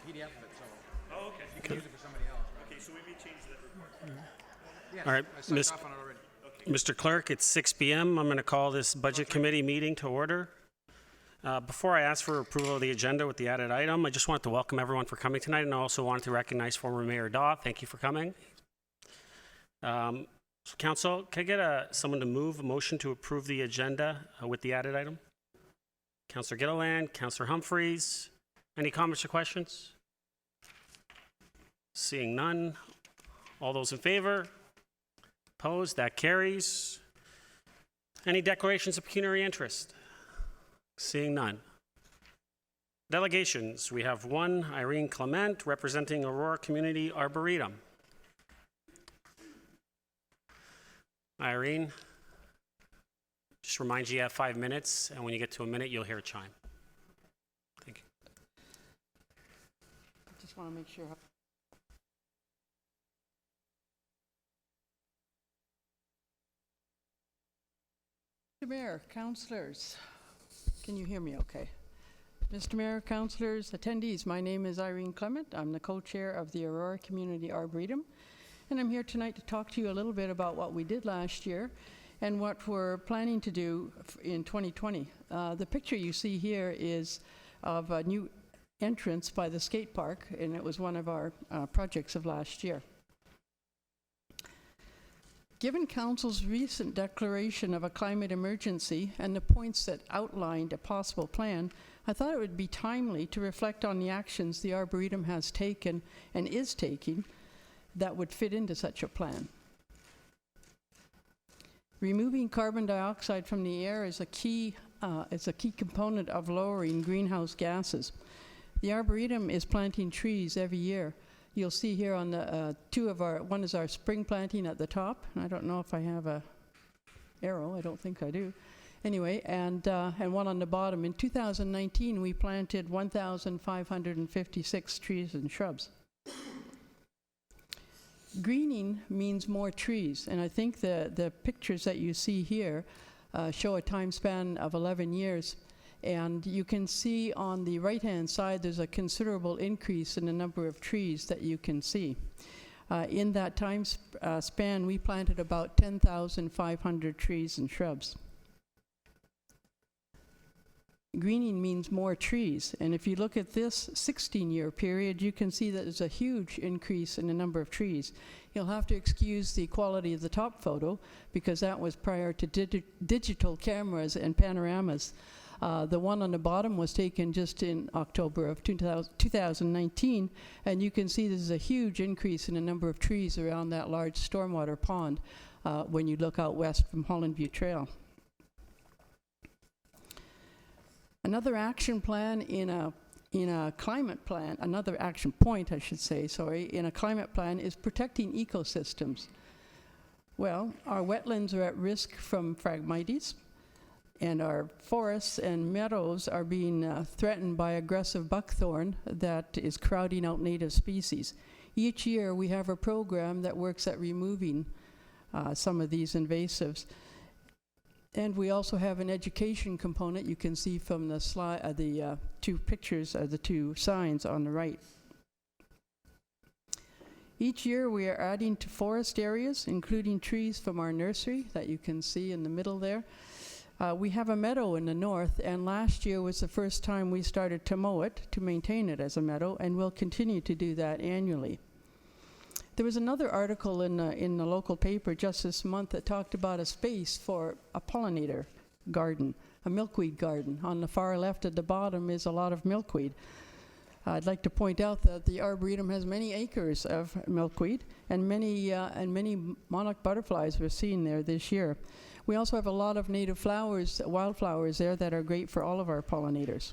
PDF of it, so Oh, okay. you can use it for somebody else, right? Okay, so we may change that report. Yes, All right, I signed off on it already. Mr. Clerk, it's 6 p.m. I'm going to call this Budget Committee meeting to order. Before I ask for approval of the agenda with the added item, I just wanted to welcome everyone for coming tonight, and I also wanted to recognize former Mayor Daw. Thank you for coming. So Council, can I get someone to move a motion to approve the agenda with the added item? Councillor Gilliland, Councillor Humphreys. Any comments or questions? Seeing none. All those in favor? Opposed? That carries. Any declarations of pecuniary interest? Seeing none. Delegations. We have one, Irene Clement, representing Aurora Community Arboretum. Irene, just remind you have 5 minutes, and when you get to a minute, you'll hear a chime. Thank you. I just want to make sure. Mr. Mayor, councillors, can you hear me okay? Mr. Mayor, councillors, attendees, my name is Irene Clement. I'm the co-chair of the Aurora Community Arboretum, and I'm here tonight to talk to you a little bit about what we did last year and what we're planning to do in 2020. The picture you see here is of a new entrance by the skate park, and it was one of our projects of last year. Given Council's recent declaration of a climate emergency and the points that outlined a possible plan, I thought it would be timely to reflect on the actions the Arboretum has taken and is taking that would fit into such a plan. Removing carbon dioxide from the air is a key component of lowering greenhouse gases. The Arboretum is planting trees every year. You'll see here on the one is our spring planting at the top. I don't know if I have a arrow. I don't think I do. Anyway, and one on the bottom. In 2019, we planted 1,556 trees and shrubs. Greening means more trees, and I think the pictures that you see here show a time span of 11 years. And you can see on the right-hand side, there's a considerable increase in the number of trees that you can see. In that time span, we planted about 10,500 trees and shrubs. Greening means more trees, and if you look at this 16-year period, you can see that there's a huge increase in the number of trees. You'll have to excuse the quality of the top photo, because that was prior to digital cameras and panoramas. The one on the bottom was taken just in October of 2019, and you can see there's a huge increase in the number of trees around that large stormwater pond when you look out west from Holland View Trail. Another action plan in a climate plan, another action point, I should say, sorry, in a climate plan is protecting ecosystems. Well, our wetlands are at risk from Phragmites, and our forests and meadows are being threatened by aggressive buckthorn that is crowding out native species. Each year we have a program that works at removing some of these invasives. And we also have an education component you can see from the slide, the two pictures, the two signs on the right. Each year we are adding to forest areas, including trees from our nursery that you can see in the middle there. We have a meadow in the north, and last year was the first time we started to mow it, to maintain it as a meadow, and we'll continue to do that annually. There was another article in the local paper just this month that talked about a space for a pollinator garden, a milkweed garden. On the far left at the bottom is a lot of milkweed. I'd like to point out that the Arboretum has many acres of milkweed, and many monarch butterflies were seen there this year. We also have a lot of native flowers, wildflowers there that are great for all of our pollinators.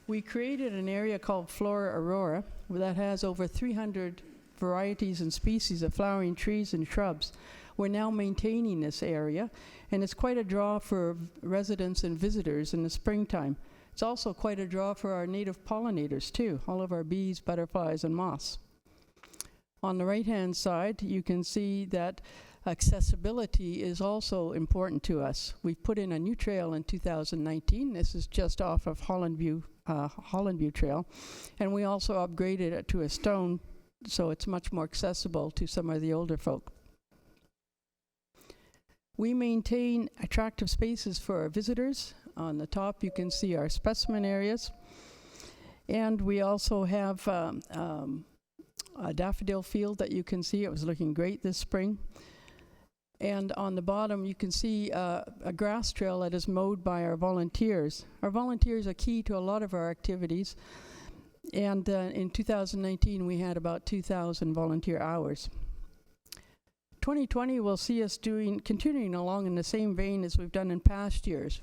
We created an area called Flora Aurora that has over 300 varieties and species of flowering trees and shrubs. We're now maintaining this area, and it's quite a draw for residents and visitors in the springtime. It's also quite a draw for our native pollinators too, all of our bees, butterflies, and moths. On the right-hand side, you can see that accessibility is also important to us. We've put in a new trail in 2019. This is just off of Holland View Trail. And we also upgraded it to a stone, so it's much more accessible to some of the older folk. We maintain attractive spaces for our visitors. On the top, you can see our specimen areas. And we also have a daffodil field that you can see. It was looking great this spring. And on the bottom, you can see a grass trail that is mowed by our volunteers. Our volunteers are key to a lot of our activities. And in 2019, we had about 2,000 volunteer hours. 2020 will see us continuing along in the same vein as we've done in past years.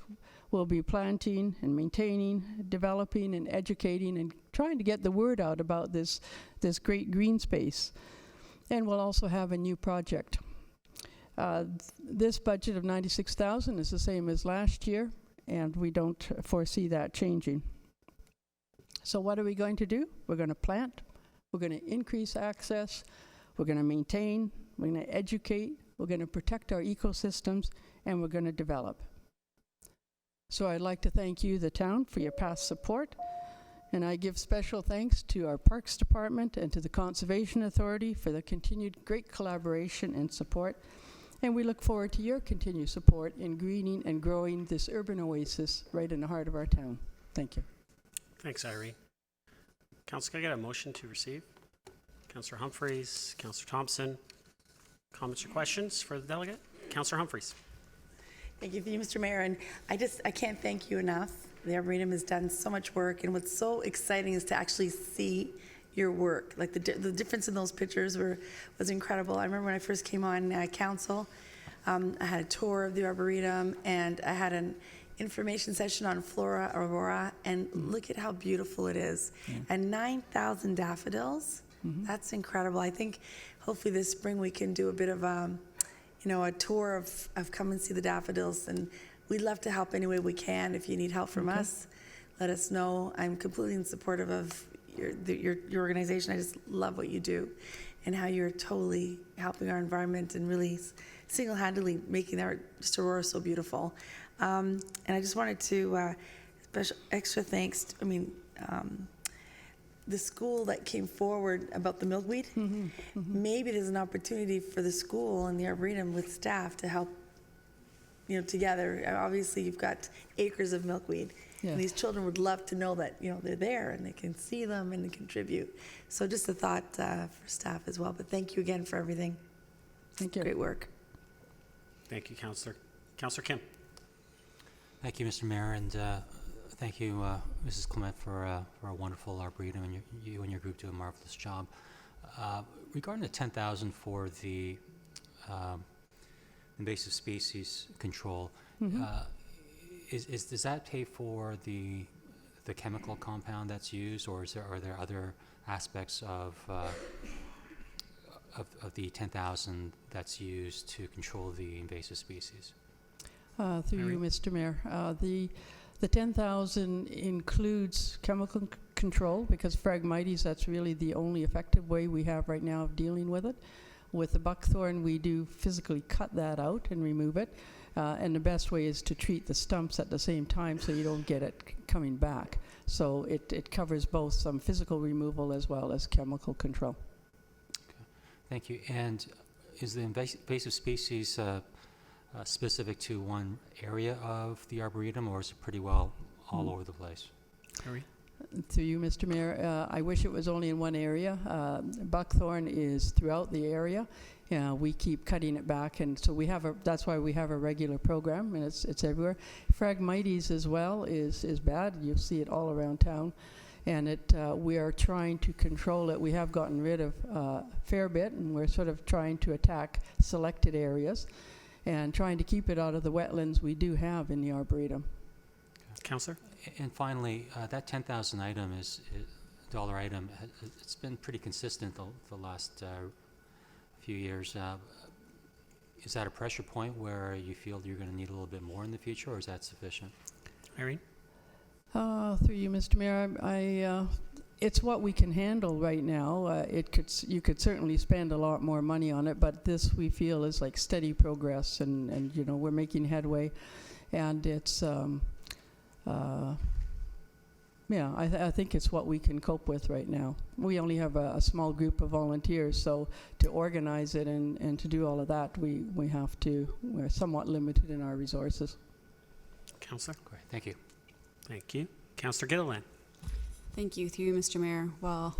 We'll be planting and maintaining, developing and educating and trying to get the word out about this great green space. And we'll also have a new project. This budget of $96,000 is the same as last year, and we don't foresee that changing. So what are we going to do? We're going to plant, we're going to increase access, we're going to maintain, we're going to educate, we're going to protect our ecosystems, and we're going to develop. So I'd like to thank you, the town, for your past support, and I give special thanks to our Parks Department and to the Conservation Authority for the continued great collaboration and support. And we look forward to your continued support in greening and growing this urban oasis right in the heart of our town. Thank you. Thanks, Irene. Council, can I get a motion to receive? Councillor Humphreys, Councillor Thompson. Comments or questions for the delegate? Councillor Humphreys. Thank you, Mr. Mayor, and I can't thank you enough. The Arboretum has done so much work, and what's so exciting is to actually see your work. Like the difference in those pictures was incredible. I remember when I first came on council, I had a tour of the Arboretum, and I had an information session on Flora Aurora, and look at how beautiful it is. And 9,000 daffodils, that's incredible. I think hopefully this spring we can do a bit of a tour of come and see the daffodils, and we'd love to help any way we can. If you need help from us, let us know. I'm completely in supportive of your organization. I just love what you do and how you're totally helping our environment and really single-handedly making our just Aurora so beautiful. And I just wanted to special extra thanks. The school that came forward about the milkweed, maybe there's an opportunity for the school and the Arboretum with staff to help, together. Obviously, you've got acres of milkweed, and these children would love to know that, they're there and they can see them and contribute. So just a thought for staff as well. But thank you again for everything. Thank you. Great work. Thank you, Councillor. Councillor Kim. Thank you, Mr. Mayor, and thank you, Mrs. Clement, for a wonderful Arboretum, and you and your group do a marvelous job. Regarding the $10,000 for the invasive species control, does that pay for the chemical compound that's used, or are there other aspects of the $10,000 that's used to control the invasive species? Through you, Mr. Mayor. The 10,000 includes chemical control, because Phragmites, that's really the only effective way we have right now of dealing with it. With the buckthorn, we do physically cut that out and remove it. And the best way is to treat the stumps at the same time so you don't get it coming back. So it covers both some physical removal as well as chemical control. Okay. Thank you. And is the invasive species specific to one area of the Arboretum, or is it pretty well all over the place? Harry? Through you, Mr. Mayor, I wish it was only in one area. Buckthorn is throughout the area. We keep cutting it back, and so that's why we have a regular program, and it's everywhere. Phragmites as well is bad. You'll see it all around town, and we are trying to control it. We have gotten rid of a fair bit, and we're sort of trying to attack selected areas and trying to keep it out of the wetlands we do have in the Arboretum. Councillor? And finally, that $10,000 item dollar item. It's been pretty consistent the last few years. Is that a pressure point where you feel you're going to need a little bit more in the future, or is that sufficient? Irene? Through you, Mr. Mayor, It's what we can handle right now. You could certainly spend a lot more money on it, but this we feel is like steady progress, and you know, we're making headway, and it's yeah, I think it's what we can cope with right now. We only have a small group of volunteers, so to organize it and to do all of that, we're somewhat limited in our resources. Councillor? Great, thank you. Thank you. Councillor Gilliland? Thank you, through you, Mr. Mayor. Well,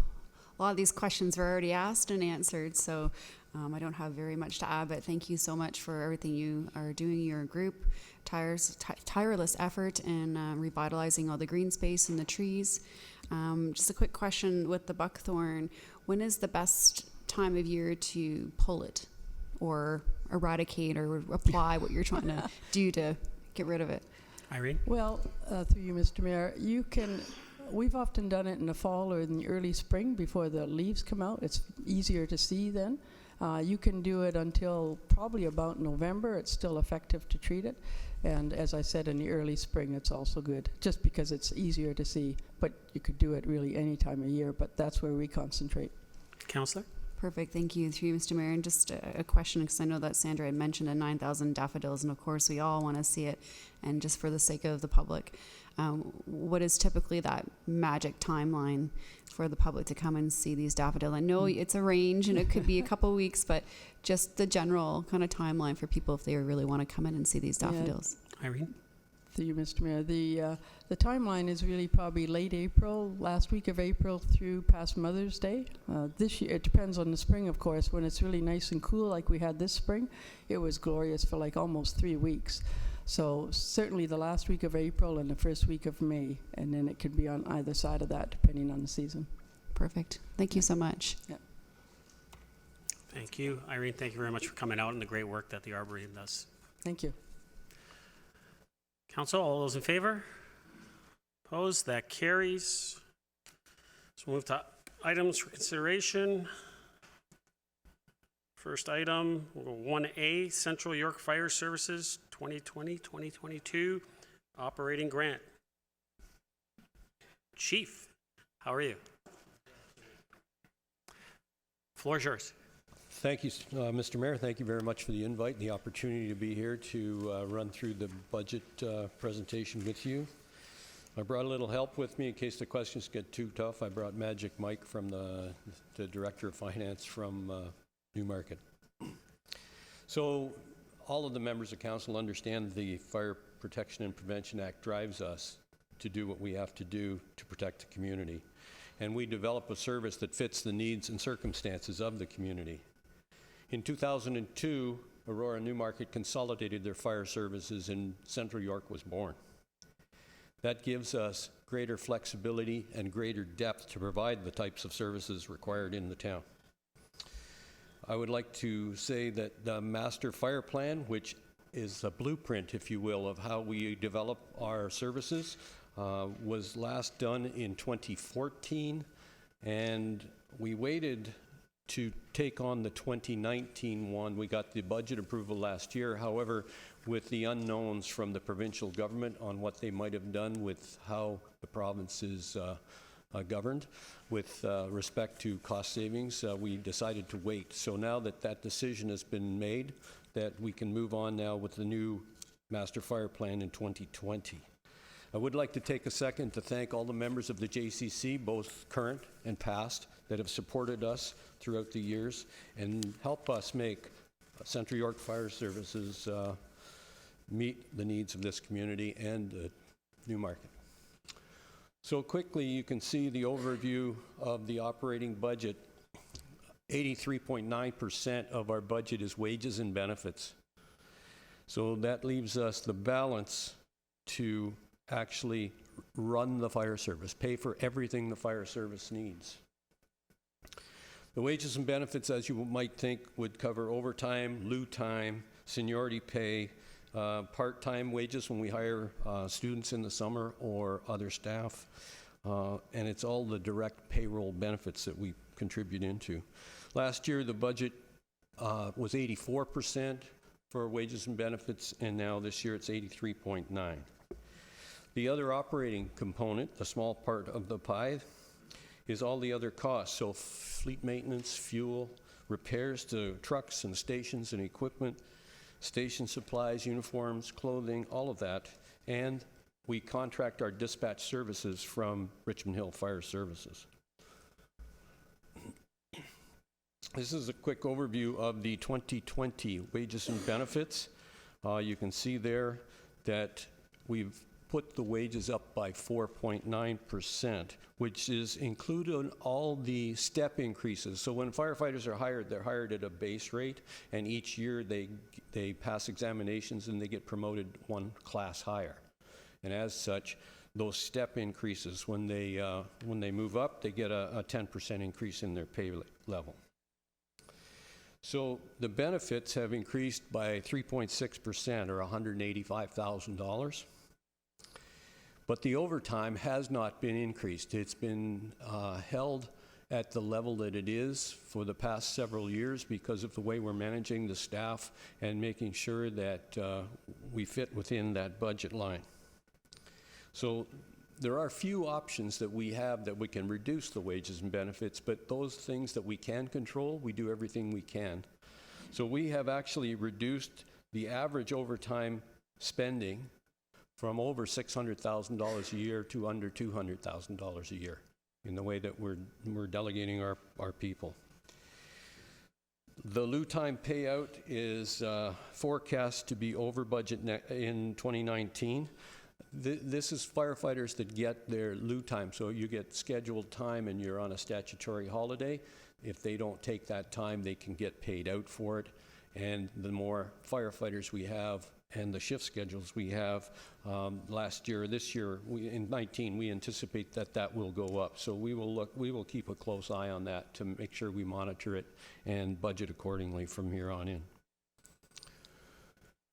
a lot of these questions were already asked and answered, so I don't have very much to add, but thank you so much for everything you are doing in your group. Tireless effort in revitalizing all the green space and the trees. Just a quick question with the buckthorn. When is the best time of year to pull it or eradicate or apply what you're trying to do to get rid of it? Irene? Well, through you, Mr. Mayor, we've often done it in the fall or in the early spring before the leaves come out. It's easier to see then. You can do it until probably about November. It's still effective to treat it. And as I said, in the early spring, it's also good, just because it's easier to see. But you could do it really any time of year, but that's where we concentrate. Councillor? Perfect, thank you. Through you, Mr. Mayor, and just a question, because I know that Sandra had mentioned the 9,000 daffodils, and of course we all want to see it, and just for the sake of the public, what is typically that magic timeline for the public to come and see these daffodils? I know it's a range, and it could be a couple weeks, but just the general kind of timeline for people if they really want to come in and see these daffodils. Irene? Through you, Mr. Mayor, the timeline is really probably late April, last week of April through past Mother's Day. This year, it depends on the spring, of course. When it's really nice and cool like we had this spring, it was glorious for like almost 3 weeks. So certainly the last week of April and the first week of May, and then it could be on either side of that depending on the season. Perfect, thank you so much. Yeah. Thank you. Irene, thank you very much for coming out and the great work that the Arboretum does. Thank you. Council, all those in favor? Opposed? That carries. So we'll move to items for consideration. First item, 1A, Central York Fire Services 2020-2022 Operating Grant. Chief, how are you? Floor is yours. Thank you, Mr. Mayor. Thank you very much for the invite and the opportunity to be here to run through the budget presentation with you. I brought a little help with me in case the questions get too tough. I brought Magic Mike from the Director of Finance from Newmarket. So all of the members of council understand the Fire Protection and Prevention Act drives us to do what we have to do to protect the community. And we develop a service that fits the needs and circumstances of the community. In 2002, Aurora Newmarket consolidated their fire services and Central York was born. That gives us greater flexibility and greater depth to provide the types of services required in the town. I would like to say that the Master Fire Plan, which is a blueprint, if you will, of how we develop our services, was last done in 2014, and we waited to take on the 2019 one. We got the budget approval last year. However, with the unknowns from the provincial government on what they might have done with how the province is governed with respect to cost savings, we decided to wait. So now that that decision has been made, that we can move on now with the new Master Fire Plan in 2020. I would like to take a second to thank all the members of the JCC, both current and past, that have supported us throughout the years and help us make Central York Fire Services meet the needs of this community and Newmarket. So quickly, you can see the overview of the operating budget. 83.9% of our budget is wages and benefits. So that leaves us the balance to actually run the fire service, pay for everything the fire service needs. The wages and benefits, as you might think, would cover overtime, lieu time, seniority pay, part-time wages when we hire students in the summer or other staff, and it's all the direct payroll benefits that we contribute into. Last year, the budget was 84% for wages and benefits, and now this year it's 83.9%. The other operating component, the small part of the pie, is all the other costs. So fleet maintenance, fuel, repairs to trucks and stations and equipment, station supplies, uniforms, clothing, all of that. And we contract our dispatch services from Richmond Hill Fire Services. This is a quick overview of the 2020 wages and benefits. You can see there that we've put the wages up by 4.9%, which is included all the step increases. So when firefighters are hired, they're hired at a base rate, and each year they pass examinations and they get promoted one class higher. And as such, those step increases, when they move up, they get a 10% increase in their pay level. So the benefits have increased by 3.6%, or $185,000. But the overtime has not been increased. It's been held at the level that it is for the past several years because of the way we're managing the staff and making sure that we fit within that budget line. So there are few options that we have that we can reduce the wages and benefits, but those things that we can control, we do everything we can. So we have actually reduced the average overtime spending from over $600,000 a year to under $200,000 a year in the way that we're delegating our people. The lieu time payout is forecast to be over budget in 2019. This is firefighters that get their lieu time. So you get scheduled time and you're on a statutory holiday. If they don't take that time, they can get paid out for it. And the more firefighters we have and the shift schedules we have, this year, in 19, we anticipate that will go up. So we will keep a close eye on that to make sure we monitor it and budget accordingly from here on in.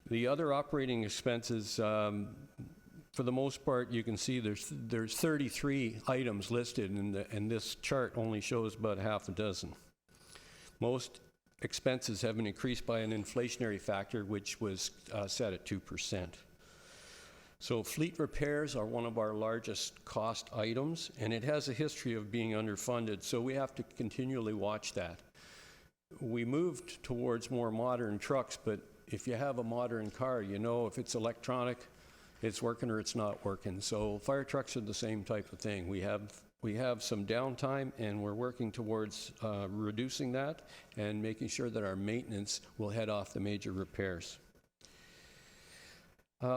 The other operating expenses, for the most part, you can see there's 33 items listed, and this chart only shows about half a dozen. Most expenses have been increased by an inflationary factor, which was set at 2%. So fleet repairs are one of our largest cost items, and it has a history of being underfunded, so we have to continually watch that. We moved towards more modern trucks, but if you have a modern car, you know if it's electronic, it's working or it's not working. So fire trucks are the same type of thing. We have some downtime, and we're working towards reducing that and making sure that our maintenance will head off the major repairs.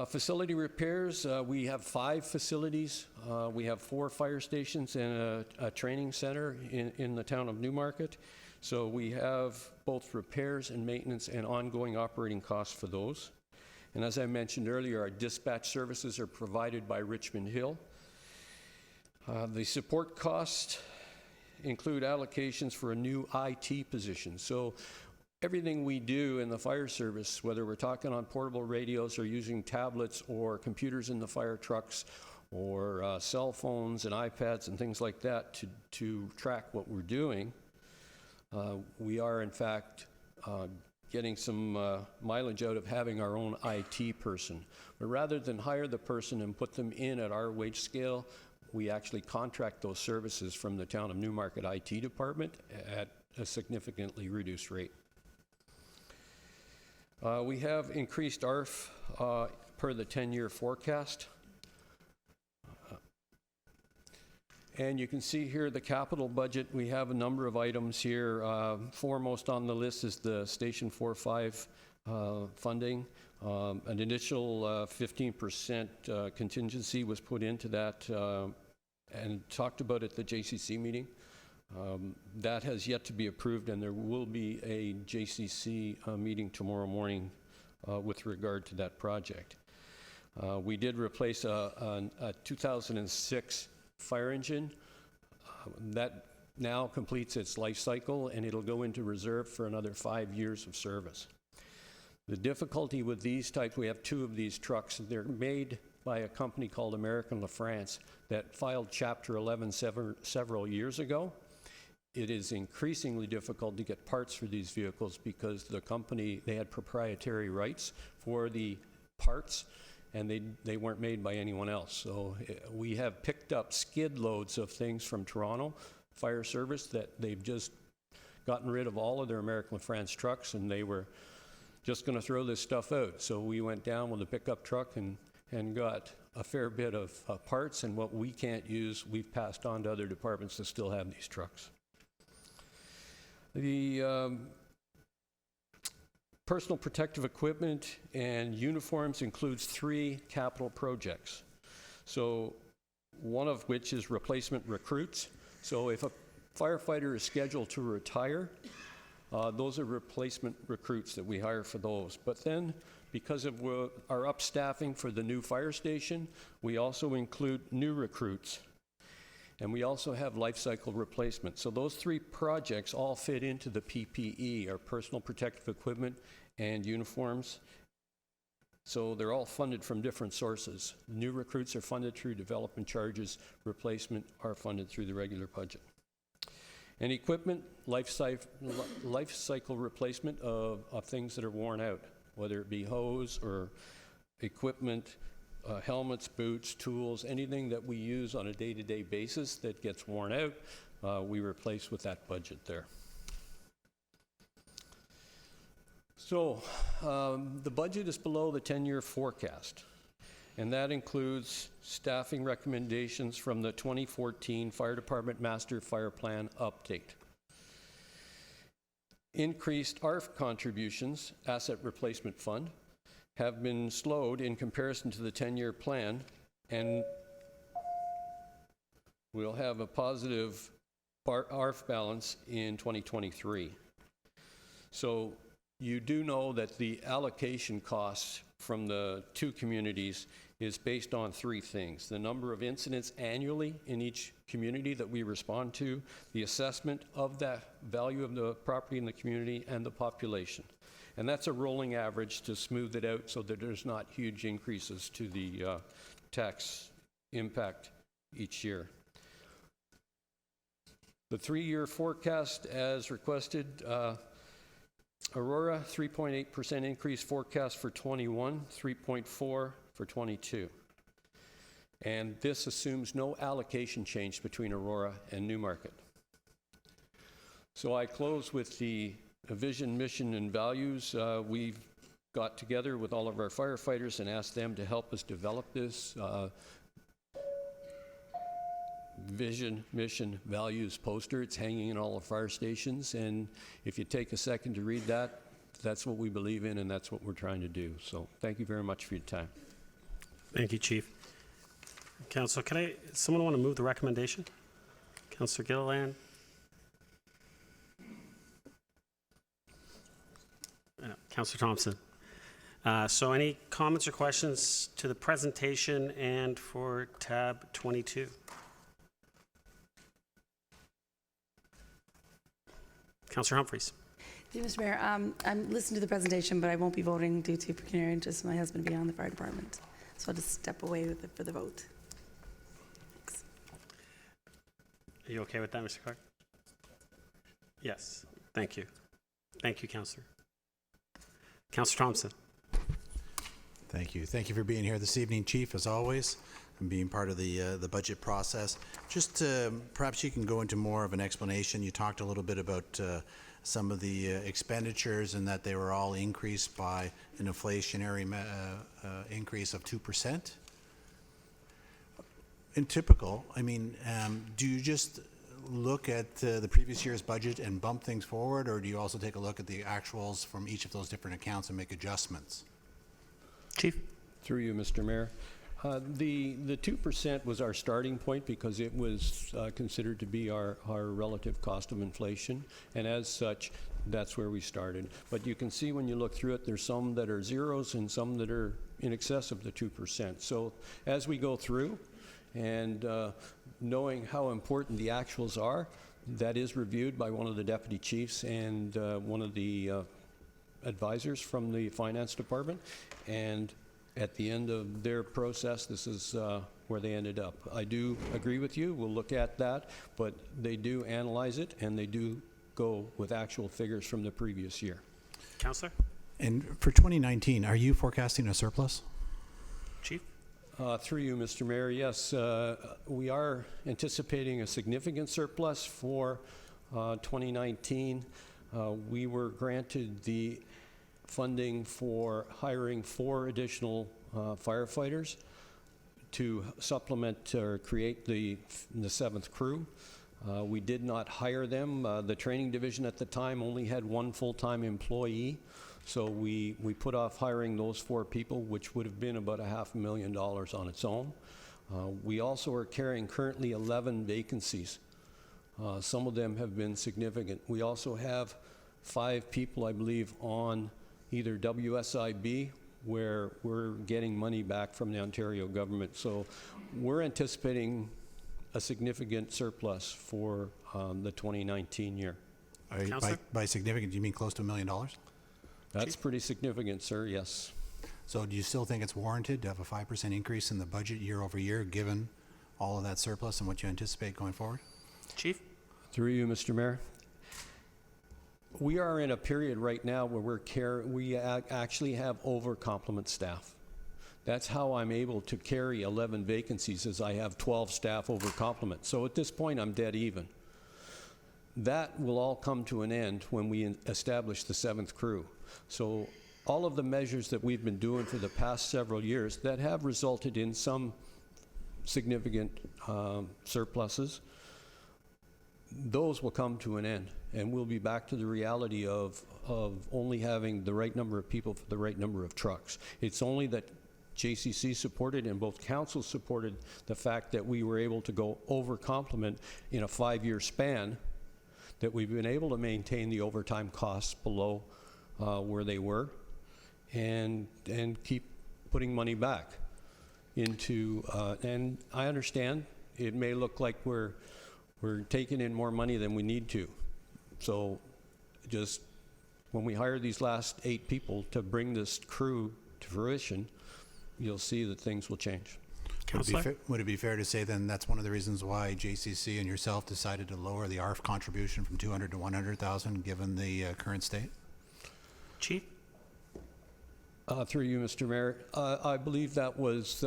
Facility repairs, we have 5 facilities. We have 4 fire stations and a training center in the town of Newmarket. So we have both repairs and maintenance and ongoing operating costs for those. And as I mentioned earlier, our dispatch services are provided by Richmond Hill. The support costs include allocations for a new IT position. So everything we do in the fire service, whether we're talking on portable radios or using tablets or computers in the fire trucks or cell phones and iPads and things like that to track what we're doing, we are in fact getting some mileage out of having our own IT person. But rather than hire the person and put them in at our wage scale, we actually contract those services from the town of Newmarket IT department at a significantly reduced rate. We have increased ARF per the 10-year forecast. And you can see here the capital budget. We have a number of items here. Foremost on the list is the Station 4-5 funding. An initial 15% contingency was put into that and talked about at the JCC meeting. That has yet to be approved, and there will be a JCC meeting tomorrow morning with regard to that project. We did replace a 2006 fire engine. That now completes its life cycle, and it'll go into reserve for another 5 years of service. The difficulty with these types, we have 2 of these trucks. They're made by a company called American LaFrance that filed Chapter 11 several years ago. It is increasingly difficult to get parts for these vehicles because the company, they had proprietary rights for the parts, and they weren't made by anyone else. So we have picked up skid loads of things from Toronto Fire Service that they've just gotten rid of all of their American France trucks, and they were just going to throw this stuff out. So we went down with a pickup truck and got a fair bit of parts, and what we can't use, we've passed on to other departments that still have these trucks. The personal protective equipment and uniforms includes 3 capital projects. So one of which is replacement recruits. So if a firefighter is scheduled to retire, those are replacement recruits that we hire for those. But then, because of our upstaffing for the new fire station, we also include new recruits. And we also have life cycle replacement. So those 3 projects all fit into the PPE, our personal protective equipment and uniforms. So they're all funded from different sources. New recruits are funded through development charges, replacement are funded through the regular budget. And equipment, life cycle replacement of things that are worn out, whether it be hose or equipment, helmets, boots, tools, anything that we use on a day-to-day basis that gets worn out, we replace with that budget there. So the budget is below the 10-year forecast, and that includes staffing recommendations from the 2014 Fire Department Master Fire Plan update. Increased ARF contributions, Asset Replacement Fund, have been slowed in comparison to the 10-year plan, and we'll have a positive ARF balance in 2023. So you do know that the allocation costs from the 2 communities is based on 3 things: the number of incidents annually in each community that we respond to, the assessment of that value of the property in the community, and the population. And that's a rolling average to smooth it out so that there's not huge increases to the tax impact each year. The 3-year forecast as requested, Aurora, 3.8% increase forecast for 21, 3.4 for 22. And this assumes no allocation change between Aurora and Newmarket. So I close with the vision, mission, and values. We've got together with all of our firefighters and asked them to help us develop this vision, mission, values poster. It's hanging in all the fire stations, and if you take a second to read that, that's what we believe in and that's what we're trying to do. So thank you very much for your time. Thank you, Chief. Council, someone want to move the recommendation? Councillor Gilliland? Councillor Thompson. So any comments or questions to the presentation and for tab 22? Councillor Humphreys. Thank you, Mr. Mayor. I'm listening to the presentation, but I won't be voting due to pecuniary interest of my husband being on the fire department. So I'll just step away with it for the vote. Thanks. Are you okay with that, Mr. Clark? Yes. Thank you. Thank you, Councillor. Councillor Thompson. Thank you. Thank you for being here this evening, Chief, as always, and being part of the budget process. Just perhaps you can go into more of an explanation. You talked a little bit about some of the expenditures and that they were all increased by an inflationary increase of 2%. In typical, I mean, do you just look at the previous year's budget and bump things forward, or do you also take a look at the actuals from each of those different accounts and make adjustments? Chief. Through you, Mr. Mayor. The 2% was our starting point because it was considered to be our relative cost of inflation, and as such, that's where we started. But you can see when you look through it, there's some that are zeros and some that are in excess of the 2%. So as we go through, and knowing how important the actuals are, that is reviewed by one of the deputy chiefs and one of the advisors from the finance department, and at the end of their process, this is where they ended up. I do agree with you, we'll look at that, but they do analyze it and they do go with actual figures from the previous year. Councillor. And for 2019, are you forecasting a surplus? Chief. Through you, Mr. Mayor, yes, we are anticipating a significant surplus for 2019. We were granted the funding for hiring 4 additional firefighters to supplement or create the 7th crew. We did not hire them. The training division at the time only had 1 full-time employee, so we put off hiring those 4 people, which would have been about $500,000 on its own. We also are carrying currently 11 vacancies. Some of them have been significant. We also have 5 people, I believe, on either WSIB, where we're getting money back from the Ontario government. So we're anticipating a significant surplus for the 2019 year. Councillor? By significant, do you mean close to $1 million? That's pretty significant, sir, yes. So do you still think it's warranted to have a 5% increase in the budget year over year, given all of that surplus and what you anticipate going forward? Chief? Through you, Mr. Mayor. We are in a period right now where we actually have over-complement staff. That's how I'm able to carry 11 vacancies, as I have 12 staff over complement. So at this point, I'm dead even. That will all come to an end when we establish the 7th crew. So all of the measures that we've been doing for the past several years that have resulted in some significant surpluses, those will come to an end, and we'll be back to the reality of only having the right number of people for the right number of trucks. It's only that JCC supported and both councils supported the fact that we were able to go over complement in a 5-year span, that we've been able to maintain the overtime costs below where they were and keep putting money back into, and I understand it may look like we're taking in more money than we need to. So just when we hire these last 8 people to bring this crew to fruition, you'll see that things will change. Would it be fair to say then that's one of the reasons why JCC and yourself decided to lower the ARF contribution from 200 to 100,000 given the current state? Chief? Through you, Mr. Mayor, I believe that was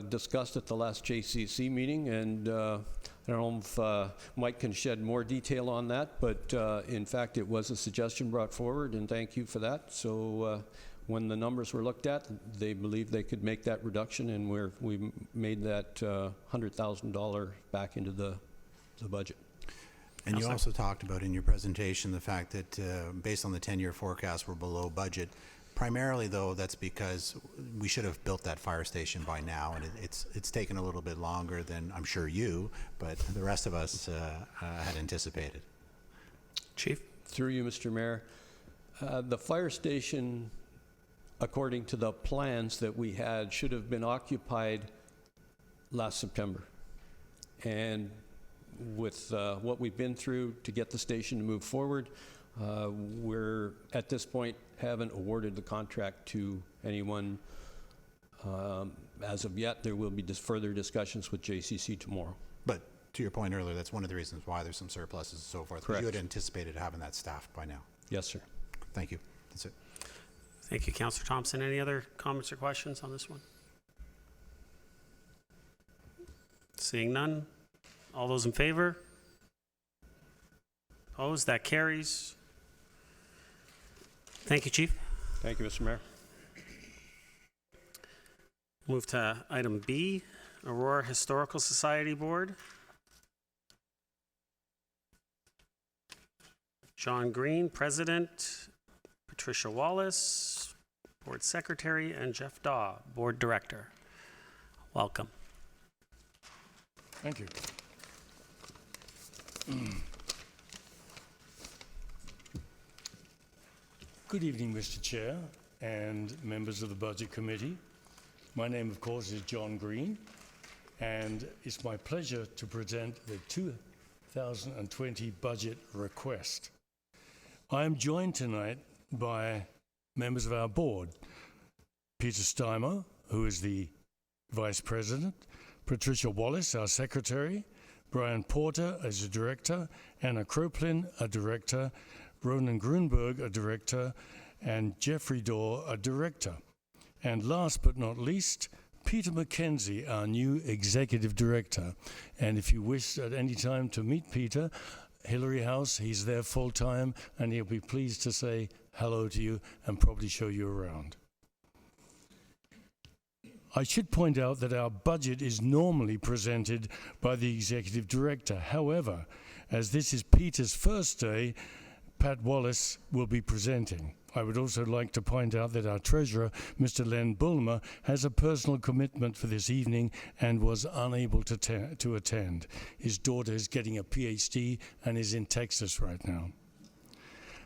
discussed at the last JCC meeting, and I don't know if Mike can shed more detail on that, but in fact it was a suggestion brought forward, and thank you for that. So when the numbers were looked at, they believed they could make that reduction, and we made that $100,000 back into the budget. And you also talked about in your presentation the fact that based on the 10-year forecast, we're below budget. Primarily, though, that's because we should have built that fire station by now, and it's taken a little bit longer than I'm sure you, but the rest of us had anticipated. Chief? Through you, Mr. Mayor, the fire station, according to the plans that we had, should have been occupied last September. And with what we've been through to get the station to move forward, we're at this point haven't awarded the contract to anyone as of yet. There will be further discussions with JCC tomorrow. But to your point earlier, that's one of the reasons why there's some surpluses and so forth. Correct. You had anticipated having that staffed by now. Yes, sir. Thank you. That's it. Thank you, Councillor Thompson. Any other comments or questions on this one? Seeing none. All those in favor? Opposed? That carries. Thank you, Chief. Thank you, Mr. Mayor. Move to item B, Aurora Historical Society Board. John Green, President, Patricia Wallace, Board Secretary, and Jeff Daw, Board Director. Welcome. Thank you. Good evening, Mr. Chair and members of the Budget Committee. My name, of course, is John Green, and it's my pleasure to present the 2020 budget request. I am joined tonight by members of our board, Peter Steimer, who is the Vice President, Patricia Wallace, our Secretary, Brian Porter as a Director, Anna Kroplin, a Director, Ronan Grunberg, a Director, and Jeffrey Daw, a Director. And last but not least, Peter Mackenzie, our new Executive Director. And if you wish at any time to meet Peter, Hillary House, he's there full-time, and he'll be pleased to say hello to you and probably show you around. I should point out that our budget is normally presented by the Executive Director. However, as this is Peter's first day, Pat Wallace will be presenting. I would also like to point out that our Treasurer, Mr. Len Bulmer, has a personal commitment for this evening and was unable to attend. His daughter is getting a PhD and is in Texas right now.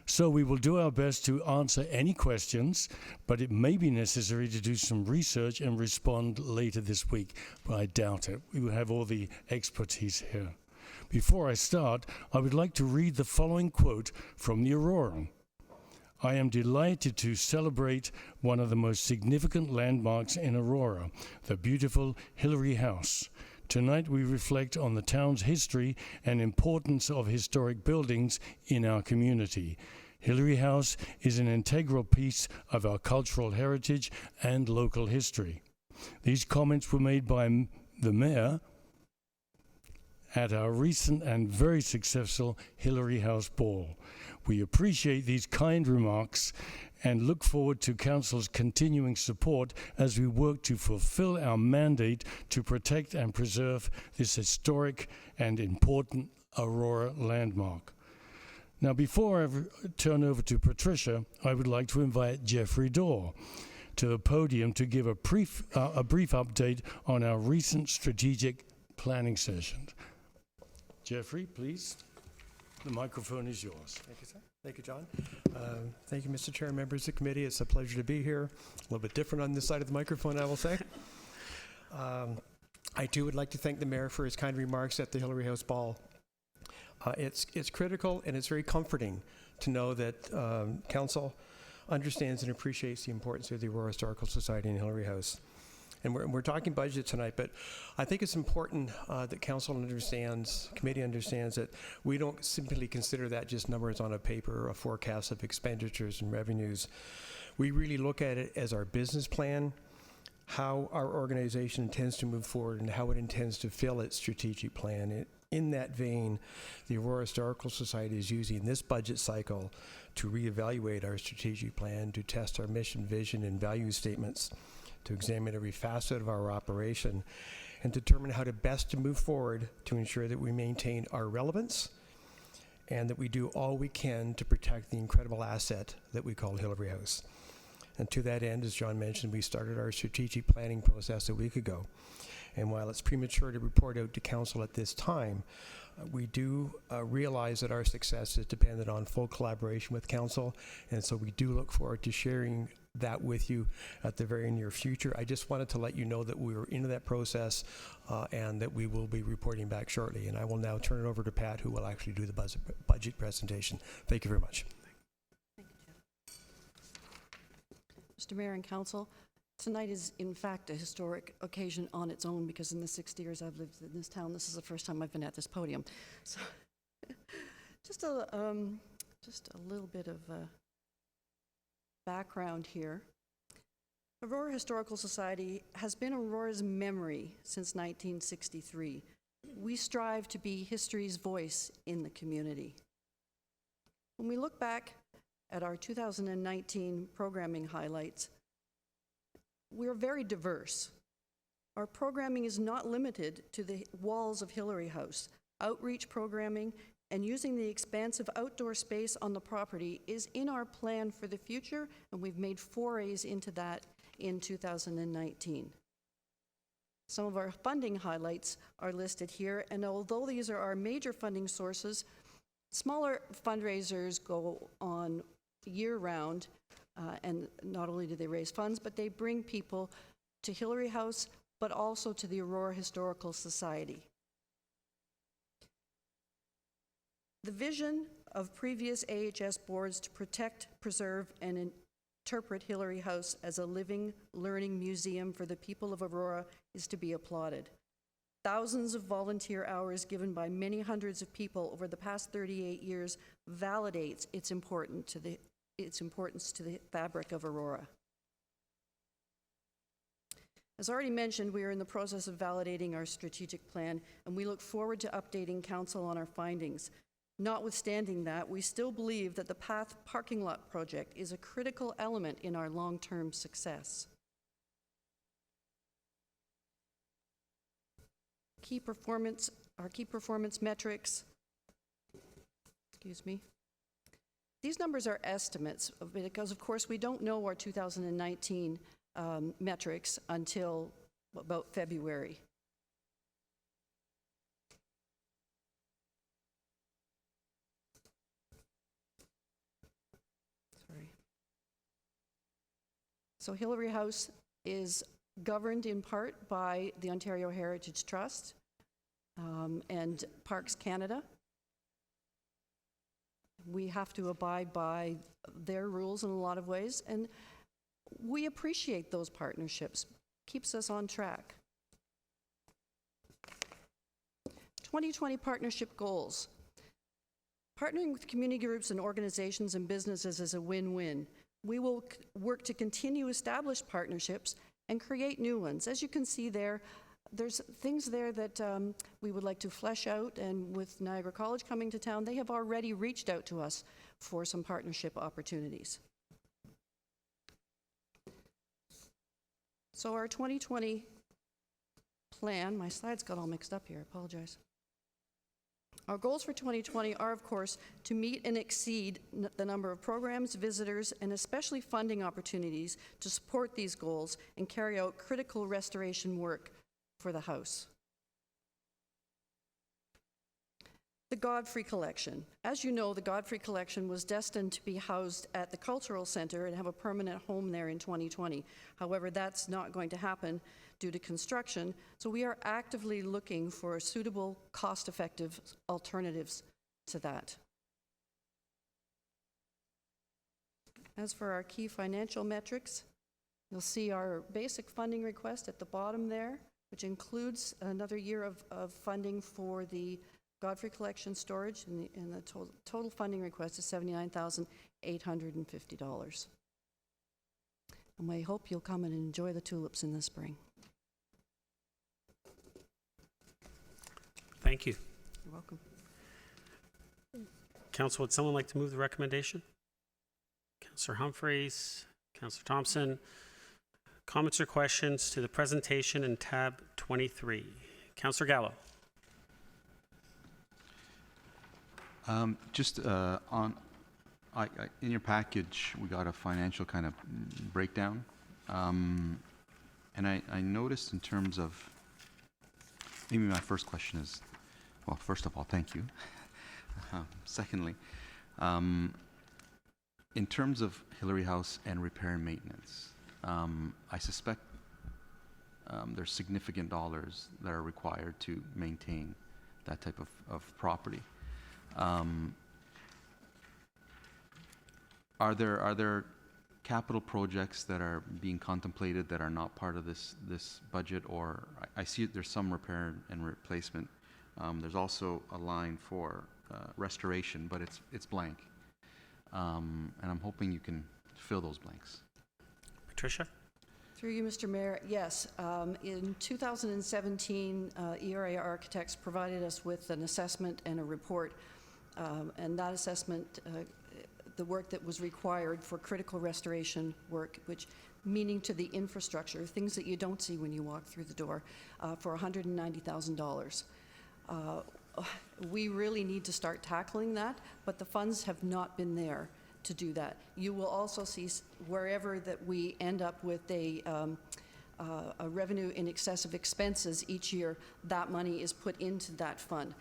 So we will do our best to answer any questions, but it may be necessary to do some research and respond later this week. But I doubt it. We will have all the expertise here. Before I start, I would like to read the following quote from the Auroran. I am delighted to celebrate one of the most significant landmarks in Aurora, the beautiful Hillary House. Tonight we reflect on the town's history and importance of historic buildings in our community. Hillary House is an integral piece of our cultural heritage and local history. These comments were made by the Mayor at our recent and very successful Hillary House Ball. We appreciate these kind remarks and look forward to Council's continuing support as we work to fulfill our mandate to protect and preserve this historic and important Aurora landmark. Now, before I turn over to Patricia, I would like to invite Jeffrey Dorr to the podium to give a brief update on our recent strategic planning session. Jeffrey, please. The microphone is yours. Thank you, sir. Thank you, John. Thank you, Mr. Chair, members of the committee. It's a pleasure to be here. A little bit different on this side of the microphone, I will say. I too would like to thank the mayor for his kind remarks at the Hillary House Ball. It's critical and it's very comforting to know that council understands and appreciates the importance of the Aurora Historical Society and Hillary House. And we're talking budget tonight, but I think it's important that council understands, committee understands that we don't simply consider that just numbers on a paper or a forecast of expenditures and revenues. We really look at it as our business plan, how our organization intends to move forward and how it intends to fill its strategic plan. In that vein, the Aurora Historical Society is using this budget cycle to reevaluate our strategic plan, to test our mission, vision, and value statements, to examine every facet of our operation, and determine how to best move forward to ensure that we maintain our relevance and that we do all we can to protect the incredible asset that we call Hillary House. And to that end, as John mentioned, we started our strategic planning process a week ago. And while it's premature to report out to council at this time, we do realize that our success is dependent on full collaboration with council, and so we do look forward to sharing that with you at the very near future. I just wanted to let you know that we were into that process and that we will be reporting back shortly. And I will now turn it over to Pat, who will actually do the budget presentation. Thank you very much. Thank you, Jeff. Mr. Mayor and Council, tonight is in fact a historic occasion on its own because in the 60 years I've lived in this town, this is the first time I've been at this podium. So just a little bit of background here. Aurora Historical Society has been Aurora's memory since 1963. We strive to be history's voice in the community. When we look back at our 2019 programming highlights, we're very diverse. Our programming is not limited to the walls of Hillary House. Outreach programming and using the expansive outdoor space on the property is in our plan for the future, and we've made forays into that in 2019. Some of our funding highlights are listed here, and although these are our major funding sources, smaller fundraisers go on year-round, and not only do they raise funds, but they bring people to Hillary House, but also to the Aurora Historical Society. The vision of previous AHS boards to protect, preserve, and interpret Hillary House as a living, learning museum for the people of Aurora is to be applauded. Thousands of volunteer hours given by many hundreds of people over the past 38 years validates its importance to the fabric of Aurora. As already mentioned, we are in the process of validating our strategic plan, and we look forward to updating Council on our findings. Notwithstanding that, we still believe that the PATH parking lot project is a critical element in our long-term success. Our key performance metrics, These numbers are estimates because, of course, we don't know our 2019 metrics until about February. So Hillary House is governed in part by the Ontario Heritage Trust and Parks Canada. We have to abide by their rules in a lot of ways, and we appreciate those partnerships. Keeps us on track. 2020 partnership goals. Partnering with community groups and organizations and businesses is a win-win. We will work to continue established partnerships and create new ones. As you can see there, there's things there that we would like to flesh out, and with Niagara College coming to town, they have already reached out to us for some partnership opportunities. So our 2020 plan, my slides got all mixed up here, I apologize. Our goals for 2020 are, of course, to meet and exceed the number of programs, visitors, and especially funding opportunities to support these goals and carry out critical restoration work for the house. The Godfrey Collection. As you know, the Godfrey Collection was destined to be housed at the Cultural Center and have a permanent home there in 2020. However, that's not going to happen due to construction, so we are actively looking for suitable, cost-effective alternatives to that. As for our key financial metrics, you'll see our basic funding request at the bottom there, which includes another year of funding for the Godfrey Collection storage, and the total funding request is $79,850. And we hope you'll come and enjoy the tulips in the spring. Thank you. You're welcome. Council, would someone like to move the recommendation? Councillor Humphreys, Councillor Thompson. Comments or questions to the presentation in tab 23? Councillor Gallo. Just in your package, we got a financial kind of breakdown. And I noticed in terms of, maybe my first question is, well, first of all, thank you. Secondly, in terms of Hillary House and repair and maintenance, I suspect there's significant dollars that are required to maintain that type of property. Are there capital projects that are being contemplated that are not part of this budget? Or I see there's some repair and replacement. There's also a line for restoration, but it's blank. And I'm hoping you can fill those blanks. Patricia? Through you, Mr. Mayor, yes. In 2017, ERA Architects provided us with an assessment and a report, and that assessment, the work that was required for critical restoration work, which meaning to the infrastructure, things that you don't see when you walk through the door, for $190,000. We really need to start tackling that, but the funds have not been there to do that. You will also see wherever that we end up with a revenue in excess of expenses each year, that money is put into that fund.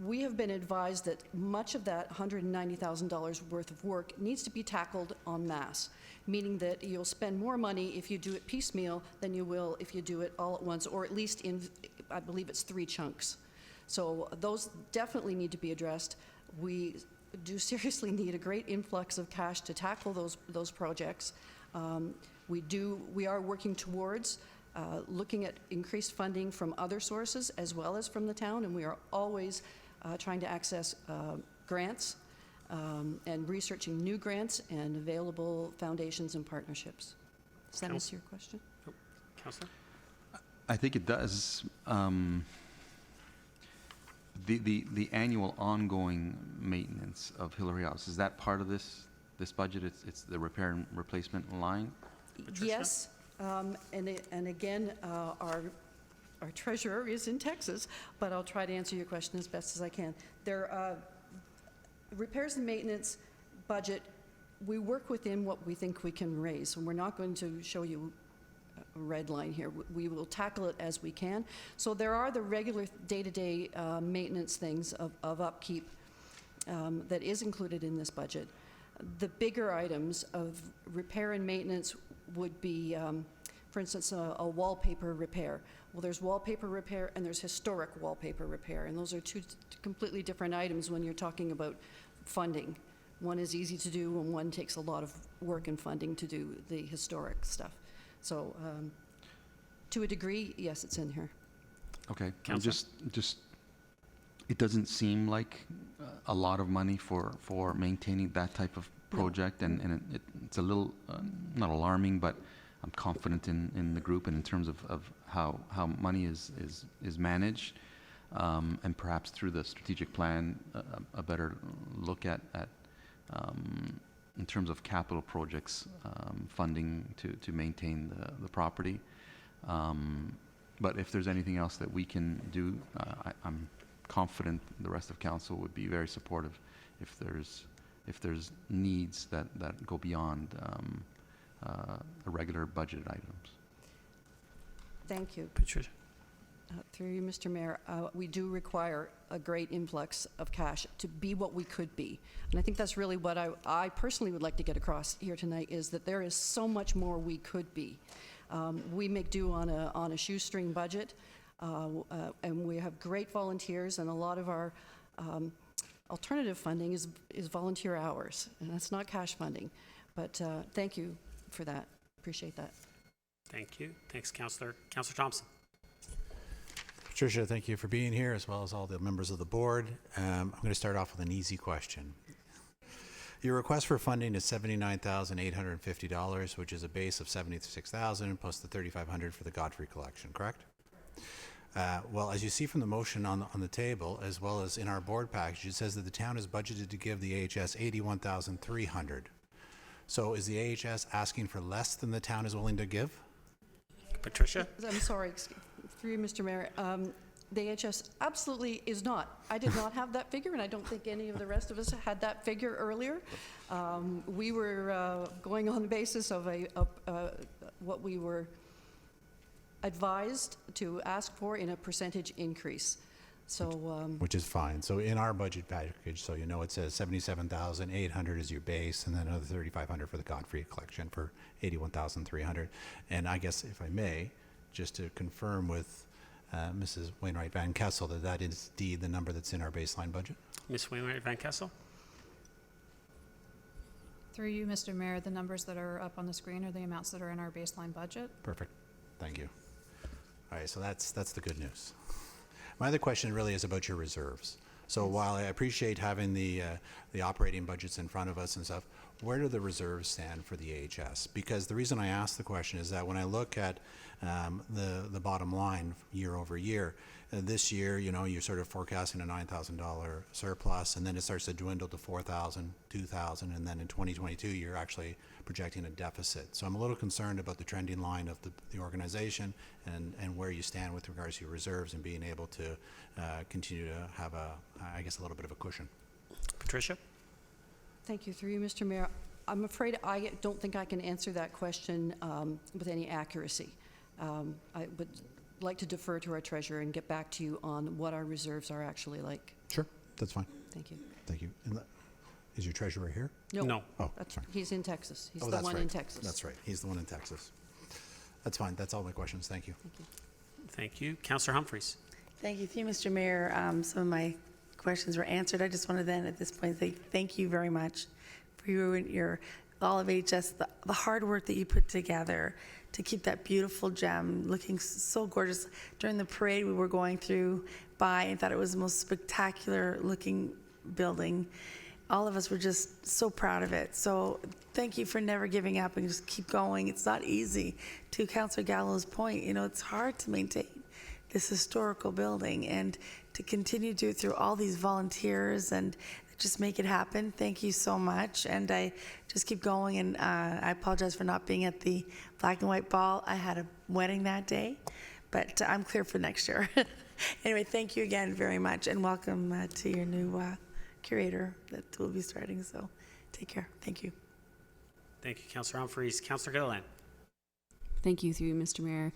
We have been advised that much of that $190,000 worth of work needs to be tackled en masse, meaning that you'll spend more money if you do it piecemeal than you will if you do it all at once, or at least in, I believe it's 3 chunks. So those definitely need to be addressed. We do seriously need a great influx of cash to tackle those projects. We are working towards looking at increased funding from other sources as well as from the town, and we are always trying to access grants and researching new grants and available foundations and partnerships. Does that answer your question? Councillor? I think it does. The annual ongoing maintenance of Hillary House, is that part of this budget? It's the repair and replacement line? Yes, and again, our treasurer is in Texas, but I'll try to answer your question as best as I can. There, repairs and maintenance budget, we work within what we think we can raise, and we're not going to show you a red line here. We will tackle it as we can. So there are the regular day-to-day maintenance things of upkeep that is included in this budget. The bigger items of repair and maintenance would be, for instance, a wallpaper repair. Well, there's wallpaper repair and there's historic wallpaper repair, and those are two completely different items when you're talking about funding. One is easy to do, and one takes a lot of work and funding to do the historic stuff. So, to a degree, yes, it's in here. Okay. Councillor? Just, it doesn't seem like a lot of money for maintaining that type of project, and it's a little, not alarming, but I'm confident in the group and in terms of how money is managed, and perhaps through the strategic plan, a better look at in terms of capital projects, funding to maintain the property. But if there's anything else that we can do, I'm confident the rest of council would be very supportive if there's needs that go beyond the regular budgeted items. Thank you. Patricia? Through you, Mr. Mayor, we do require a great influx of cash to be what we could be. And I think that's really what I personally would like to get across here tonight, is that there is so much more we could be. We make do on a shoestring budget, and we have great volunteers, and a lot of our alternative funding is volunteer hours, and that's not cash funding. But thank you for that. Appreciate that. Thank you. Thanks, Councillor. Councillor Thompson? Patricia, thank you for being here, as well as all the members of the board. I'm going to start off with an easy question. Your request for funding is $79,850, which is a base of $76,000 plus the $3,500 for the Godfrey collection, correct? Well, as you see from the motion on the table, as well as in our board package, it says that the town is budgeted to give the AHS $81,300. So is the AHS asking for less than the town is willing to give? Patricia? I'm sorry, through you, Mr. Mayor. The AHS absolutely is not. I did not have that figure, and I don't think any of the rest of us had that figure earlier. We were going on the basis of what we were advised to ask for in a percentage increase. So, which is fine. So in our budget package, so you know, it says $77,800 is your base, and then another $3,500 for the Godfrey collection for $81,300. And I guess, if I may, just to confirm with Mrs. Wainwright Van Kessel that is indeed the number that's in our baseline budget. Ms. Wainwright Van Kessel? Through you, Mr. Mayor, the numbers that are up on the screen are the amounts that are in our baseline budget. Perfect. Thank you. All right, so that's the good news. My other question really is about your reserves. So while I appreciate having the operating budgets in front of us and stuff, where do the reserves stand for the AHS? Because the reason I ask the question is that when I look at the bottom line year over year, this year, you know, you're sort of forecasting a $9,000 surplus, and then it starts to dwindle to $4,000, $2,000, and then in 2022, you're actually projecting a deficit. So I'm a little concerned about the trending line of the organization and where you stand with regards to your reserves and being able to continue to have I guess, a little bit of a cushion. Patricia? thank you. Through you, Mr. Mayor. I'm afraid I don't think I can answer that question with any accuracy. I would like to defer to our treasurer and get back to you on what our reserves are actually like. Sure, that's fine. Thank you. Thank you. And is your treasurer here? No. Oh, That's, sorry. he's in Texas. He's Oh, the that's one right. in Texas. That's right. He's the one in Texas. That's fine. That's all my questions. Thank you. Thank you. Thank you. Councillor Humphreys? Thank you. Through you, Mr. Mayor, some of my questions were answered. I just wanted then at this point say thank you very much for your all of HS, the hard work that you put together to keep that beautiful gem looking so gorgeous. During the parade we were going through by, I thought it was the most spectacular looking building. all of us were just so proud of it. So thank you for never giving up and just keep going. It's not easy. To Councillor Gallo's point, you know, it's hard to maintain this historical building and to continue to do it through all these volunteers and just make it happen. Thank you so much. And I just keep going, and I apologize for not being at the black and white ball. I had a wedding that day, but I'm clear for next year. Anyway, thank you again very much, and welcome to your new curator that will be starting. So take care. Thank you. Thank you, Councillor Humphreys. Councillor Gilliland. Thank you, through you, Mr. Mayor.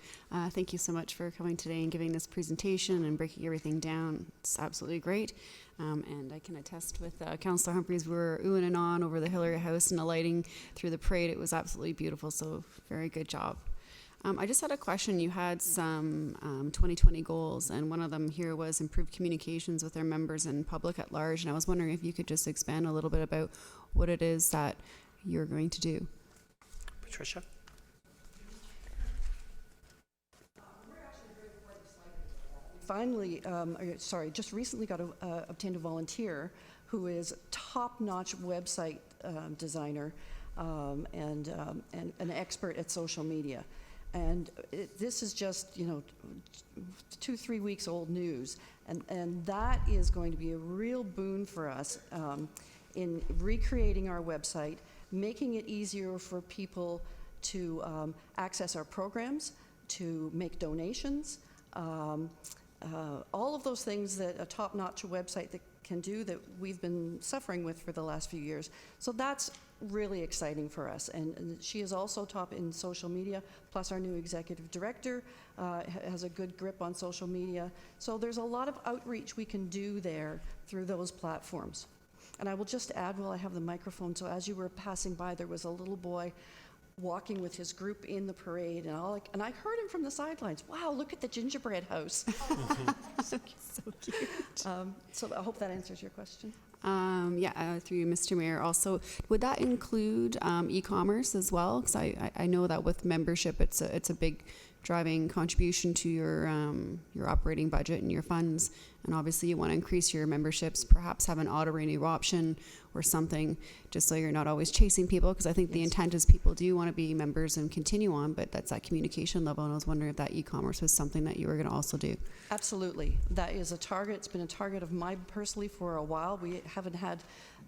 Thank you so much for coming today and giving this presentation and breaking everything down. It's absolutely great. And I can attest with Councillor Humphreys, we were oohing and on over the Hillary House and the lighting through the parade. It was absolutely beautiful, so very good job. I just had a question. You had some 2020 goals, and one of them here was improve communications with our members and public at large. And I was wondering if you could just expand a little bit about what it is that you're going to do. Patricia. Finally, just recently obtained a volunteer who is top-notch website designer and an expert at social media. And this is just, 2-3 weeks old news. And that is going to be a real boon for us in recreating our website, making it easier for people to access our programs, to make donations, all of those things that a top-notch website that can do that we've been suffering with for the last few years. So that's really exciting for us. And she is also top in social media, plus our new executive director has a good grip on social media. So there's a lot of outreach we can do there through those platforms. And I will just add while I have the microphone, so as you were passing by, there was a little boy walking with his group in the parade, and I heard him from the sidelines. Wow, look at the gingerbread house. So cute. So I hope that answers your question. Through you, Mr. Mayor. Also, would that include e-commerce as well? Because I know that with membership, it's a big driving contribution to your operating budget and your funds. And obviously, you want to increase your memberships. Perhaps have an auto renew option or something, just so you're not always chasing people. Because I think the intent is people do want to be members and continue on, but that's that communication level. And I was wondering if that e-commerce was something that you were going to also do. Absolutely, that is a target. It's been a target of mine personally for a while. We haven't had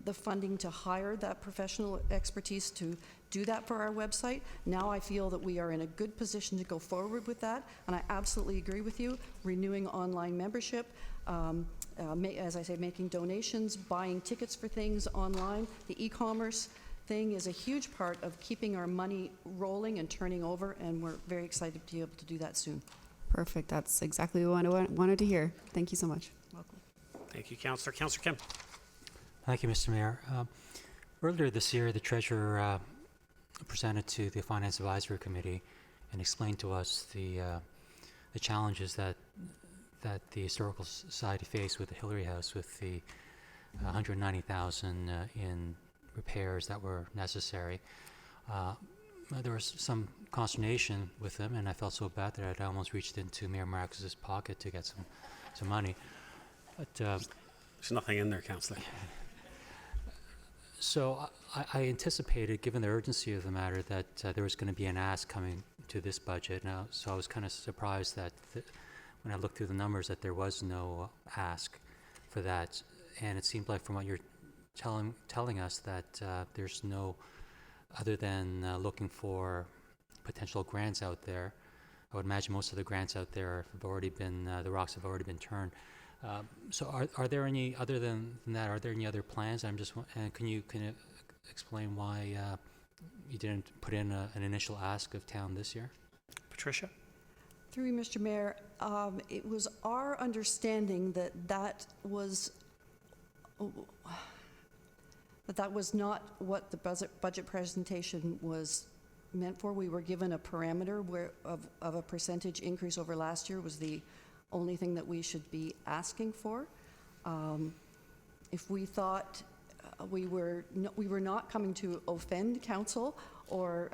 the funding to hire that professional expertise to do that for our website. Now I feel that we are in a good position to go forward with that, and I absolutely agree with you. Renewing online membership, as I say, making donations, buying tickets for things online. The e-commerce thing is a huge part of keeping our money rolling and turning over, and we're very excited to be able to do that soon. Perfect. That's exactly what I wanted to hear. Thank you so much. Welcome. Thank you, Councillor. Councillor Kim. Thank you, Mr. Mayor. Earlier this year, the Treasurer presented to the Finance Advisory Committee and explained to us the challenges that the Historical Society faced with the Hillary House, with the $190,000 in repairs that were necessary. There was some consternation with them, and I felt so bad that I almost reached into Mayor Marquez's pocket to get some money. But there's nothing in there, Councillor. So I anticipated, given the urgency of the matter, that there was going to be an ask coming to this budget. Now, so I was kind of surprised that when I looked through the numbers that there was no ask for that. And it seemed like from what you're telling us that there's no, other than looking for potential grants out there. I would imagine most of the grants out there have already been, the rocks have already been turned. So are there any, other than that, are there any other plans? I'm just, can you explain why you didn't put in an initial ask of town this year? Patricia? Through you, Mr. Mayor, it was our understanding that was not what the budget presentation was meant for. We were given a parameter of a percentage increase over last year was the only thing that we should be asking for. If we thought we were not coming to offend council, or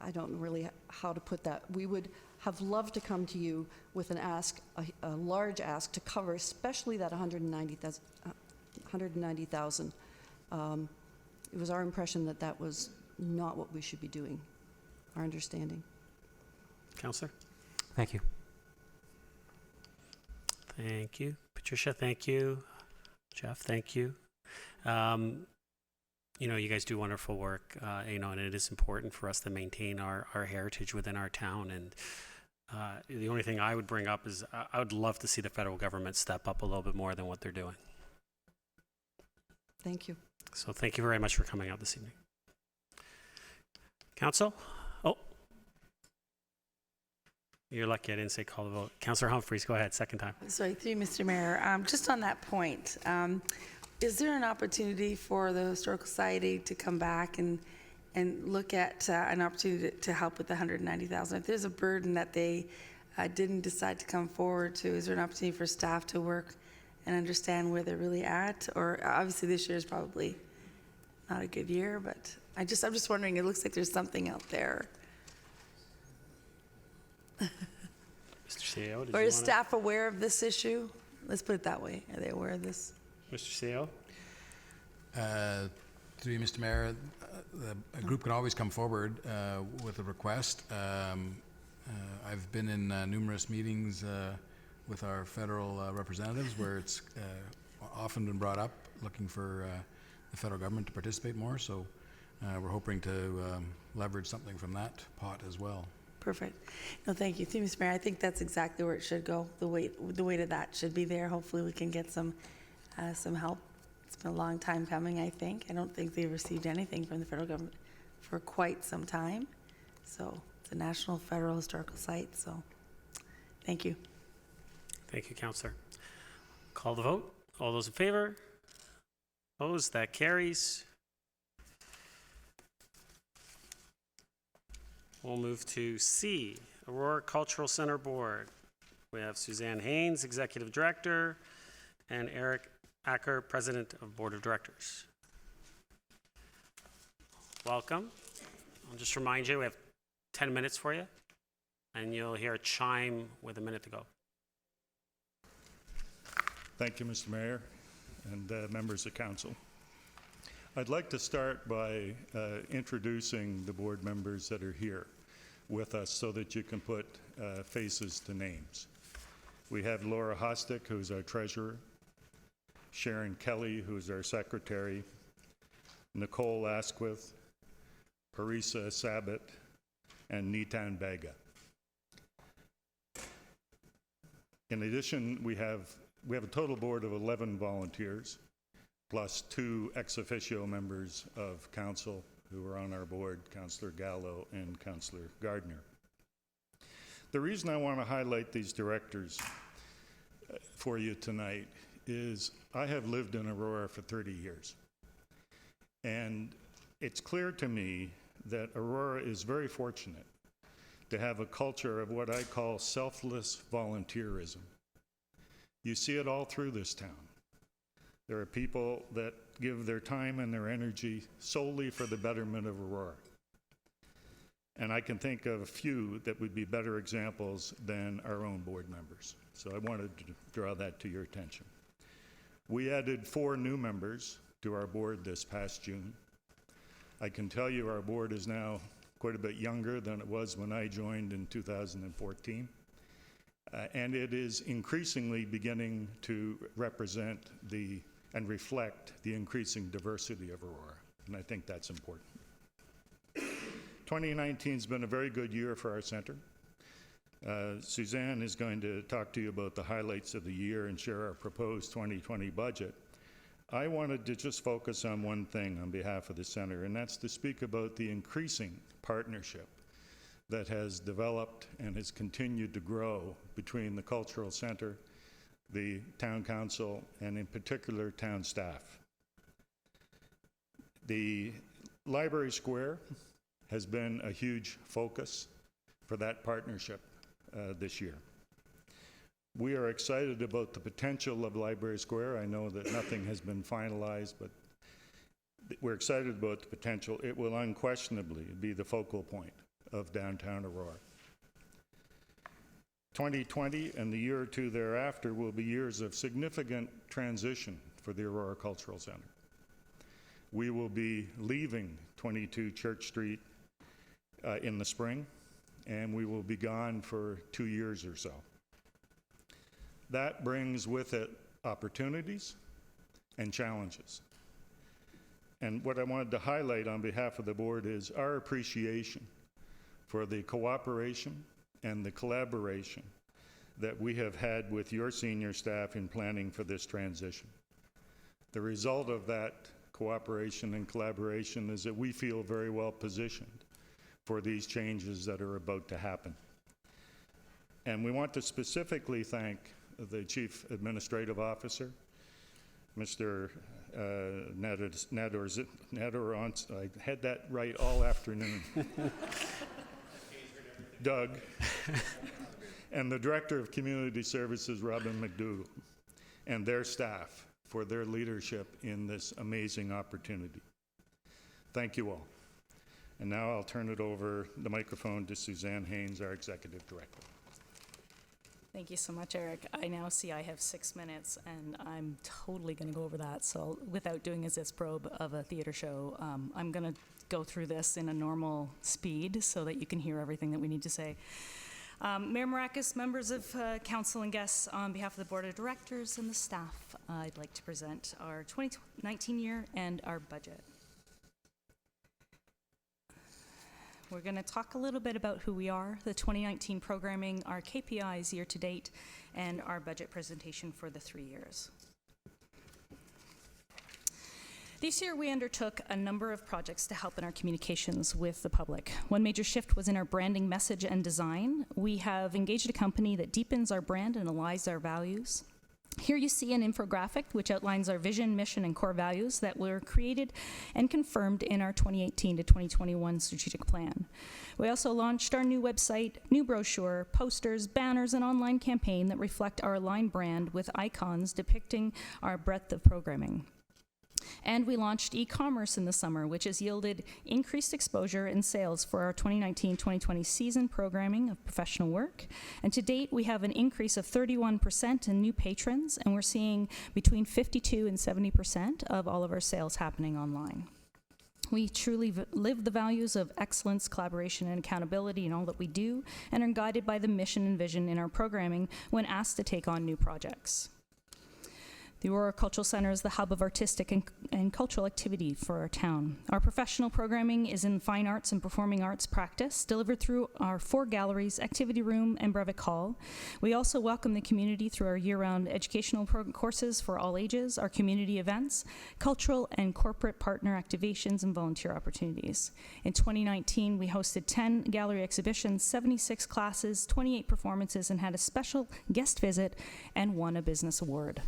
I don't know really how to put that. We would have loved to come to you with an ask, a large ask to cover, especially that $190,000 190,000. It was our impression that that was not what we should be doing, our understanding. Counselor? Thank you. Thank you. Patricia, thank you. Jeff, thank you. You know, you guys do wonderful work, you know, and it is important for us to maintain our heritage within our town. And the only thing I would bring up is I would love to see the federal government step up a little bit more than what they're doing. Thank you. So thank you very much for coming out this evening. Council? Oh. You're lucky I didn't say call the vote. Councillor Humphreys, go ahead, second time. Sorry, through you, Mr. Mayor. Just on that point, is there an opportunity for the Historical Society to come back and look at an opportunity to help with the 190,000? If there's a burden that they didn't decide to come forward to, is there an opportunity for staff to work and understand where they're really at? Or obviously this year is probably not a good year, but I'm just wondering, it looks like there's something out there. Mr. CEO, did Or you is wanna- staff aware of this issue? Let's put it that way. Are they aware of this? Mr. CEO? Through you, Mr. Mayor, a group can always come forward with a request. I've been in numerous meetings with our federal representatives where it's often been brought up, looking for the federal government to participate more. So we're hoping to leverage something from that pot as well. Perfect. No, thank you. Thank you, Mr. Mayor. I think that's exactly where it should go. The weight of that should be there. Hopefully we can get some help. It's been a long time coming, I think. I don't think they've received anything from the federal government for quite some time. So it's a national federal historical site. So thank you. Thank you, Councillor. Call the vote. All those in favor? Opposed? That carries. We'll move to C, Aurora Cultural Center Board. We have Suzanne Haynes, Executive Director, and Eric Acker, President of Board of Directors. Welcome. I'll just remind you, we have 10 minutes for you, and you'll hear a chime with a minute to go. Thank you, Mr. Mayor and members of council. I'd like to start by introducing the board members that are here with us so that you can put faces to names. We have Laura Hostick, who's our treasurer, Sharon Kelly, who's our secretary, Nicole Asquith, Parisa Sabat, and Nitan Bega. In addition, we have a total board of 11 volunteers, plus 2 ex officio members of council who are on our board, Councillor Gallo and Councillor Gardner. The reason I want to highlight these directors for you tonight is I have lived in Aurora for 30 years. And it's clear to me that Aurora is very fortunate to have a culture of what I call selfless volunteerism. You see it all through this town. There are people that give their time and their energy solely for the betterment of Aurora. And I can think of a few that would be better examples than our own board members. So I wanted to draw that to your attention. We added 4 new members to our board this past June. I can tell you our board is now quite a bit younger than it was when I joined in 2014. And it is increasingly beginning to represent and reflect the increasing diversity of Aurora, and I think that's important. 2019 has been a very good year for our center. Suzanne is going to talk to you about the highlights of the year and share our proposed 2020 budget. I wanted to just focus on one thing on behalf of the center, and that's to speak about the increasing partnership that has developed and has continued to grow between the cultural center, the town council, and in particular town staff. The Library Square has been a huge focus for that partnership this year. We are excited about the potential of Library Square. I know that nothing has been finalized, but we're excited about the potential. It will unquestionably be the focal point of downtown Aurora. 2020 and the year or two thereafter will be years of significant transition for the Aurora Cultural Center. We will be leaving 22 Church Street in the spring, and we will be gone for 2 years or so. That brings with it opportunities and challenges. And what I wanted to highlight on behalf of the board is our appreciation for the cooperation and the collaboration that we have had with your senior staff in planning for this transition. The result of that cooperation and collaboration is that we feel very well positioned for these changes that are about to happen. And we want to specifically thank the Chief Administrative Officer, Mr. Nadorance. I had that right all afternoon. Doug, and the Director of Community Services, Robin McDougall, and their staff for their leadership in this amazing opportunity. Thank you all. And now I'll turn it over the microphone to Suzanne Haynes, our Executive Director. Thank you so much, Eric. I now see I have 6 minutes, and I'm totally going to go over that. So without doing a Zitz probe of a theater show, I'm going to go through this in a normal speed so that you can hear everything that we need to say. Mayor Marakis, members of council and guests, on behalf of the board of directors and the staff, I'd like to present our 2019 year and our budget. We're going to talk a little bit about who we are, the 2019 programming, our KPIs year to date, and our budget presentation for the 3 years. This year, we undertook a number of projects to help in our communications with the public. One major shift was in our branding message and design. We have engaged a company that deepens our brand and aligns our values. Here you see an infographic which outlines our vision, mission, and core values that were created and confirmed in our 2018 to 2021 strategic plan. We also launched our new website, new brochure, posters, banners, and online campaign that reflect our aligned brand with icons depicting our breadth of programming. And we launched e-commerce in the summer, which has yielded increased exposure and sales for our 2019-2020 season programming of professional work. And to date, we have an increase of 31% in new patrons, and we're seeing between 52 and 70% of all of our sales happening online. We truly live the values of excellence, collaboration, and accountability in all that we do, and are guided by the mission and vision in our programming when asked to take on new projects. The Aurora Cultural Center is the hub of artistic and cultural activity for our town. Our professional programming is in fine arts and performing arts practice, delivered through our 4 galleries, activity room, and Breivik Hall. We also welcome the community through our year-round educational courses for all ages, our community events, cultural and corporate partner activations, and volunteer opportunities. In 2019, we hosted 10 gallery exhibitions, 76 classes, 28 performances, and had a special guest visit and won a business award.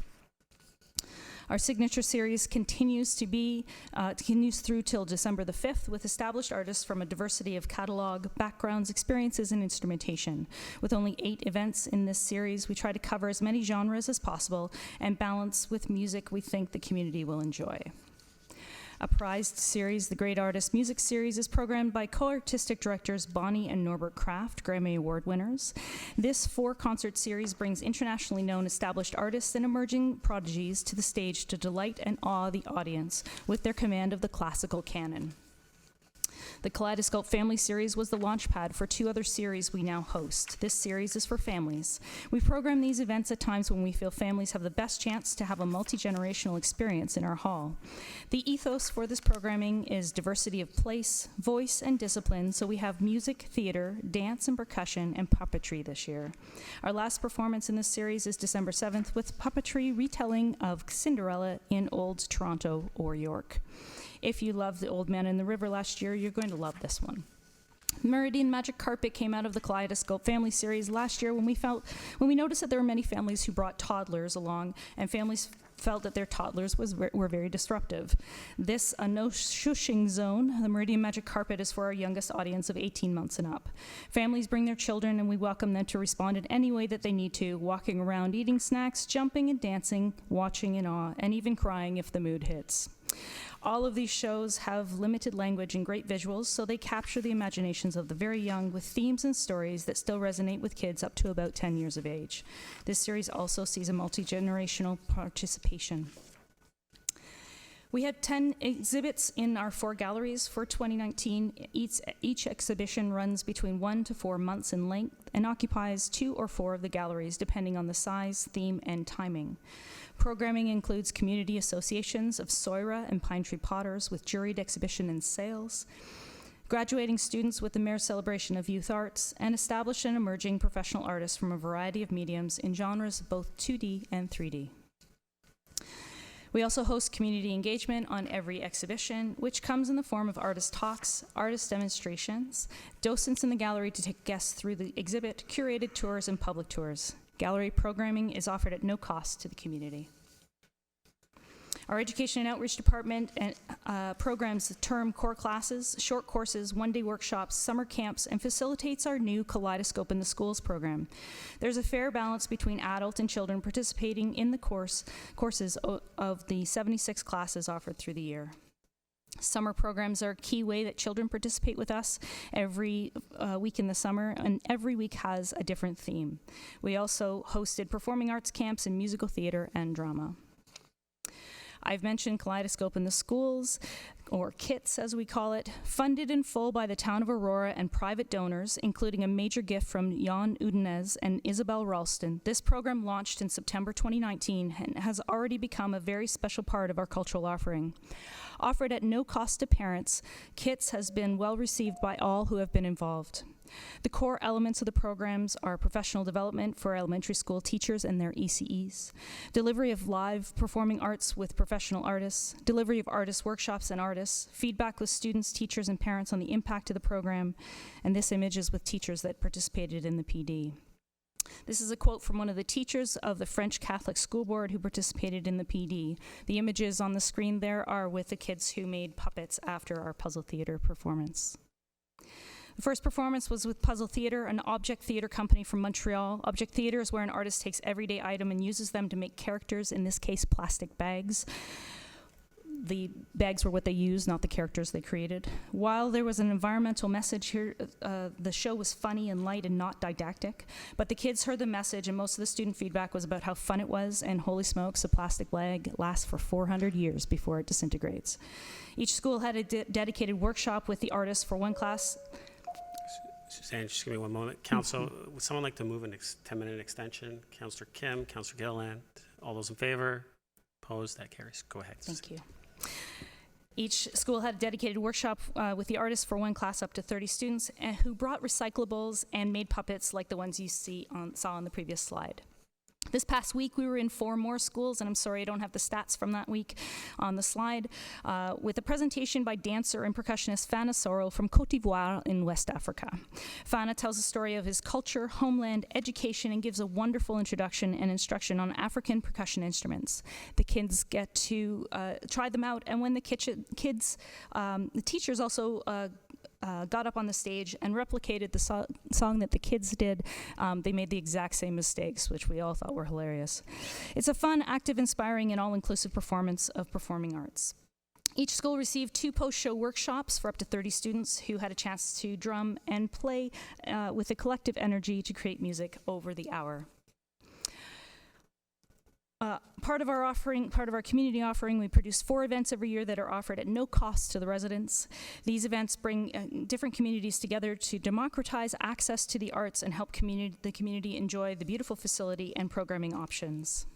Our signature series continues through till December the 5th with established artists from a diversity of catalog, backgrounds, experiences, and instrumentation. With only 8 events in this series, we try to cover as many genres as possible and balance with music we think the community will enjoy. A prized series, the Great Artist Music Series, is programmed by co-artistic directors Bonnie and Norbert Kraft, Grammy Award winners. This 4-concert series brings internationally known established artists and emerging prodigies to the stage to delight and awe the audience with their command of the classical canon. The Kaleidoscope Family Series was the launchpad for 2 other series we now host. This series is for families. We program these events at times when we feel families have the best chance to have a multi-generational experience in our hall. The ethos for this programming is diversity of place, voice, and discipline, so we have music, theater, dance and percussion, and puppetry this year. Our last performance in this series is December 7th with puppetry retelling of Cinderella in Old Toronto or York. If you loved The Old Man in the River last year, you're going to love this one. Meridian Magic Carpet came out of the Kaleidoscope Family Series last year when we noticed that there were many families who brought toddlers along, and families felt that their toddlers were very disruptive. This, a no shushing zone, the Meridian Magic Carpet is for our youngest audience of 18 months and up. Families bring their children, and we welcome them to respond in any way that they need to, walking around, eating snacks, jumping and dancing, watching in awe, and even crying if the mood hits. All of these shows have limited language and great visuals, so they capture the imaginations of the very young with themes and stories that still resonate with kids up to about 10 years of age. This series also sees a multi-generational participation. We had 10 exhibits in our 4 galleries for 2019. Each exhibition runs between 1 to 4 months in length and occupies 2 or 4 of the galleries, depending on the size, theme, and timing. Programming includes community associations of Soira and Pine Tree Potters with juried exhibition and sales, graduating students with the Mayor's Celebration of Youth Arts, and established and emerging professional artists from a variety of mediums in genres of both 2D and 3D. We also host community engagement on every exhibition, which comes in the form of artist talks, artist demonstrations, docents in the gallery to take guests through the exhibit, curated tours, and public tours. Gallery programming is offered at no cost to the community. Our Education and Outreach Department programs term core classes, short courses, one-day workshops, summer camps, and facilitates our new Kaleidoscope in the Schools program. There's a fair balance between adult and children participating in the courses of the 76 classes offered through the year. Summer programs are a key way that children participate with us every week in the summer, and every week has a different theme. We also hosted performing arts camps in musical theater and drama. I've mentioned Kaleidoscope in the Schools, or KITS as we call it, funded in full by the town of Aurora and private donors, including a major gift from Jan Udinez and Isabel Ralston. This program launched in September 2019 and has already become a very special part of our cultural offering. Offered at no cost to parents, KITS has been well received by all who have been involved. The core elements of the programs are professional development for elementary school teachers and their ECEs, delivery of live performing arts with professional artists, delivery of artist workshops and artists, feedback with students, teachers, and parents on the impact of the program, and this image is with teachers that participated in the PD. This is a quote from one of the teachers of the French Catholic School Board who participated in the PD. The images on the screen there are with the kids who made puppets after our puzzle theater performance. The first performance was with Puzzle Theater, an object theater company from Montreal. Object theater is where an artist takes everyday item and uses them to make characters, in this case, plastic bags. The bags were what they used, not the characters they created. While there was an environmental message here, the show was funny and light and not didactic, but the kids heard the message, and most of the student feedback was about how fun it was, and holy smokes, a plastic bag lasts for 400 years before it disintegrates. Each school had a dedicated workshop with the artists for one class. Suzanne, just give me one moment. Council, would someone like to move a 10-minute extension? Councillor Kim, Councillor Gilliland, all those in favor? Opposed? That carries. Go ahead. Thank you. Each school had a dedicated workshop with the artists for one class up to 30 students who brought recyclables and made puppets like the ones you saw on the previous slide. This past week, we were in 4 more schools, and I'm sorry I don't have the stats from that week on the slide, with a presentation by dancer and percussionist Fana Sorrell from Côte d'Ivoire in West Africa. Fana tells the story of his culture, homeland, education, and gives a wonderful introduction and instruction on African percussion instruments. The kids get to try them out, and when the teachers also got up on the stage and replicated the song that the kids did. They made the exact same mistakes, which we all thought were hilarious. It's a fun, active, inspiring, and all-inclusive performance of performing arts. Each school received 2 post-show workshops for up to 30 students who had a chance to drum and play with a collective energy to create music over the hour. Part of our community offering, we produce 4 events every year that are offered at no cost to the residents. These events bring different communities together to democratize access to the arts and help the community enjoy the beautiful facility and programming options.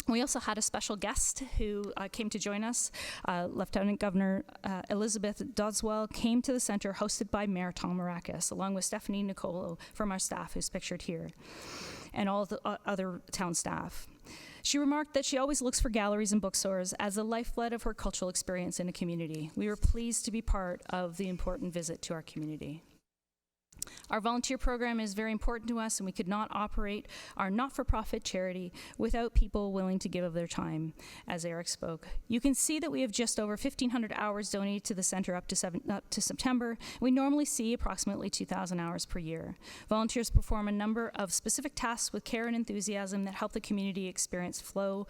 We also had a special guest who came to join us. Lieutenant Governor Elizabeth Dodswell came to the center, hosted by Mayor Tom Marakis, along with Stephanie Nicolo from our staff, who's pictured here, and all the other town staff. She remarked that she always looks for galleries and bookstores as the lifeblood of her cultural experience in a community. We were pleased to be part of the important visit to our community. Our volunteer program is very important to us, and we could not operate our not-for-profit charity without people willing to give of their time, as Eric spoke. You can see that we have just over 1,500 hours donated to the center up to September. We normally see approximately 2,000 hours per year. Volunteers perform a number of specific tasks with care and enthusiasm that help the community experience flow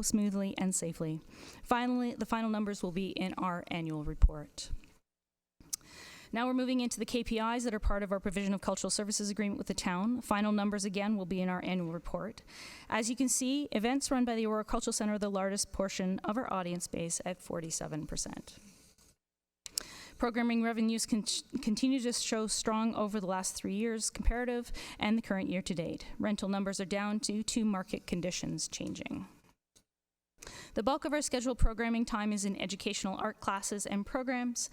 smoothly and safely. Finally, the final numbers will be in our annual report. Now we're moving into the KPIs that are part of our provision of cultural services agreement with the town. Final numbers again will be in our annual report. As you can see, events run by the Aurora Cultural Centre are the largest portion of our audience base at 47%. Programming revenues continue to show strong over the last 3 years comparative and the current year to date. Rental numbers are down due to market conditions changing. The bulk of our scheduled programming time is in educational art classes and programs.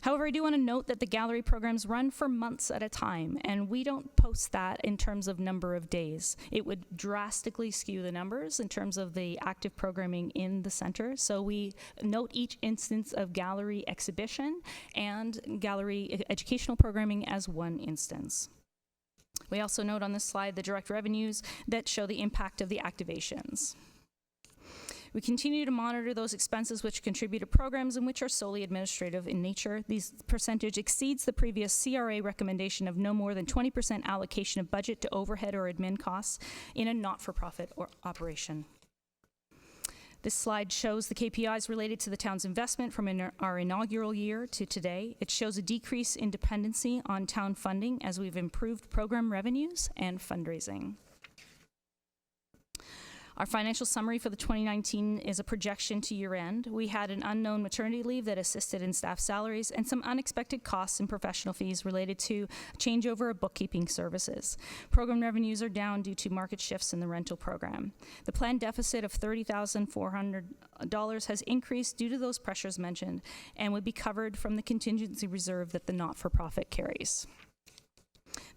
However, I do want to note that the gallery programs run for months at a time, and we don't post that in terms of number of days. It would drastically skew the numbers in terms of the active programming in the center. So we note each instance of gallery exhibition and gallery educational programming as one instance. We also note on this slide the direct revenues that show the impact of the activations. We continue to monitor those expenses which contribute to programs and which are solely administrative in nature. This percentage exceeds the previous CRA recommendation of no more than 20% allocation of budget to overhead or admin costs in a not-for-profit or operation. This slide shows the KPIs related to the town's investment from our inaugural year to today. It shows a decrease in dependency on town funding as we've improved program revenues and fundraising. Our financial summary for the 2019 is a projection to year end. We had an unknown maternity leave that assisted in staff salaries and some unexpected costs and professional fees related to changeover of bookkeeping services. Program revenues are down due to market shifts in the rental program. The planned deficit of $30,400 has increased due to those pressures mentioned and would be covered from the contingency reserve that the not-for-profit carries.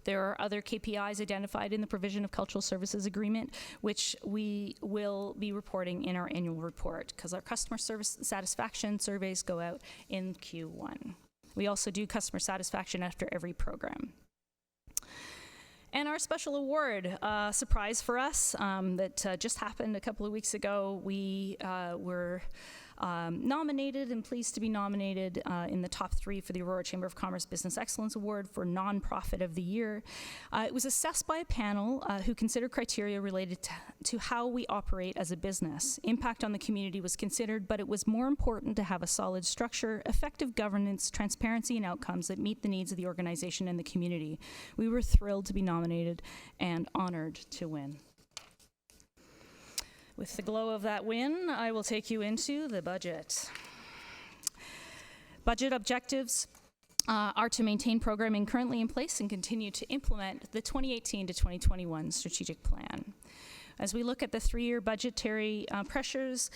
There are other KPIs identified in the provision of cultural services agreement, which we will be reporting in our annual report because our customer service satisfaction surveys go out in Q1. We also do customer satisfaction after every program. And our special award, surprise for us, that just happened a couple of weeks ago. We were nominated and pleased to be nominated in the top 3 for the Aurora Chamber of Commerce Business Excellence Award for Nonprofit of the Year. It was assessed by a panel who considered criteria related to how we operate as a business. Impact on the community was considered, but it was more important to have a solid structure, effective governance, transparency, and outcomes that meet the needs of the organization and the community. We were thrilled to be nominated and honored to win. With the glow of that win, I will take you into the budget. Budget objectives are to maintain programming currently in place and continue to implement the 2018 to 2021 strategic plan. As we look at the 3-year budgetary pressures,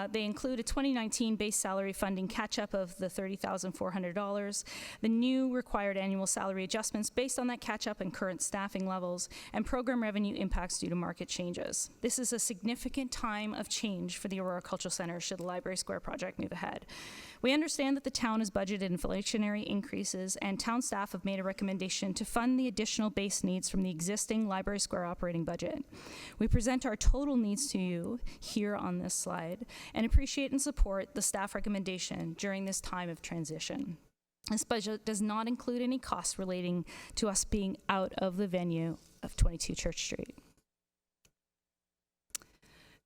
they include a 2019 base salary funding catch-up of the $30,400, the new required annual salary adjustments based on that catch-up and current staffing levels, and program revenue impacts due to market changes. This is a significant time of change for the Aurora Cultural Centre should the Library Square project move ahead. We understand that the town has budgeted inflationary increases, and town staff have made a recommendation to fund the additional base needs from the existing Library Square operating budget. We present our total needs to you here on this slide and appreciate and support the staff recommendation during this time of transition. This budget does not include any costs relating to us being out of the venue of 22 Church Street.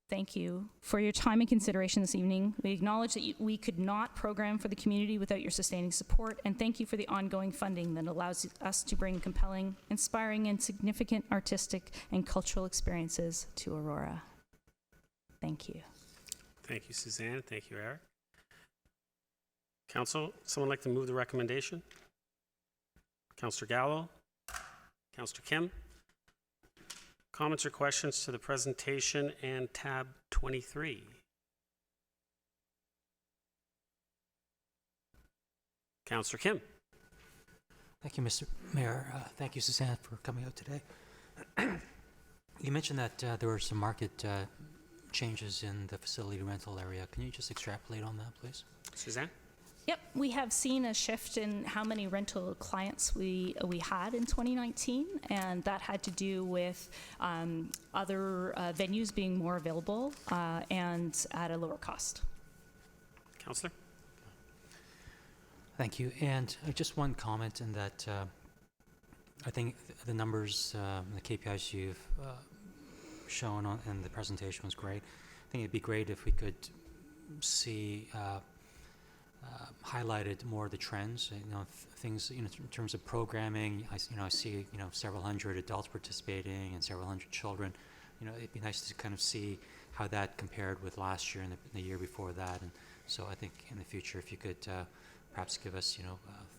Thank you for your time and consideration this evening. We acknowledge that we could not program for the community without your sustaining support, and thank you for the ongoing funding that allows us to bring compelling, inspiring, and significant artistic and cultural experiences to Aurora. Thank you. Thank you, Suzanne. Thank you, Eric. Council, someone like to move the recommendation? Councillor Gallo? Councillor Kim? Comments or questions to the presentation and tab 23? Councillor Kim. Thank you, Mr. Mayor. Thank you, Suzanne, for coming out today. You mentioned that there were some market changes in the facility rental area. Can you just extrapolate on that, please? Suzanne? Yep, we have seen a shift in how many rental clients we had in 2019, and that had to do with other venues being more available and at a lower cost. Councillor? Thank you. And just one comment in that I think the numbers, the KPIs you've shown in the presentation was great. I think it'd be great if we could see highlighted more of the trends, things, in terms of programming. I see, several hundred adults participating and several hundred children. It'd be nice to kind of see how that compared with last year and the year before that. And so I think in the future, if you could perhaps give us,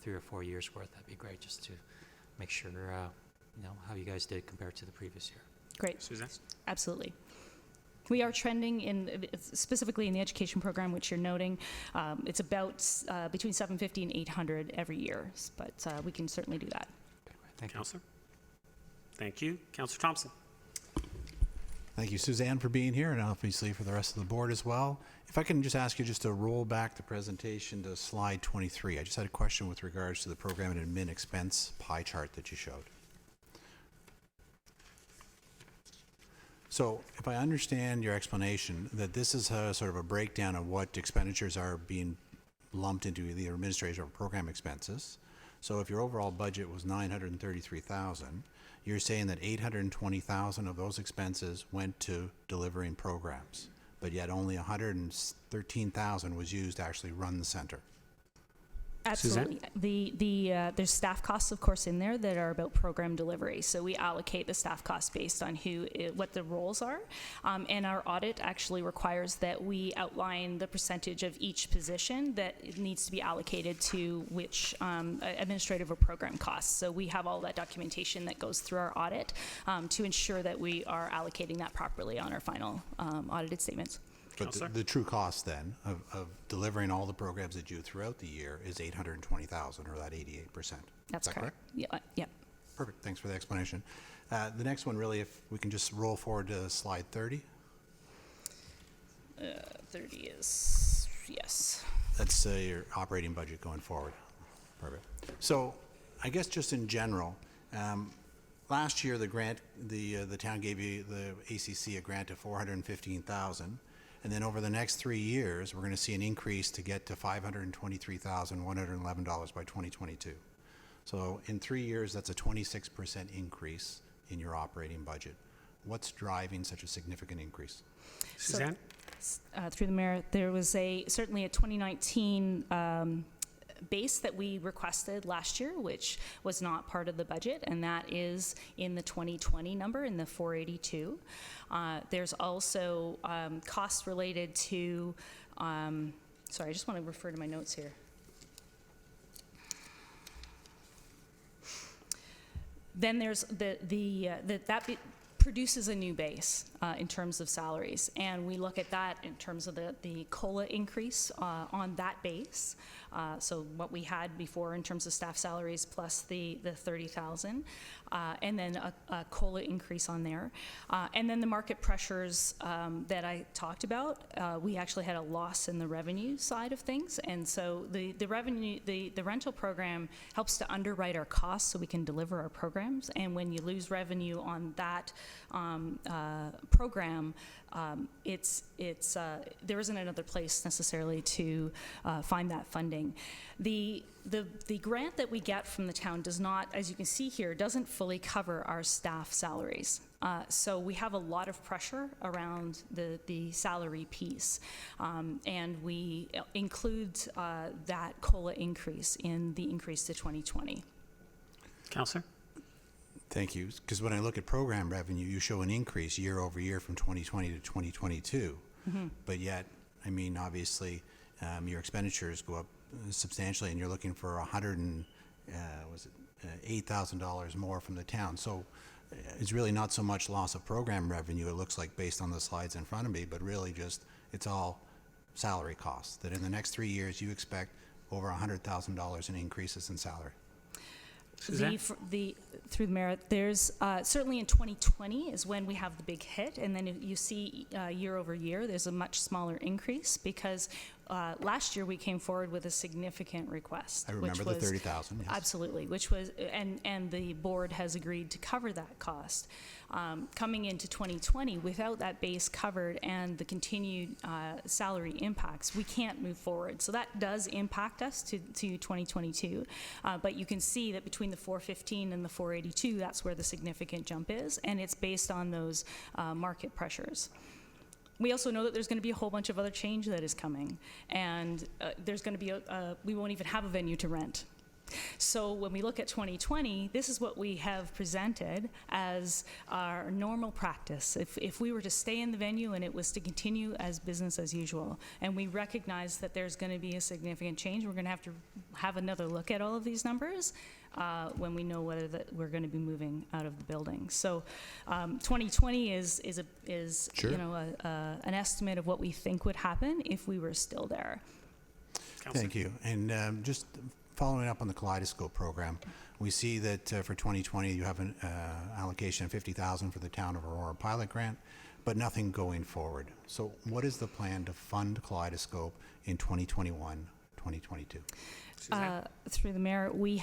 3 or 4 years worth, that'd be great, just to make sure, how you guys did compared to the previous year. Great. Suzanne? Absolutely. We are trending specifically in the education program, which you're noting. It's about between 750 and 800 every year, but we can certainly do that. Thank you. Councillor? Thank you. Councillor Thompson? Thank you, Suzanne, for being here, and obviously for the rest of the board as well. If I can just ask you just to roll back the presentation to slide 23. I just had a question with regards to the program and admin expense pie chart that you showed. So if I understand your explanation, that this is a sort of a breakdown of what expenditures are being lumped into the administrative or program expenses. So if your overall budget was $933,000, you're saying that $820,000 of those expenses went to delivering programs, but yet only $113,000 was used to actually run the center. Absolutely. There's staff costs, of course, in there that are about program delivery. So we allocate the staff costs based on what the roles are. And our audit actually requires that we outline the percentage of each position that it needs to be allocated to which administrative or program costs. So we have all that documentation that goes through our audit to ensure that we are allocating that properly on our final audited statements. But the true cost then of delivering all the programs that you do throughout the year is $820,000, or that 88%. That's Is that correct? Yeah. Perfect. Thanks for the explanation. The next one, really, if we can just roll forward to slide 30. 30 is, yes. That's your operating budget going forward. Perfect. So I guess just in general, last year the town gave you, the ACC, a grant of $415,000. And then over the next 3 years, we're going to see an increase to get to $523,111 by 2022. So in 3 years, that's a 26% increase in your operating budget. What's driving such a significant increase? Suzanne? Through the mayor, there was certainly a 2019 base that we requested last year, which was not part of the budget, and that is in the 2020 number, in the 482. There's also costs related to, sorry, I just want to refer to my notes here. Then there's that produces a new base in terms of salaries, and we look at that in terms of the COLA increase on that base. So what we had before in terms of staff salaries plus the 30,000, and then a COLA increase on there, and then the market pressures that I talked about. We actually had a loss in the revenue side of things, and so the revenue, the rental program helps to underwrite our costs so we can deliver our programs. And when you lose revenue on that program, there isn't another place necessarily to find that funding. The grant that we get from the town does not, as you can see here, doesn't fully cover our staff salaries. So we have a lot of pressure around the salary piece, and we include that COLA increase in the increase to 2020. Councillor? Thank you. Because when I look at program revenue, you show an increase year over year from 2020 to 2022. Mm-hmm. But yet, I mean, obviously, your expenditures go up substantially, and you're looking for $8,000 more from the town. So it's really not so much loss of program revenue, it looks like, based on the slides in front of me, but really just it's all salary costs. That in the next 3 years, you expect over $100,000 in increases in salary. Through the mayor, there's certainly in 2020 is when we have the big hit, and then you see year over year there's a much smaller increase because last year we came forward with a significant request. I remember the 30,000. Yes. Absolutely, which was and the board has agreed to cover that cost. Coming into 2020, without that base covered and the continued salary impacts, we can't move forward. So that does impact us to 2022. But you can see that between the 415 and the 482, that's where the significant jump is, and it's based on those market pressures. We also know that there's going to be a whole bunch of other change that is coming, and there's going to be we won't even have a venue to rent. So when we look at 2020, this is what we have presented as our normal practice. If we were to stay in the venue and it was to continue as business as usual, and we recognize that there's going to be a significant change, we're going to have another look at all of these numbers when we know whether that we're going to be moving out of the building. So 2020 is Sure. you know an estimate of what we think would happen if we were still there. Councillor. Thank you. And just following up on the Kaleidoscope program, we see that for 2020 you have an allocation of $50,000 for the Town of Aurora pilot grant, but nothing going forward. So what is the plan to fund Kaleidoscope in 2021, 2022? Through the mayor, we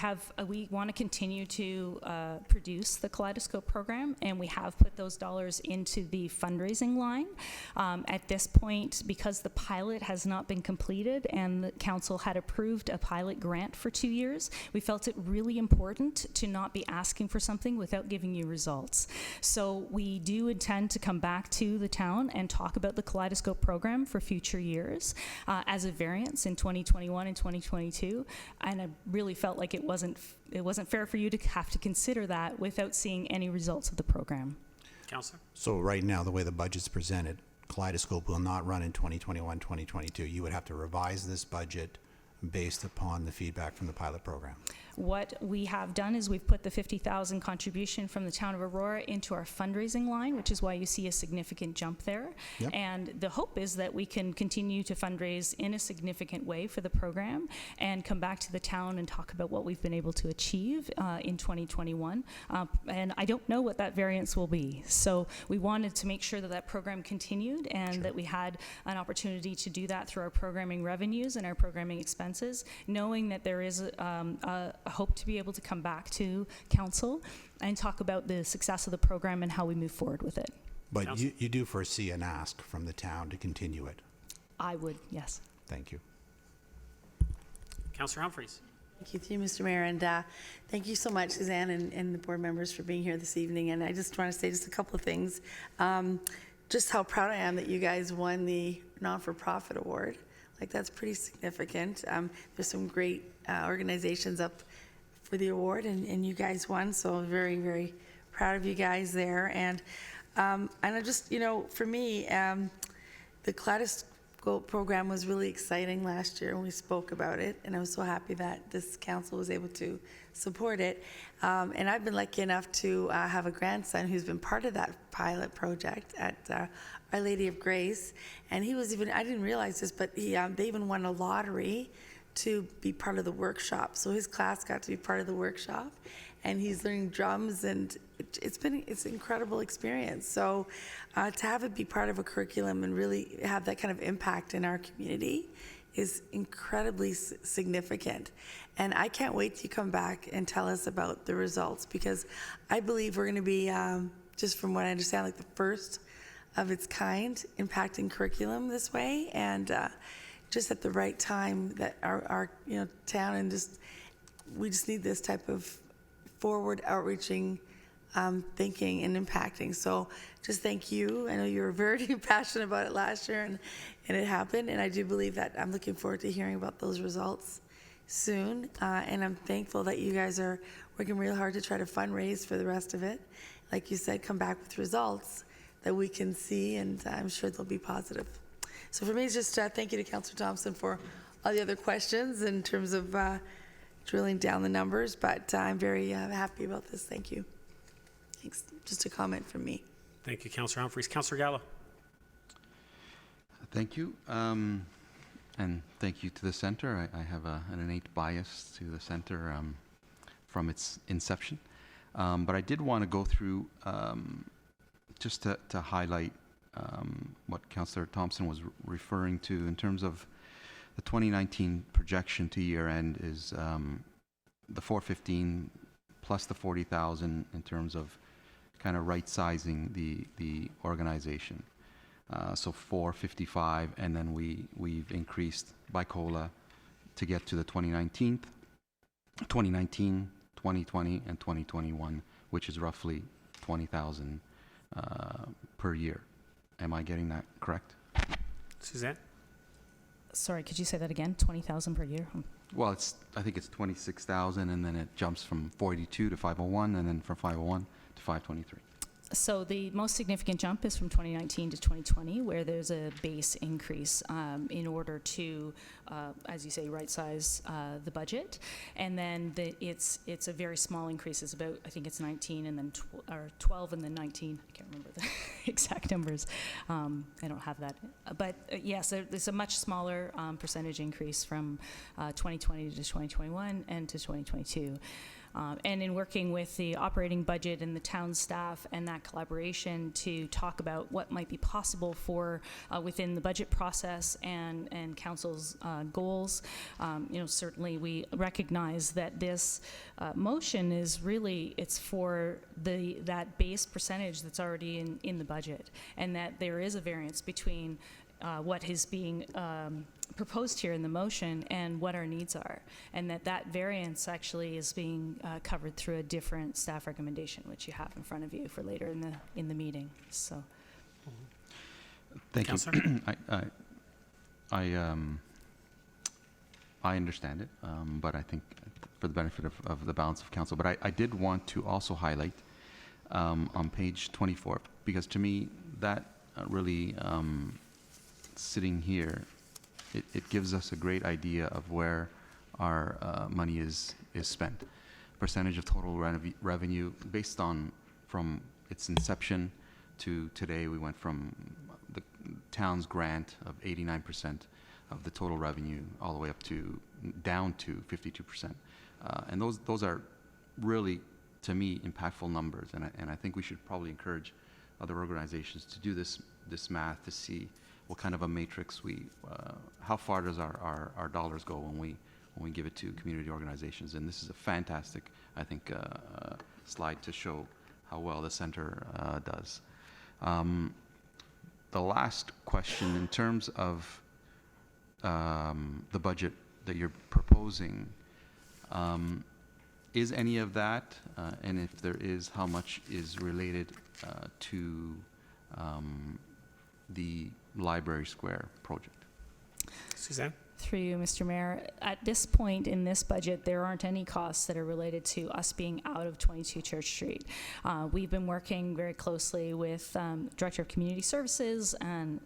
want to continue to produce the Kaleidoscope program, and we have put those dollars into the fundraising line. At this point, because the pilot has not been completed and the council had approved a pilot grant for 2 years, we felt it really important to not be asking for something without giving you results. So we do intend to come back to the town and talk about the Kaleidoscope program for future years as a variance in 2021 and 2022. And I really felt like it wasn't fair for you to have to consider that without seeing any results of the program. Councillor? So right now, the way the budget's presented, Kaleidoscope will not run in 2021, 2022. You would have to revise this budget based upon the feedback from the pilot program. What we have done is we've put the $50,000 contribution from the Town of Aurora into our fundraising line, which is why you see a significant jump there. Yep. And the hope is that we can continue to fundraise in a significant way for the program and come back to the town and talk about what we've been able to achieve in 2021. And I don't know what that variance will be. So we wanted to make sure that that program continued and that we had an opportunity to do that through our programming revenues and our programming expenses, knowing that there is a hope to be able to come back to council and talk about the success of the program and how we move forward with it. But you do foresee an ask from the town to continue it. I would, yes. Thank you. Councillor Humphreys. Thank you, through you, Mr. Mayor, and thank you so much, Suzanne, and the board members for being here this evening. And I just want to say just a couple of things. Just how proud I am that you guys won the non-for-profit award. Like, that's pretty significant. There's some great organizations up for the award, and you guys won, so I'm very, very proud of you guys there. And I just, you know, for me, the Kaleidoscope program was really exciting last year when we spoke about it, and I was so happy that this council was able to support it. And I've been lucky enough to have a grandson who's been part of that pilot project at Our Lady of Grace, and he was even, I didn't realize this, but they even won a lottery to be part of the workshop. So his class got to be part of the workshop, and he's learning drums, and it's an incredible experience. So to have it be part of a curriculum and really have that kind of impact in our community is incredibly significant. And I can't wait to come back and tell us about the results, because I believe we're going to be, just from what I understand, like the first of its kind impacting curriculum this way, and just at the right time that our town and we just need this type of forward outreaching thinking and impacting. So just thank you. I know you were very passionate about it last year, and it happened, and I do believe that I'm looking forward to hearing about those results soon. And I'm thankful that you guys are working real hard to try to fundraise for the rest of it. Like you said, come back with results that we can see, and I'm sure they'll be positive. So for me, it's just thank you to Councillor Thompson for all the other questions in terms of drilling down the numbers, but I'm very happy about this. Thank you. Thanks. Just a comment from me. Thank you, Councillor Humphreys. Councillor Gallo. Thank you. And thank you to the Centre. I have an innate bias to the Centre from its inception. But I did want to go through just to highlight what Councillor Thompson was referring to in terms of the 2019 projection to year end is the 415 plus the 40,000 in terms of kind of right sizing the organization. So 455, and then we've increased by COLA to get to the 2019, 2020, and 2021, which is roughly 20,000 per year. Am I getting that correct? Suzanne? Sorry, could you say that again? 20,000 per year? Well, I think it's 26,000, and then it jumps from 482 to 501, and then from 501 to 523. So the most significant jump is from 2019 to 2020, where there's a base increase in order to, as you say, right-size the budget. And then it's a very small increase. It's about, I think it's 19 and then 12 and then 19. I can't remember the exact numbers. I don't have that. But yes, there's a much smaller percentage increase from 2020 to 2021 and to 2022. And in working with the operating budget and the town staff and that collaboration to talk about what might be possible for within the budget process and council's goals, certainly we recognize that this motion is really, it's for that base percentage that's already in the budget, and that there is a variance between what is being proposed here in the motion and what our needs are, and that variance actually is being covered through a different staff recommendation, which you have in front of you for later in the meeting. So, thank Councillor? you. I understand it, but I think for the benefit of the balance of council, but I did want to also highlight on page 24, because to me that really sitting here, it gives us a great idea of where our money is spent. Percentage of total revenue based on from its inception to today. We went from the town's grant of 89% of the total revenue all the way up to down to 52%. And those are really, to me, impactful numbers. And I think we should probably encourage other organizations to do this math to see what kind of a matrix how far does our dollars go when we give it to community organizations. And this is a fantastic, I think, slide to show how well the center does. The last question, in terms of the budget that you're proposing, is any of that, and if there is, how much is related to the Library Square project? Suzanne? through you, Mr. Mayor, at this point in this budget, there aren't any costs that are related to us being out of 22 Church Street. We've been working very closely with Director of Community Services and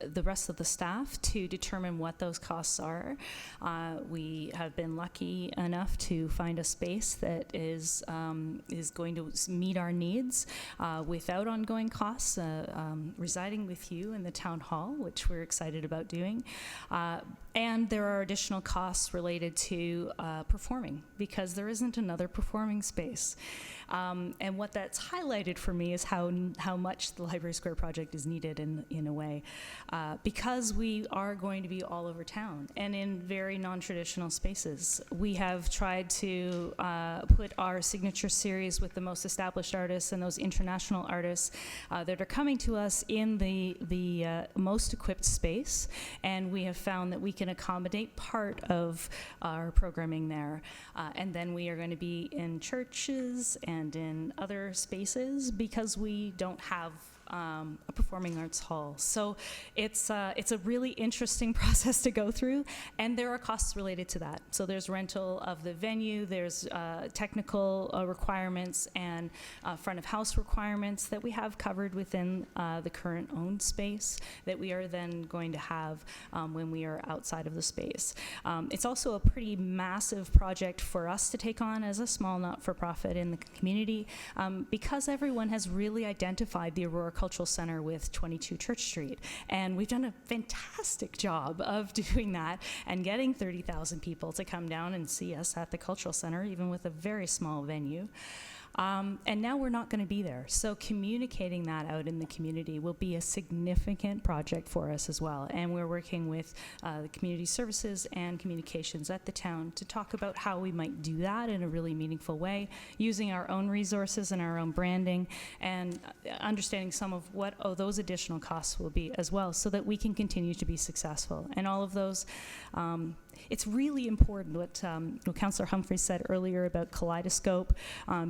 the rest of the staff to determine what those costs are. We have been lucky enough to find a space that is going to meet our needs without ongoing costs, residing with you in the town hall, which we're excited about doing. And there are additional costs related to performing, because there isn't another performing space. And what that's highlighted for me is how much the Library Square project is needed in a way, because we are going to be all over town and in very non-traditional spaces. We have tried to put our signature series with the most established artists and those international artists that are coming to us in the most equipped space, and we have found that we can accommodate part of our programming there. And then we are going to be in churches and in other spaces because we don't have a performing arts hall. So it's a really interesting process to go through, and there are costs related to that. So there's rental of the venue, there's technical requirements and front of house requirements that we have covered within the current owned space that we are then going to have when we are outside of the space. It's also a pretty massive project for us to take on as a small not-for-profit in the community, because everyone has really identified the Aurora Cultural Center with 22 Church Street. And we've done a fantastic job of doing that and getting 30,000 people to come down and see us at the Cultural Center, even with a very small venue. And now we're not going to be there. So communicating that out in the community will be a significant project for us as well. And we're working with the community services and communications at the town to talk about how we might do that in a really meaningful way, using our own resources and our own branding, and understanding some of what those additional costs will be as well, so that we can continue to be successful. And all of those it's really important what Councillor Humphreys said earlier about Kaleidoscope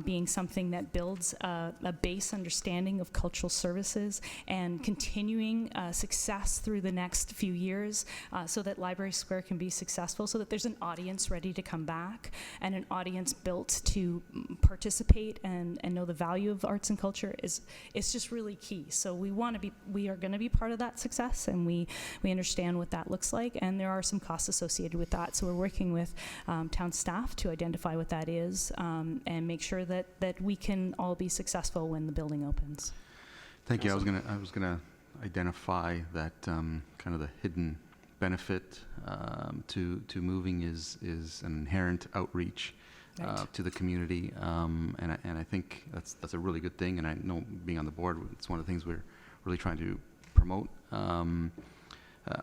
being something that builds a base understanding of cultural services and continuing success through the next few years so that Library Square can be successful, so that there's an audience ready to come back and an audience built to participate and know the value of arts and culture is just really key. So we are going to be part of that success, and we understand what that looks like, and there are some costs associated with that. So we're working with town staff to identify what that is and make sure that we can all be successful when the building opens. Thank you. I was gonna identify that kind of the hidden benefit to moving is an inherent outreach to the community, and I think that's a really good thing. And I know, being on the board, it's one of the things we're really trying to promote.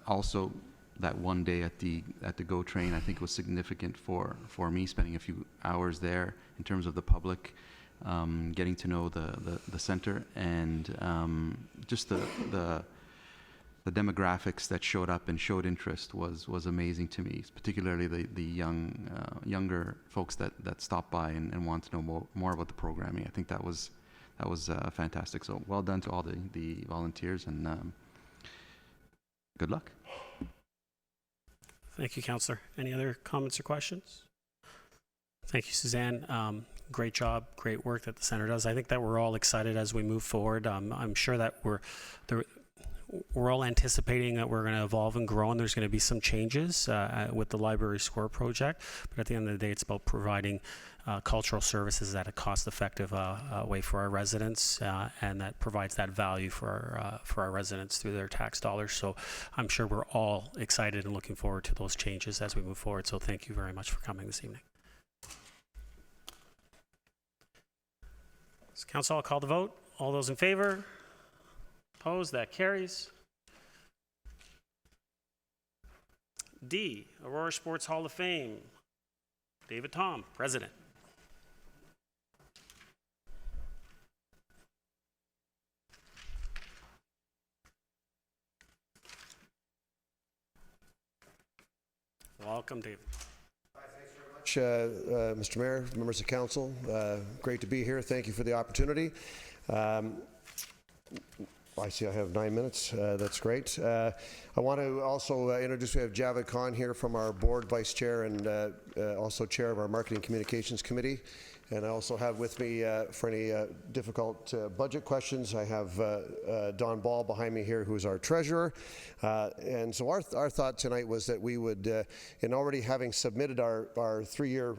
Also, that one day at the GO train, I think was significant for me, spending a few hours there in terms of the public, getting to know the center, and just the demographics that showed up and showed interest was amazing to me, particularly the younger folks that stopped by and want to know more about the programming. I think that was fantastic. So well done to all the volunteers, and good luck. Thank you, Councillor. Any other comments or questions? Thank you, Suzanne. Great job, great work that the center does. I think that we're all excited as we move forward. I'm sure that we're all anticipating that we're going to evolve and grow, and there's going to be some changes with the Library Square project. But at the end of the day, it's about providing cultural services at a cost-effective way for our residents, and that provides that value for our residents through their tax dollars. So I'm sure we're all excited and looking forward to those changes as we move forward. So thank you very much for coming this evening. So Council, I'll call the vote. All those in favor? Opposed? That carries. D, Aurora Sports Hall of Fame. David Tom, President. Welcome, David. Mr. Mayor, members of council, great to be here. Thank you for the opportunity. I see I have 9 minutes. That's great. I want to also introduce, we have Javed Khan here from our board, vice chair, and also chair of our marketing communications committee. And I also have with me, for any difficult budget questions, I have Don Ball behind me here, who's our treasurer. And so our thought tonight was that we would, in already having submitted our 3-year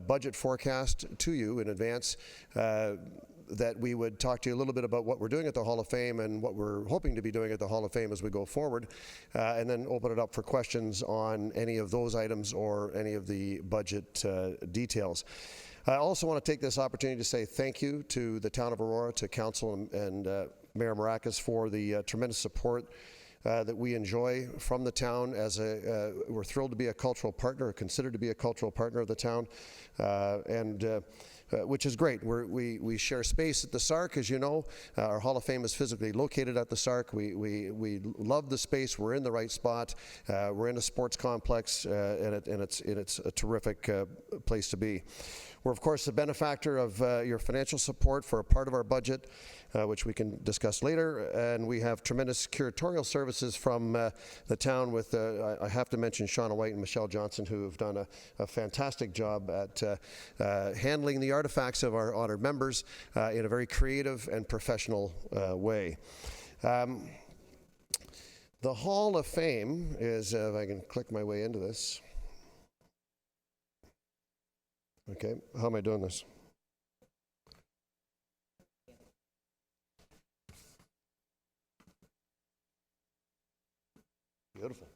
budget forecast to you in advance, that we would talk to you a little bit about what we're doing at the Hall of Fame and what we're hoping to be doing at the Hall of Fame as we go forward, and then open it up for questions on any of those items or any of the budget details. I also want to take this opportunity to say thank you to the town of Aurora, to council and Mayor Maracas for the tremendous support that we enjoy from the town. We're thrilled to be a cultural partner, or considered to be a cultural partner of the town, which is great. We share space at the SARC, as you know. Our Hall of Fame is physically located at the SARC. We love the space. We're in the right spot. We're in a sports complex, and it's a terrific place to be. We're, of course, a benefactor of your financial support for a part of our budget, which we can discuss later. And we have tremendous curatorial services from the town with, I have to mention Shauna White and Michelle Johnson, who have done a fantastic job at handling the artifacts of our honored members in a very creative and professional way. The Hall of Fame is, if I can click my way into this. Okay, how am I doing this? Beautiful.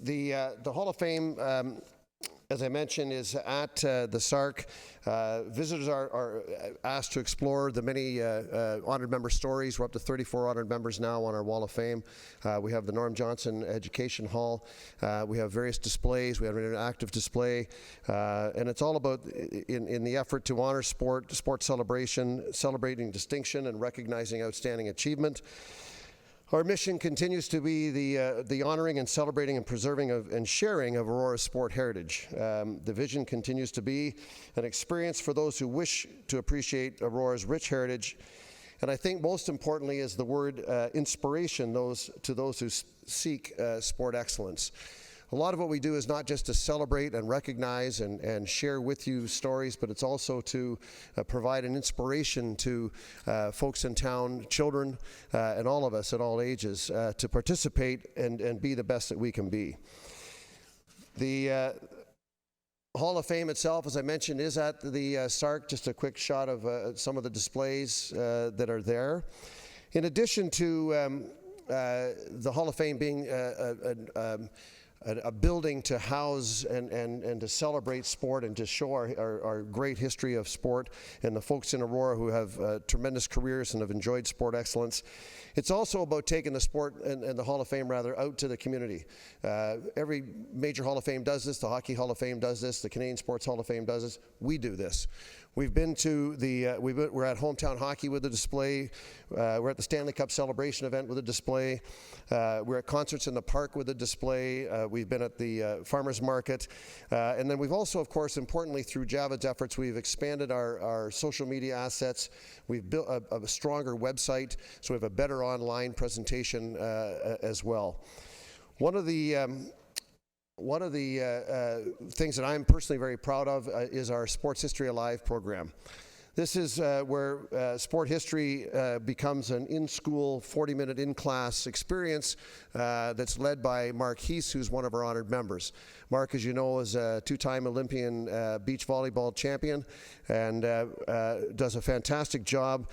The Hall of Fame, as I mentioned, is at the SARC. Visitors are asked to explore the many honored member stories. We're up to 34 honored members now on our Wall of Fame. We have the Norm Johnson Education Hall. We have various displays. We have an interactive display. And it's all about, in the effort to honor sport celebration, celebrating distinction and recognizing outstanding achievement. Our mission continues to be the honoring and celebrating and preserving and sharing of Aurora's sport heritage. The vision continues to be an experience for those who wish to appreciate Aurora's rich heritage. And I think most importantly is the word inspiration to those who seek sport excellence. A lot of what we do is not just to celebrate and recognize and share with you stories, but it's also to provide an inspiration to folks in town, children, and all of us at all ages to participate and be the best that we can be. The Hall of Fame itself, as I mentioned, is at the SARC. Just a quick shot of some of the displays that are there. In addition to the Hall of Fame being a building to house and to celebrate sport and to show our great history of sport and the folks in Aurora who have tremendous careers and have enjoyed sport excellence. It's also about taking the sport and the Hall of Fame rather out to the community. Every major Hall of Fame does this. The Hockey Hall of Fame does this. The Canadian Sports Hall of Fame does this. We do this. We've been to we're at Hometown Hockey with a display. We're at the Stanley Cup celebration event with a display. We're at concerts in the park with a display. We've been at the farmers market. And then we've also, of course, importantly, through Javid's efforts, we've expanded our social media assets. We've built a stronger website, so we have a better online presentation as well. One of the things that I'm personally very proud of is our Sports History Alive program. This is where sport history becomes an in-school, 40-minute in-class experience that's led by Mark Heese, who's one of our honored members. Mark, as you know, is a two-time Olympian beach volleyball champion and does a fantastic job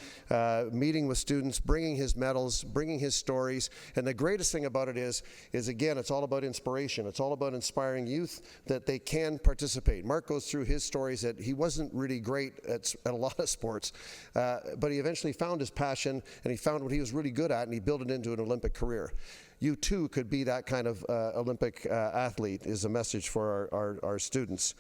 meeting with students, bringing his medals, bringing his stories. And the greatest thing about it is again, it's all about inspiration. It's all about inspiring youth that they can participate. Mark goes through his stories that he wasn't really great at a lot of sports, but he eventually found his passion and he found what he was really good at and he built it into an Olympic career. You too could be that kind of Olympic athlete is a message for our students.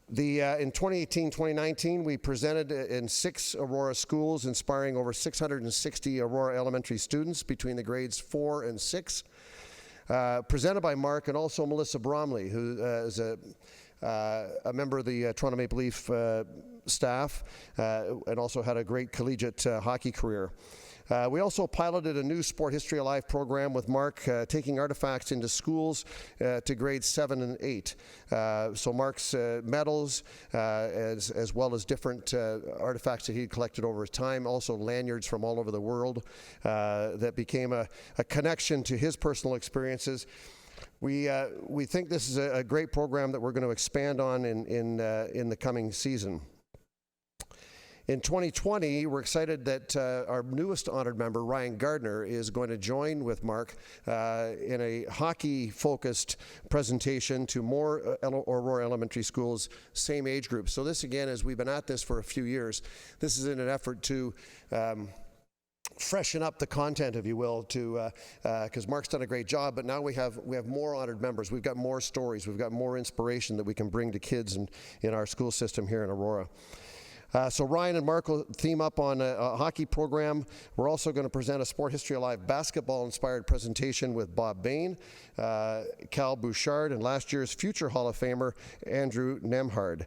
In 2018-2019, we presented in 6 Aurora schools, inspiring over 660 Aurora elementary students between the grades 4 and 6. Presented by Mark and also Melissa Bromley, who is a member of the Toronto Maple Leaf staff and also had a great collegiate hockey career. We also piloted a new Sport History Alive program with Mark, taking artifacts into schools to grades 7 and 8. So Mark's medals, as well as different artifacts that he had collected over his time, also lanyards from all over the world that became a connection to his personal experiences. We think this is a great program that we're going to expand on in the coming season. In 2020, we're excited that our newest honored member, Ryan Gardner, is going to join with Mark in a hockey-focused presentation to more Aurora elementary schools, same age group. So this, again, as we've been at this for a few years, this is in an effort to freshen up the content, if you will, because Mark's done a great job, but now we have more honored members. We've got more stories. We've got more inspiration that we can bring to kids in our school system here in Aurora. So Ryan and Mark will theme up on a hockey program. We're also going to present a Sport History Alive basketball-inspired presentation with Bob Bain, Cal Bouchard, and last year's future Hall of Famer, Andrew Nemhard.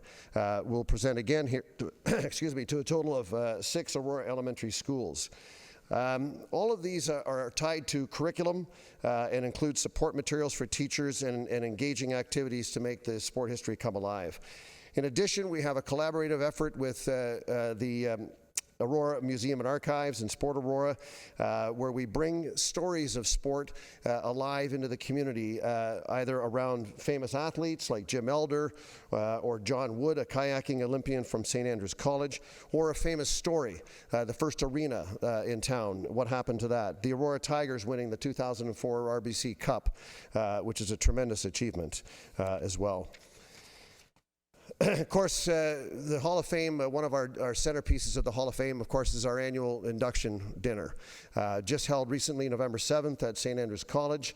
We'll present again here, to a total of 6 Aurora elementary schools. All of these are tied to curriculum and include support materials for teachers and engaging activities to make the sport history come alive. In addition, we have a collaborative effort with the Aurora Museum and Archives and Sport Aurora, where we bring stories of sport alive into the community, either around famous athletes like Jim Elder or John Wood, a kayaking Olympian from St. Andrews College, or a famous story, the first arena in town, what happened to that? The Aurora Tigers winning the 2004 RBC Cup, which is a tremendous achievement as well. Of course, the Hall of Fame, one of our centerpieces of the Hall of Fame, of course, is our annual induction dinner. Just held recently, November 7th at St. Andrews College.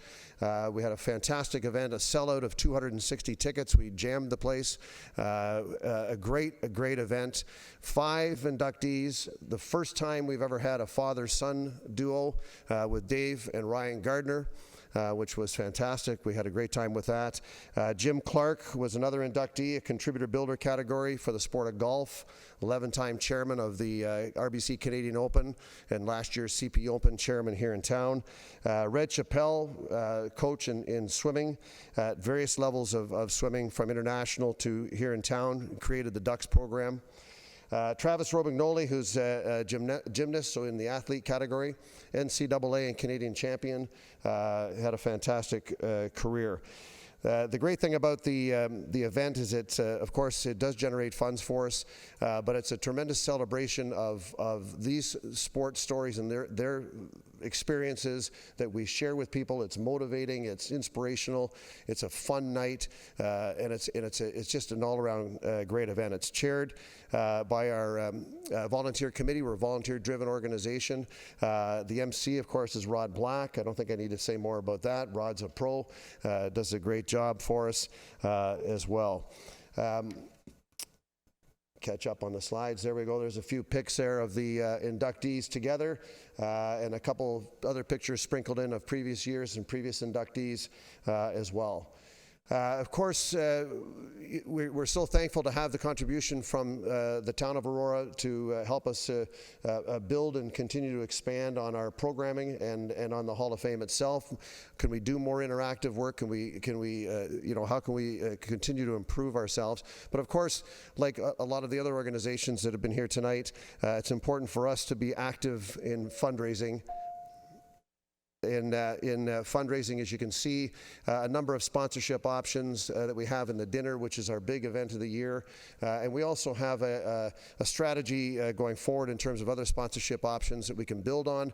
We had a fantastic event, a sellout of 260 tickets. We jammed the place. A great event. 5 inductees. The first time we've ever had a father-son duo with Dave and Ryan Gardner. Which was fantastic. We had a great time with that. Jim Clark was another inductee, a contributor builder category for the sport of golf, 11-time chairman of the RBC Canadian Open and last year's CP Open chairman here in town. Red Chappelle, coach in swimming at various levels of swimming from international to here in town, created the Ducks program. Travis Robignoli, who's a gymnast, so in the athlete category, NCAA and Canadian champion, had a fantastic career. The great thing about the event is of course, it does generate funds for us, but it's a tremendous celebration of these sports stories and their experiences that we share with people. It's motivating, it's inspirational, it's a fun night, and it's just an all-around great event. It's chaired by our volunteer committee. We're a volunteer-driven organization. The MC, of course, is Rod Black. I don't think I need to say more about that. Rod's a pro, does a great job for us as well. Catch up on the slides. There we go. There's a few pics there of the inductees together, and a couple other pictures sprinkled in of previous years and previous inductees as well. Of course, we're so thankful to have the contribution from the town of Aurora to help us build and continue to expand on our programming and on the Hall of Fame itself. Can we do more interactive work? How can we continue to improve ourselves? But of course, like a lot of the other organizations that have been here tonight, it's important for us to be active in fundraising. In fundraising, as you can see, a number of sponsorship options that we have in the dinner, which is our big event of the year. And we also have a strategy going forward in terms of other sponsorship options that we can build on.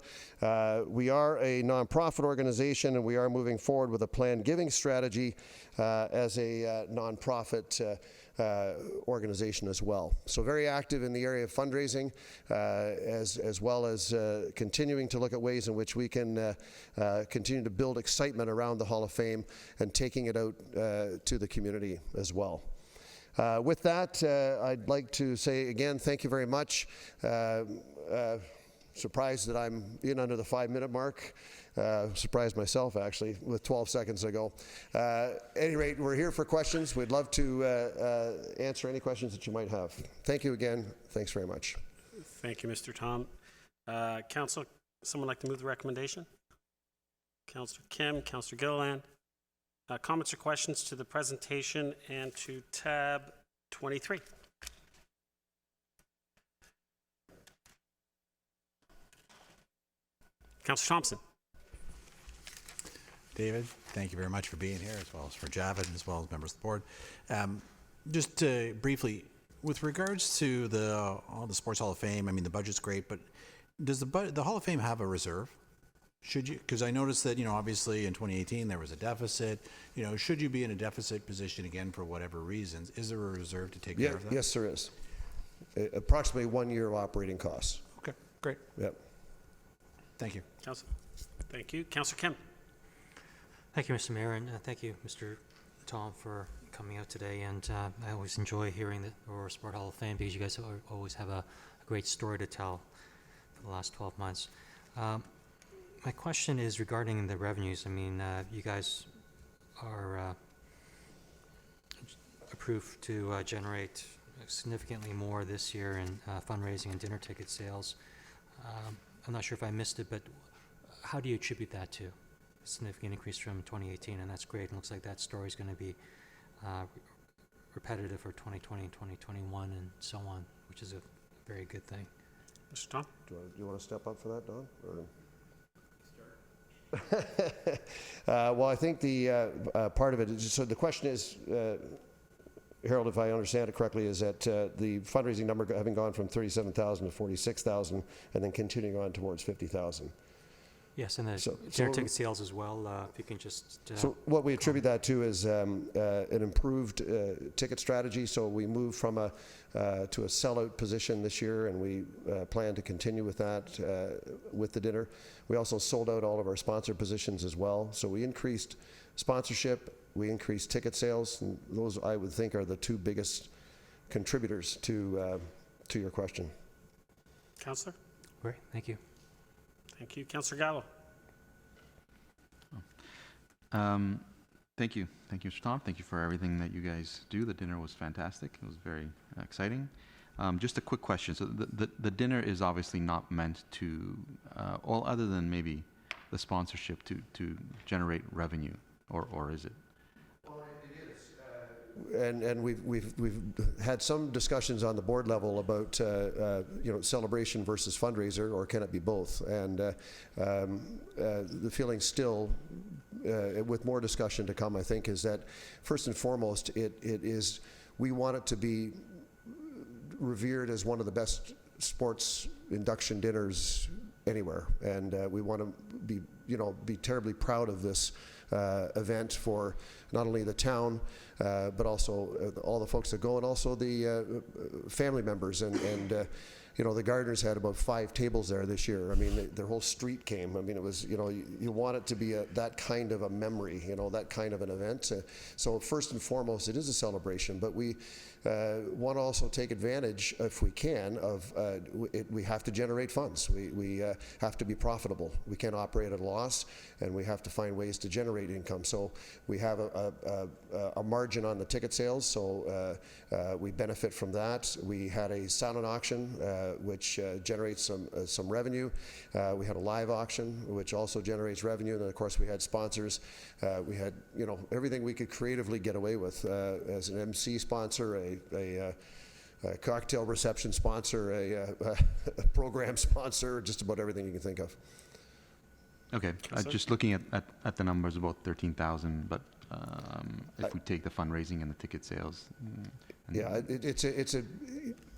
We are a nonprofit organization, and we are moving forward with a planned giving strategy as a nonprofit organization as well. So very active in the area of fundraising, as well as continuing to look at ways in which we can continue to build excitement around the Hall of Fame and taking it out to the community as well. With that, I'd like to say again, thank you very much. Surprised that I'm in under the 5-minute mark. Surprised myself, actually, with 12 seconds ago. At any rate, we're here for questions. We'd love to answer any questions that you might have. Thank you again. Thanks very much. Thank you, Mr. Tom. Council, someone like to move the recommendation? Councillor Kim, Councillor Gilliland. Comments or questions to the presentation and to tab 23? Councillor Thompson. David, thank you very much for being here, as well as for Javid, as well as members of the board. Just briefly, with regards to all the Sports Hall of Fame, I mean, the budget's great, but does the Hall of Fame have a reserve? Should you? Because I noticed that, obviously in 2018 there was a deficit. Should you be in a deficit position again for whatever reasons? Is there a reserve to take care of that? Yes, there is. Approximately 1 year of operating costs. Okay, great. Yep. Thank you. Councillor. Thank you. Councillor Kim. Thank you, Mr. Mayor, and thank you, Mr. Tom, for coming out today. And I always enjoy hearing the Aurora Sport Hall of Fame because you guys always have a great story to tell for the last 12 months. My question is regarding the revenues. I mean, you guys are approved to generate significantly more this year in fundraising and dinner ticket sales. I'm not sure if I missed it, but how do you attribute that to? A significant increase from 2018, and that's great. It looks like that story is going to be repetitive for 2020, 2021, and so on, which is a very good thing. Mr. Tom? Do you want to step up for that, Don? Well, I think the part of it is, so the question is, Harold, if I understand it correctly, is that the fundraising number having gone from 37,000 to 46,000 and then continuing on towards 50,000. Yes, and the So- dinner so- ticket sales as well, if you can just... So what we attribute that to is an improved ticket strategy. So we moved from to a sellout position this year, and we plan to continue with that with the dinner. We also sold out all of our sponsor positions as well. So we increased sponsorship, we increased ticket sales, and those I would think are the two biggest contributors to your question. Councillor? Great, thank you. Thank you. Councillor Gallo? Thank you. Thank you, Mr. Tom. Thank you for everything that you guys do. The dinner was fantastic. It was very exciting. Just a quick question. So the dinner is obviously not meant to, all other than maybe the sponsorship to generate revenue, or is it? And we've had some discussions on the board level about celebration versus fundraiser, or can it be both? And the feeling still, with more discussion to come, I think, is that first and foremost, we want it to be revered as one of the best sports induction dinners anywhere, and we want to be terribly proud of this event for not only the town, but also all the folks that go, and also the family members. And the Gardeners had about 5 tables there this year. I mean, their whole street came. I mean, it was, you want it to be that kind of a memory, that kind of an event. So first and foremost, it is a celebration, but we want to also take advantage, if we can, of we have to generate funds. We have to be profitable. We can't operate at a loss, and we have to find ways to generate income. So we have a margin on the ticket sales, so we benefit from that. We had a silent auction, which generates some revenue. We had a live auction, which also generates revenue, and then of course we had sponsors. We had everything we could creatively get away with, as an MC sponsor, a cocktail reception sponsor, a program sponsor, just about everything you can think of. Okay, just looking at the numbers, about 13,000, but if we take the fundraising and the ticket sales. Yeah,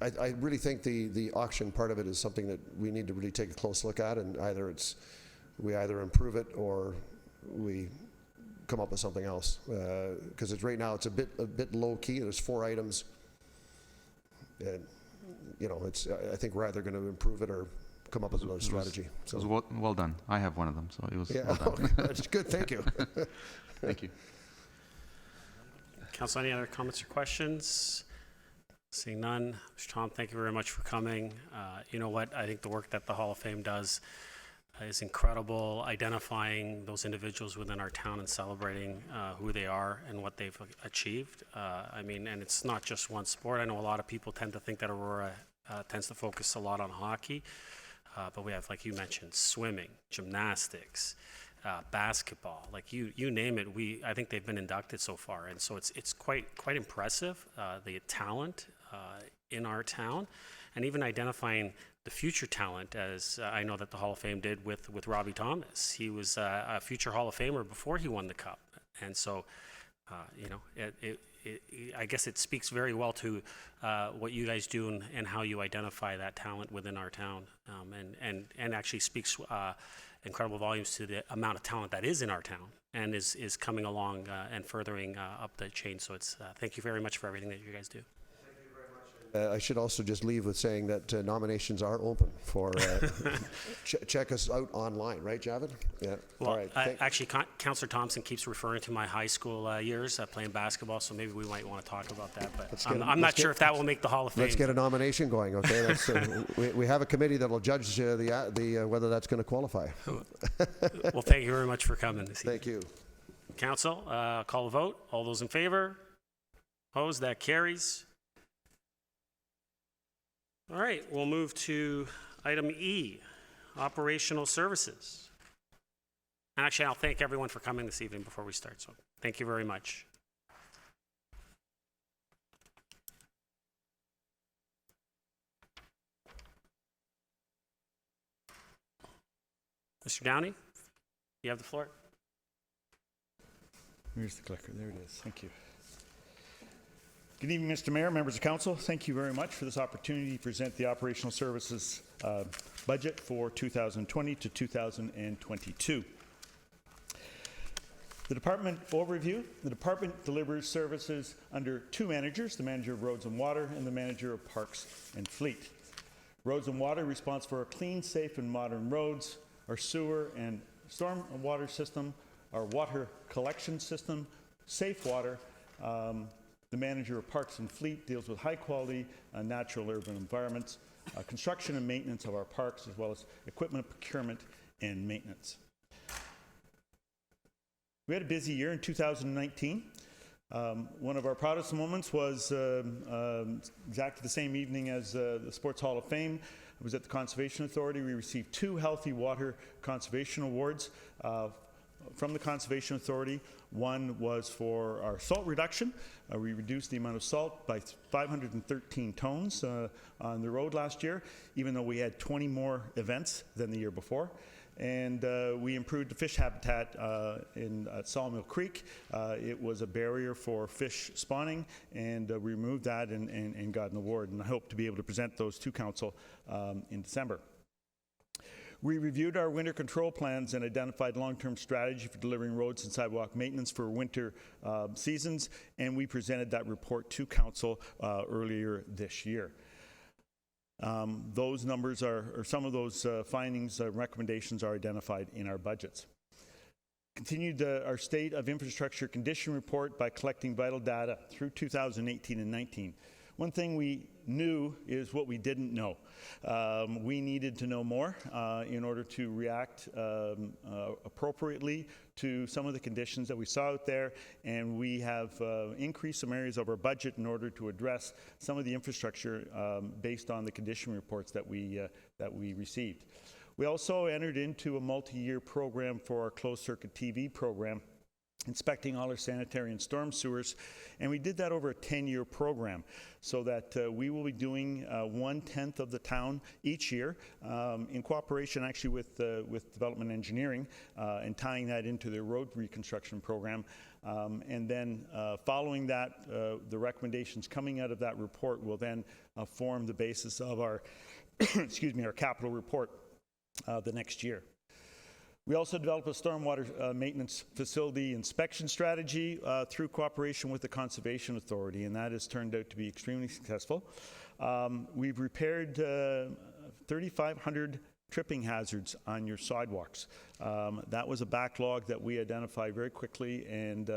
I really think the auction part of it is something that we need to really take a close look at, and we either improve it or we come up with something else, because right now it's a bit low key. There's 4 items, and I think we're either going to improve it or come up with another strategy. So it was well done. I have one of them, so it was well done. That's good. Thank you. Thank you. Council, any other comments or questions? Seeing none. Mr. Tom, thank you very much for coming. You know what? I think the work that the Hall of Fame does is incredible, identifying those individuals within our town and celebrating who they are and what they've achieved. And it's not just one sport. I know a lot of people tend to think that Aurora tends to focus a lot on hockey, but we have, like you mentioned, swimming, gymnastics, basketball, like you name it. I think they've been inducted so far, and so it's quite impressive, the talent in our town, and even identifying the future talent, as I know that the Hall of Fame did with Robbie Thomas. He was a future Hall of Famer before he won the Cup, and so I guess it speaks very well to what you guys do and how you identify that talent within our town, and actually speaks incredible volumes to the amount of talent that is in our town and is coming along and furthering up the chain. So thank you very much for everything that you guys do. I should also just leave with saying that nominations are open for, check us out online, right, Javid? Yeah. Well, all right. Actually, Councillor Thompson keeps referring to my high school years playing basketball, so maybe we might want to talk about that, but I'm not sure if that will make the Hall of Fame. Let's get a nomination going, okay? That's, we have a committee that will judge whether that's going to qualify. Well, thank you very much for coming this evening. Thank you. Council, call a vote. All those in favor? Opposed? That carries. All right, we'll move to item E, operational services. And actually, I'll thank everyone for coming this evening before we start, so thank you very much. Mr. Downey, you have the floor. Where's the clicker? There it is. Thank you. Good evening, Mr. Mayor, members of council. Thank you very much for this opportunity to present the operational services budget for 2020 to 2022. The department overview. The department delivers services under two managers, the manager of roads and water and the manager of parks and fleet. Roads and water responsible for our clean, safe, and modern roads, our sewer and storm water system, our water collection system, safe water. The manager of Parks and Fleet deals with high-quality natural urban environments, construction and maintenance of our parks, as well as equipment procurement and maintenance. We had a busy year in 2019. One of our proudest moments was exactly the same evening as the Sports Hall of Fame. It was at the Conservation Authority. We received 2 Healthy Water Conservation Awards from the Conservation Authority. One was for our salt reduction. We reduced the amount of salt by 513 tons on the road last year, even though we had 20 more events than the year before. And we improved the fish habitat in Sawmill Creek. It was a barrier for fish spawning, and we removed that and got an award. And I hope to be able to present those to council in December. We reviewed our winter control plans and identified long-term strategy for delivering roads and sidewalk maintenance for winter seasons, and we presented that report to council earlier this year. Those numbers or some of those findings, recommendations are identified in our budgets. Continued our State of Infrastructure Condition Report by collecting vital data through 2018 and 19. One thing we knew is what we didn't know. We needed to know more in order to react appropriately to some of the conditions that we saw out there, and we have increased some areas of our budget in order to address some of the infrastructure based on the condition reports that we received. We also entered into a multi-year program for our closed-circuit TV program, inspecting all our sanitary and storm sewers, and we did that over a 10-year program, so that we will be doing 1/10 of the town each year in cooperation actually with development engineering and tying that into their road reconstruction program. And then following that, the recommendations coming out of that report will then form the basis of our excuse me, our capital report the next year. We also developed a stormwater maintenance facility inspection strategy through cooperation with the Conservation Authority, and that has turned out to be extremely successful. We've repaired 3,500 tripping hazards on your sidewalks. That was a backlog that we identified very quickly, and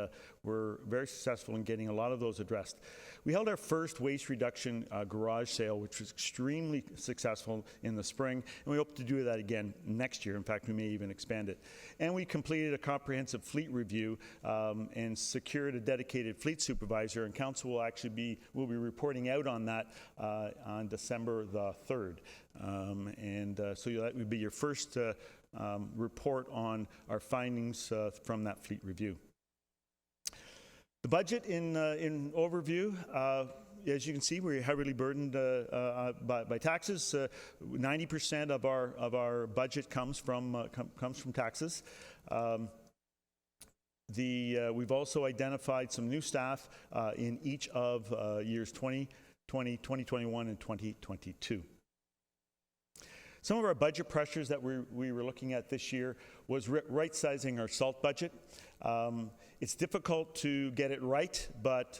we're very successful in getting a lot of those addressed. We held our first waste reduction garage sale, which was extremely successful in the spring, and we hope to do that again next year. In fact, we may even expand it. And we completed a comprehensive fleet review and secured a dedicated fleet supervisor, and council will be reporting out on that on December the 3rd. So that would be your first report on our findings from that fleet review. The budget in overview, as you can see, we're heavily burdened by taxes. 90% of our budget comes from taxes. We've also identified some new staff in each of years 2020, 2021, and 2022. Some of our budget pressures that we were looking at this year was right-sizing our salt budget. It's difficult to get it right, but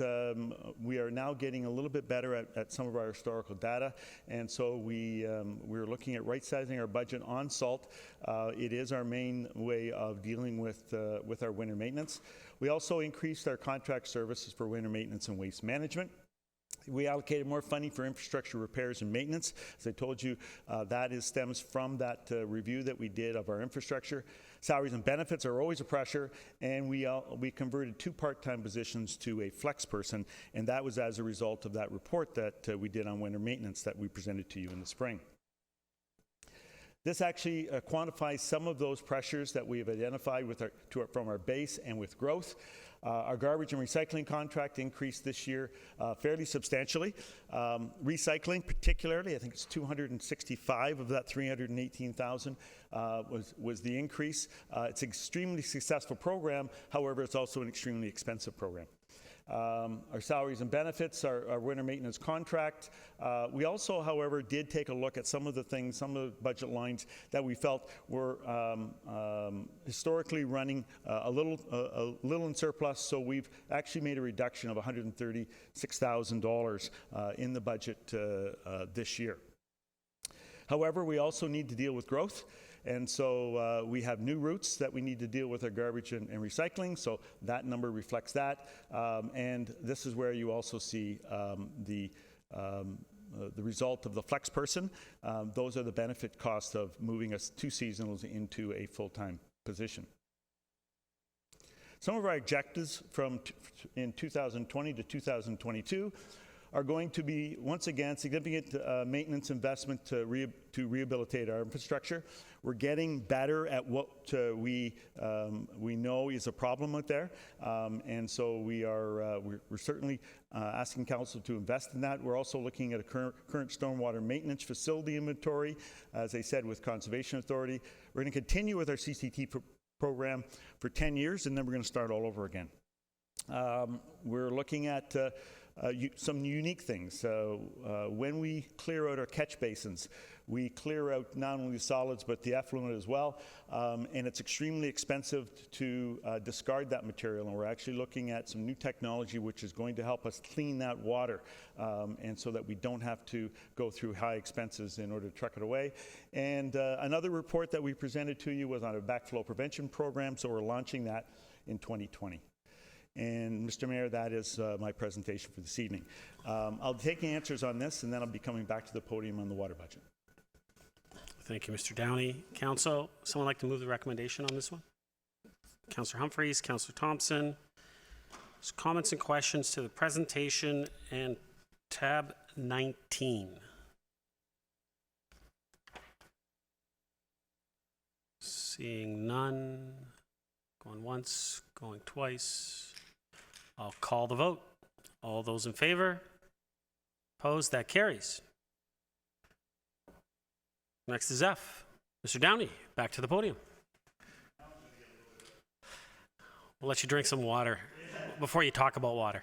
we are now getting a little bit better at some of our historical data, and so we're looking at right-sizing our budget on salt. It is our main way of dealing with our winter maintenance. We also increased our contract services for winter maintenance and waste management. We allocated more funding for infrastructure repairs and maintenance. As I told you, that stems from that review that we did of our infrastructure. Salaries and benefits are always a pressure, and we converted 2 part-time positions to a flex person, and that was as a result of that report that we did on winter maintenance that we presented to you in the spring. This actually quantifies some of those pressures that we have identified from our base and with growth. Our garbage and recycling contract increased this year fairly substantially. Recycling particularly, I think it's 265 of that 318,000 was the increase. It's an extremely successful program. However, it's also an extremely expensive program. our salaries and benefits, our winter maintenance contract. We also, however, did take a look at some of the things, some of the budget lines that we felt were historically running a little in surplus, so we've actually made a reduction of $136,000 in the budget this year. However, we also need to deal with growth. And so we have new routes that we need to deal with our garbage and recycling, so that number reflects that. And this is where you also see the result of the flex person. Those are the benefit costs of moving us 2 seasonals into a full-time position. Some of our objectives in 2020 to 2022 are going to be, once again, significant maintenance investment to rehabilitate our infrastructure. We're getting better at what we know is a problem out there, and so we're certainly asking council to invest in that. We're also looking at a current stormwater maintenance facility inventory, as I said, with Conservation Authority. We're going to continue with our CCT program for 10 years, and then we're going to start all over again. We're looking at some unique things. When we clear out our catch basins, we clear out not only the solids but the effluent as well, and it's extremely expensive to discard that material, and we're actually looking at some new technology which is going to help us clean that water, and so that we don't have to go through high expenses in order to truck it away. And another report that we presented to you was on a backflow prevention program, so we're launching that in 2020. And Mr. Mayor, that is my presentation for this evening. I'll take answers on this, and then I'll be coming back to the podium on the water budget. Thank you, Mr. Downey. Council, someone like to move the recommendation on this one? Councillor Humphreys, Councillor Thompson. Just comments and questions to the presentation and tab 19. Seeing none. Going once, going twice. I'll call the vote. All those in favor? Opposed? That carries. Next is F. Mr. Downey, back to the podium. We'll let you drink some water before you talk about water.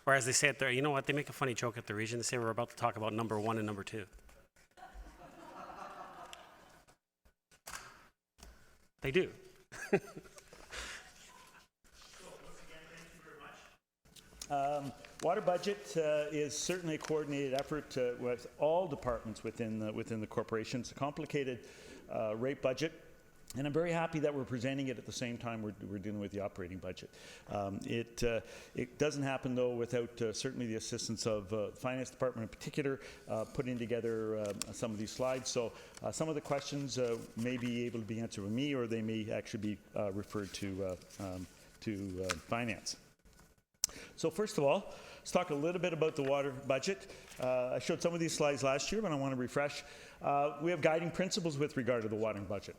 Or as they say at the, you know what, they make a funny joke at the region. They say we're about to talk about number 1 and number 2. They do. Water budget is certainly a coordinated effort with all departments within the corporation. It's a complicated rate budget, and I'm very happy that we're presenting it at the same time we're dealing with the operating budget. It doesn't happen, though, without certainly the assistance of the Finance Department in particular, putting together some of these slides. So some of the questions may be able to be answered with me, or they may actually be referred to Finance. So first of all, let's talk a little bit about the water budget. I showed some of these slides last year, but I want to refresh. We have guiding principles with regard to the water budget.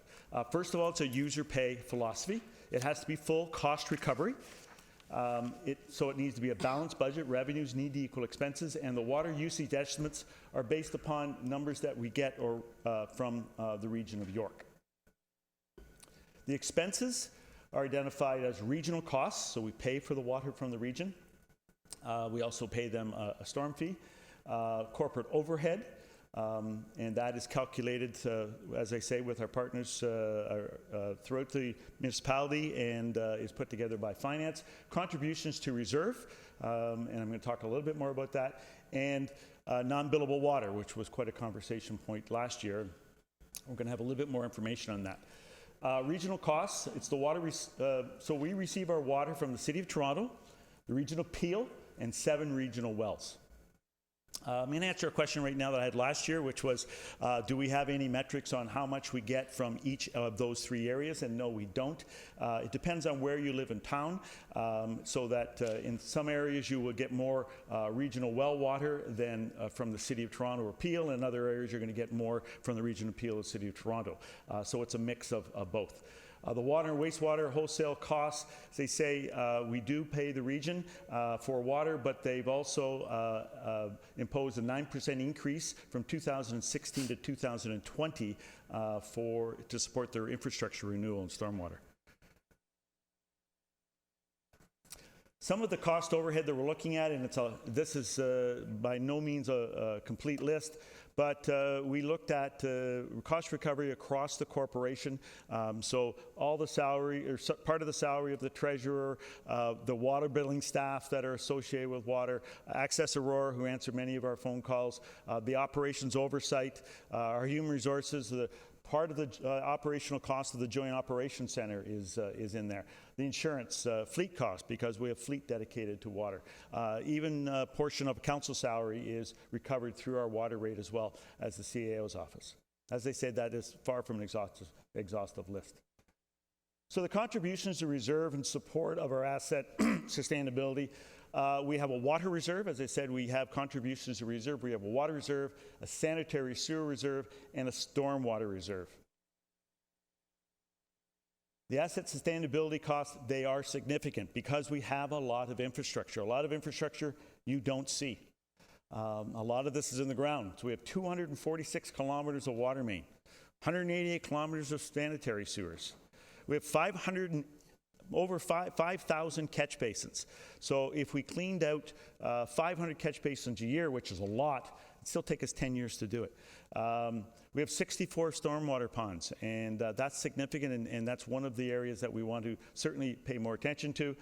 First of all, it's a user pay philosophy. It has to be full cost recovery. So it needs to be a balanced budget. Revenues need to equal expenses, and the water usage estimates are based upon numbers that we get from the region of York. The expenses are identified as regional costs, so we pay for the water from the region. We also pay them a storm fee. Corporate overhead, and that is calculated, as I say, with our partners throughout the municipality, and is put together by Finance. Contributions to reserve, and I'm going to talk a little bit more about that, and non-billable water, which was quite a conversation point last year. We're going to have a little bit more information on that. Regional costs, it's the water, so we receive our water from the City of Toronto, the region of Peel, and 7 regional wells. I'm going to answer a question right now that I had last year, which was, do we have any metrics on how much we get from each of those 3 areas? And no, we don't. It depends on where you live in town, so that in some areas you will get more regional well water than from the City of Toronto or Peel. In other areas you're going to get more from the region of Peel or the City of Toronto. So it's a mix of both. The water and wastewater wholesale costs, as they say, we do pay the region for water, but they've also imposed a 9% increase from 2016 to 2020 to support their infrastructure renewal and stormwater. Some of the cost overhead that we're looking at, and this is by no means a complete list, but we looked at cost recovery across the corporation. So all the salary, or part of the salary of the treasurer, the water billing staff that are associated with water, Access Aurora, who answer many of our phone calls, the operations oversight, our human resources, part of the operational cost of the Joint Operations Center is in there. The insurance, fleet cost, because we have fleet dedicated to water. Even a portion of council salary is recovered through our water rate as well as the CAO's office. As they say, that is far from an exhaustive list. So the contributions to reserve in support of our asset sustainability, we have a water reserve. As I said, we have contributions to reserve. We have a water reserve, a sanitary sewer reserve, and a stormwater reserve. The asset sustainability costs, they are significant because we have a lot of infrastructure. A lot of infrastructure you don't see. A lot of this is in the ground. So we have 246 kilometers of water main, 188 kilometers of sanitary sewers. We have over 5,000 catch basins. So if we cleaned out 500 catch basins a year, which is a lot, it'd still take us 10 years to do it. We have 64 stormwater ponds, and that's significant, and that's one of the areas that we want to certainly pay more attention to.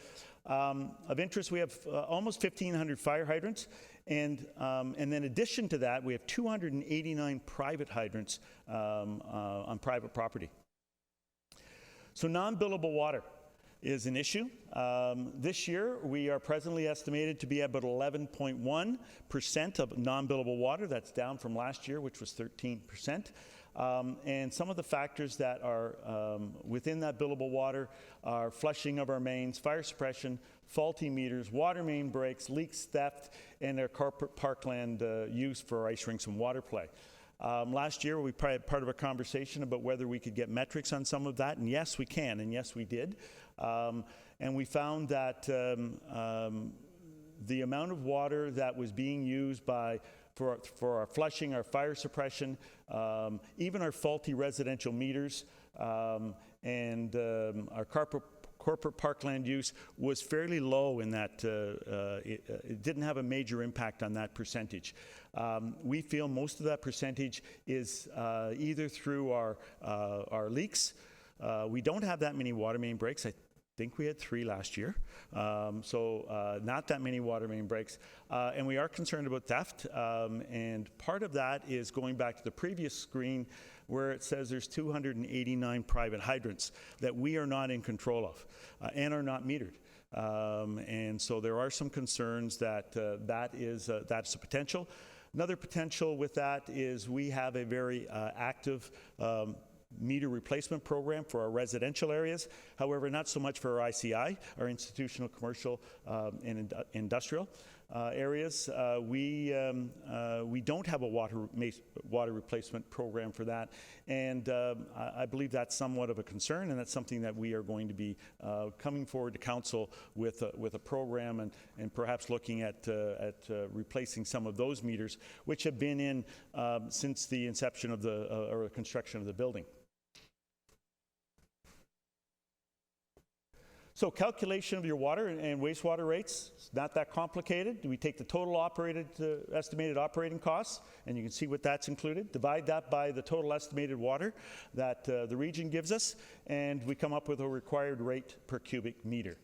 Of interest, we have almost 1,500 fire hydrants, and then in addition to that, we have 289 private hydrants on private property. So non-billable water is an issue. This year, we are presently estimated to be about 11.1% of non-billable water. That's down from last year, which was 13%. And some of the factors that are within that billable water are flushing of our mains, fire suppression, faulty meters, water main breaks, leaks, theft, and our corporate parkland use for ice rinks and water play. Last year, we had part of a conversation about whether we could get metrics on some of that, and yes, we can, and yes, we did. And we found that the amount of water that was being used for our flushing, our fire suppression, even our faulty residential meters, and our corporate parkland use was fairly low in that it didn't have a major impact on that percentage. We feel most of that percentage is either through our leaks. We don't have that many water main breaks. I think we had 3 last year, so not that many water main breaks. And we are concerned about theft, and part of that is going back to the previous screen where it says there's 289 private hydrants that we are not in control of and are not metered. And so there are some concerns that that's a potential. Another potential with that is we have a very active meter replacement program for our residential areas. However, not so much for our ICI, our institutional, commercial, and industrial areas. We don't have a water replacement program for that, and I believe that's somewhat of a concern, and that's something that we are going to be coming forward to council with a program, and perhaps looking at replacing some of those meters, which have been in since the inception of or construction of the building. So calculation of your water and wastewater rates, it's not that complicated. We take the total estimated operating costs, and you can see what that's included. Divide that by the total estimated water that the region gives us, and we come up with a required rate per cubic meter.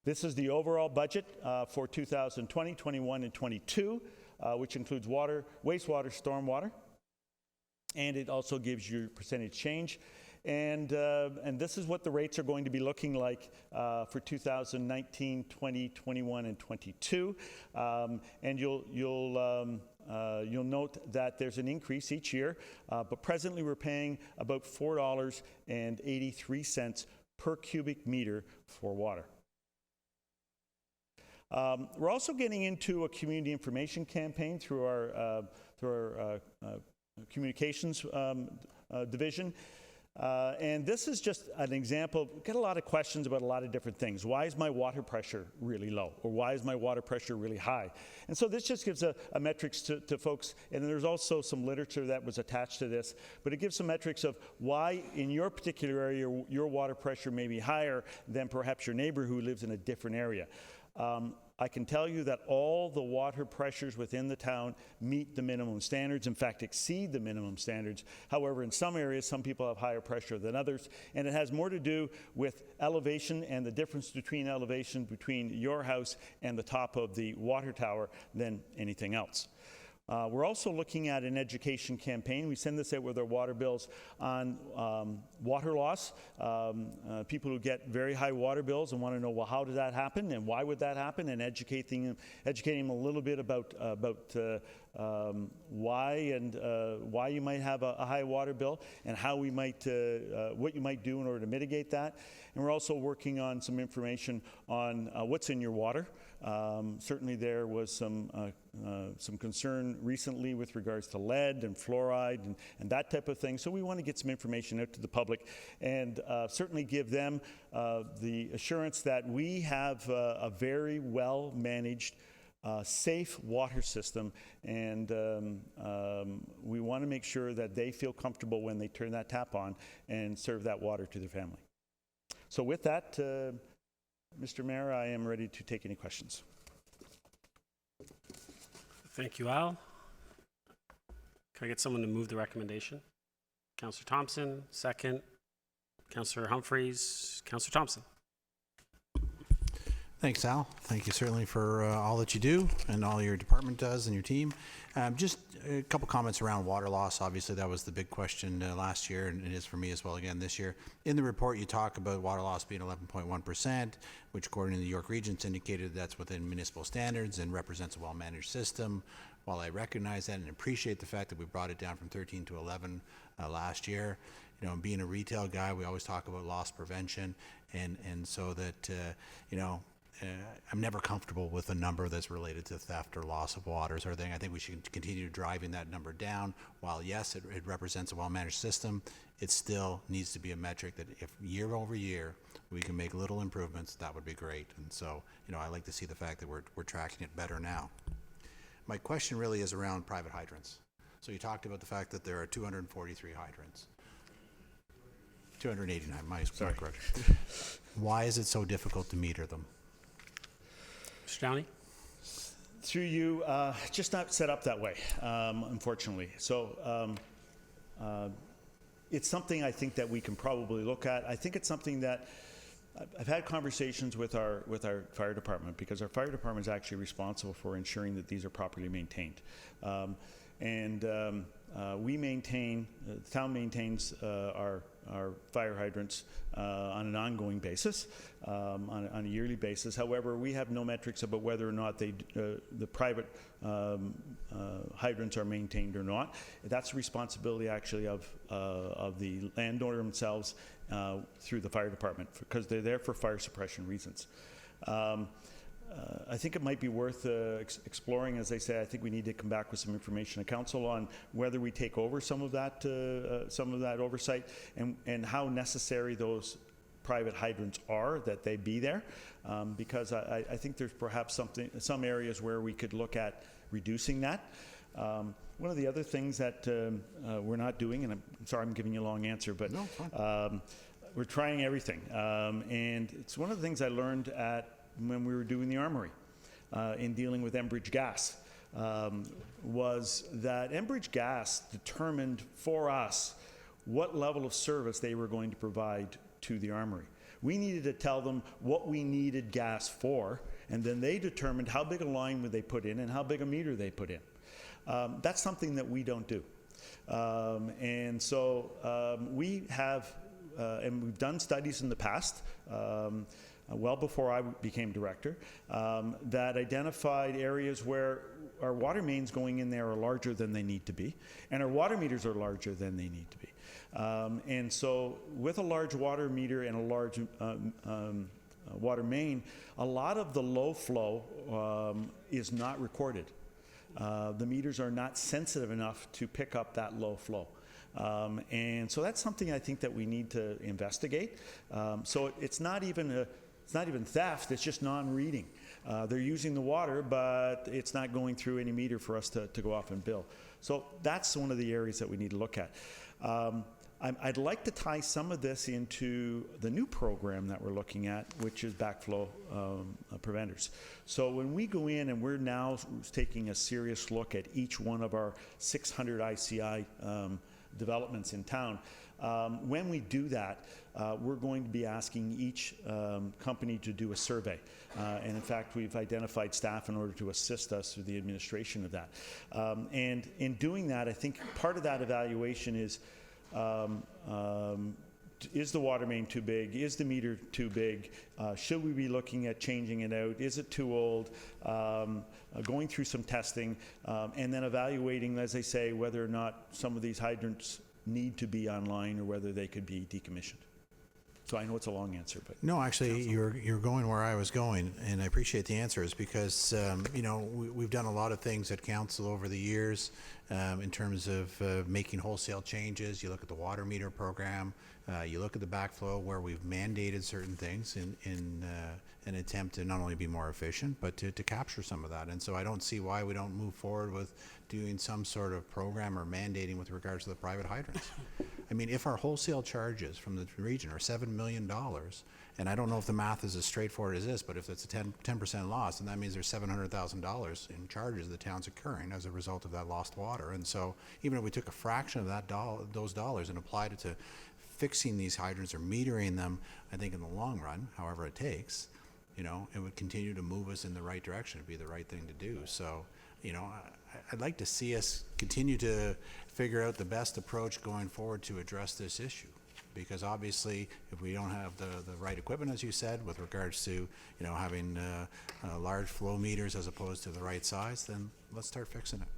This is the overall budget for 2020, 21, and 22, which includes water, wastewater, stormwater, and it also gives you percentage change. And this is what the rates are going to be looking like for 2019, 20, 21, and 22. And you'll note that there's an increase each year, but presently we're paying about $4.83 per cubic meter for water. We're also getting into a community information campaign through our communications division. And this is just an example. We get a lot of questions about a lot of different things. Why is my water pressure really low? Or why is my water pressure really high? And so this just gives a metrics to folks. And there's also some literature that was attached to this. But it gives some metrics of why in your particular area your water pressure may be higher than perhaps your neighbor who lives in a different area. I can tell you that all the water pressures within the town meet the minimum standards, in fact exceed the minimum standards. However, in some areas, some people have higher pressure than others, and it has more to do with elevation and the difference between elevation between your house and the top of the water tower than anything else. We're also looking at an education campaign. We send this out with our water bills on water loss. People who get very high water bills and want to know, well, how did that happen and why would that happen, and educating them a little bit about why you might have a high water bill and how we might what you might do in order to mitigate that. And we're also working on some information on what's in your water. Certainly there was some concern recently with regards to lead and fluoride and that type of thing. So we want to get some information out to the public and certainly give them the assurance that we have a very well managed safe water system, and we want to make sure that they feel comfortable when they turn that tap on and serve that water to their family. So with that, Mr. Mayor, I am ready to take any questions. Thank you, Al. Can I get someone to move the recommendation? Councillor Thompson, second. Councillor Humphreys, Councillor Thompson. Thanks, Al. Thank you certainly for all that you do and all your department does and your team. Just a couple comments around water loss. Obviously, that was the big question last year, and it is for me as well again this year. In the report, you talk about water loss being 11.1%, which according to the York Regions indicated that's within municipal standards and represents a well-managed system. While I recognize that and appreciate the fact that we brought it down from 13 to 11 last year, you know, being a retail guy, we always talk about loss prevention, and so that, you know, I'm never comfortable with a number that's related to theft or loss of water sort of thing. I think we should continue driving that number down. While yes, it represents a well-managed system, it still needs to be a metric that if year over year we can make little improvements, that would be great. And so, you know, I like to see the fact that we're tracking it better now. My question really is around private hydrants. So you talked about the fact that there are 243 hydrants. 289, my correct. Why is it so difficult to meter them? Mr. Downey? Through you, just not set up that way, unfortunately. So it's something I think that we can probably look at. I think it's something that I've had conversations with our fire department, because our fire department is actually responsible for ensuring that these are properly maintained. We maintain, the town maintains our fire hydrants on an ongoing basis, on a yearly basis. However, we have no metrics about whether or not the private hydrants are maintained or not. That's the responsibility actually of the landowner themselves through the fire department, because they're there for fire suppression reasons. I think it might be worth exploring. As I say, I think we need to come back with some information to council on whether we take over some of that oversight and how necessary those private hydrants are, that they be there, because I think there's perhaps some areas where we could look at reducing that. One of the other things that we're not doing, and I'm sorry I'm giving you a long answer, but no, we're trying everything, and it's one of the things I learned when we were doing the armory in dealing with Enbridge Gas, was that Enbridge Gas determined for us what level of service they were going to provide to the armory. We needed to tell them what we needed gas for, and then they determined how big a line would they put in and how big a meter they put in. That's something that we don't do. And so we have, and we've done studies in the past, well before I became director, that identified areas where our water mains going in there are larger than they need to be, and our water meters are larger than they need to be. And so with a large water meter and a large water main, a lot of the low flow is not recorded. The meters are not sensitive enough to pick up that low flow. And so that's something I think that we need to investigate. So it's not even theft, it's just non-reading. They're using the water, but it's not going through any meter for us to go off and bill. So that's one of the areas that we need to look at. I'd like to tie some of this into the new program that we're looking at, which is backflow preventers. So when we go in and we're now taking a serious look at each one of our 600 ICI developments in town, when we do that, we're going to be asking each company to do a survey. And in fact, we've identified staff in order to assist us through the administration of that. And in doing that, I think part of that evaluation is the water main too big? Is the meter too big? Should we be looking at changing it out? Is it too old? Going through some testing, and then evaluating, as I say, whether or not some of these hydrants need to be online or whether they could be decommissioned. So I know it's a long answer, but No, actually, you're going where I was going, and I appreciate the answers because, you know, we've done a lot of things at council over the years in terms of making wholesale changes. You look at the water meter program, you look at the backflow where we've mandated certain things in an attempt to not only be more efficient, but to capture some of that. And so I don't see why we don't move forward with doing some sort of program or mandating with regards to the private hydrants. I mean, if our wholesale charges from the region are $7 million, and I don't know if the math is as straightforward as this, but if it's a 10% loss, then that means there's $700,000 in charges the town's incurring as a result of that lost water. And so even if we took a fraction of that those dollars and applied it to fixing these hydrants or metering them, I think in the long run, however it takes, you know, it would continue to move us in the right direction. It'd be the right thing to do. So, you know, I'd like to see us continue to figure out the best approach going forward to address this issue. Because obviously, if we don't have the right equipment, as you said, with regards to, you know, having large flow meters as opposed to the right size, then let's start fixing it.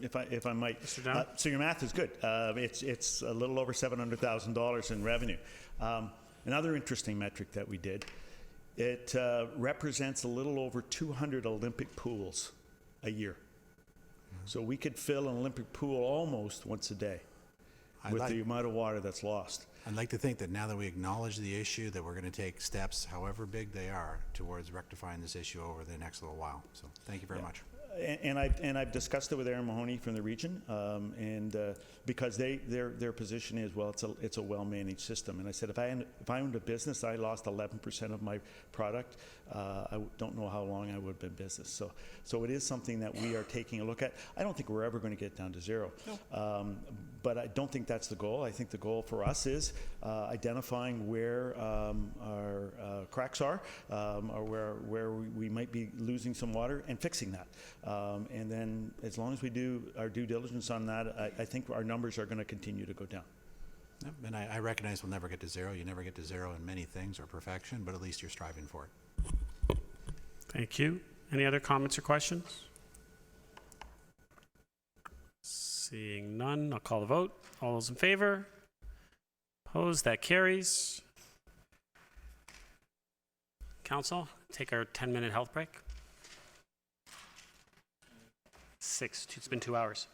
If I might, Mr. Dunn? so your math is good. It's a little over $700,000 in revenue. Another interesting metric that we did, it represents a little over 200 Olympic pools a year. So we could fill an Olympic pool almost once a day with the amount of water that's lost. I'd like to think that now that we acknowledge the issue, that we're going to take steps, however big they are, towards rectifying this issue over the next little while. So thank you very much. And I've discussed it with Aaron Mahoney from the region, and because their position is, well, it's a well-managed system. And I said, if I owned a business, I lost 11% of my product, I don't know how long I would have been in business. So it is something that we are taking a look at. I don't think we're ever going to get down to zero, but I don't think that's the goal. I think the goal for us is identifying where our cracks are, or where we might be losing some water, and fixing that. And then as long as we do our due diligence on that, I think our numbers are going to continue to go down. Yep, and I recognize we'll never get to zero. You never get to zero in many things or perfection, but at least you're striving for it. Thank you. Any other comments or questions? Seeing none, I'll call the vote. All those in favor? Opposed? That carries. Council, take our 10-minute health break. It's been 2 hours.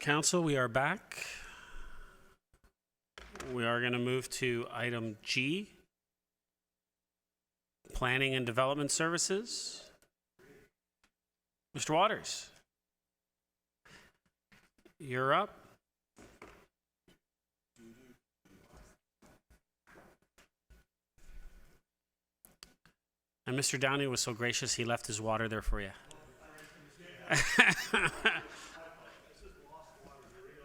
Council, we are back. We are going to move to item G, Planning and Development Services. Mr. Waters, you're up. And Mr. Downey was so gracious, he left his water there for you.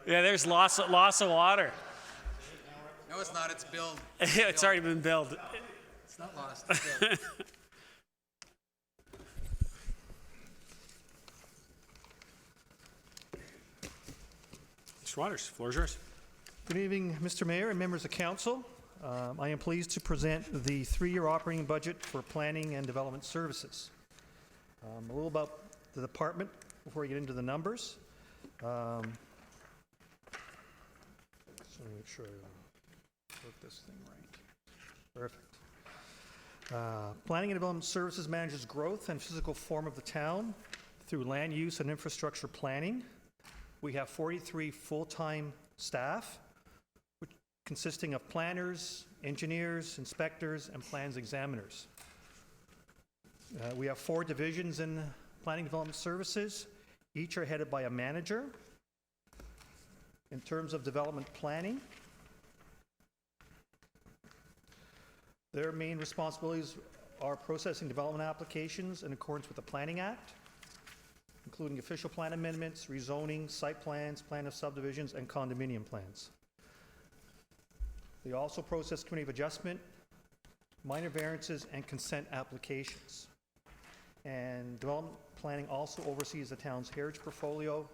Yeah, there's loss of water. No, it's not. It's billed. It's already been billed. It's not lost. It's billed. Mr. Waters, floor is yours. Good evening, Mr. Mayor and members of council. I am pleased to present the 3-year operating budget for Planning and Development Services. A little about the department before we get into the numbers. So make sure I work this thing right. Perfect. Planning and Development Services manages growth and physical form of the town through land use and infrastructure planning. We have 43 full-time staff, consisting of planners, engineers, inspectors, and plans examiners. We have 4 divisions in Planning and Development Services. Each are headed by a manager. In terms of development planning, their main responsibilities are processing development applications in accordance with the Planning Act, including official plan amendments, rezoning, site plans, plan of subdivisions, and condominium plans. They also process committee of adjustment, minor variances, and consent applications. And development planning also oversees the town's heritage portfolio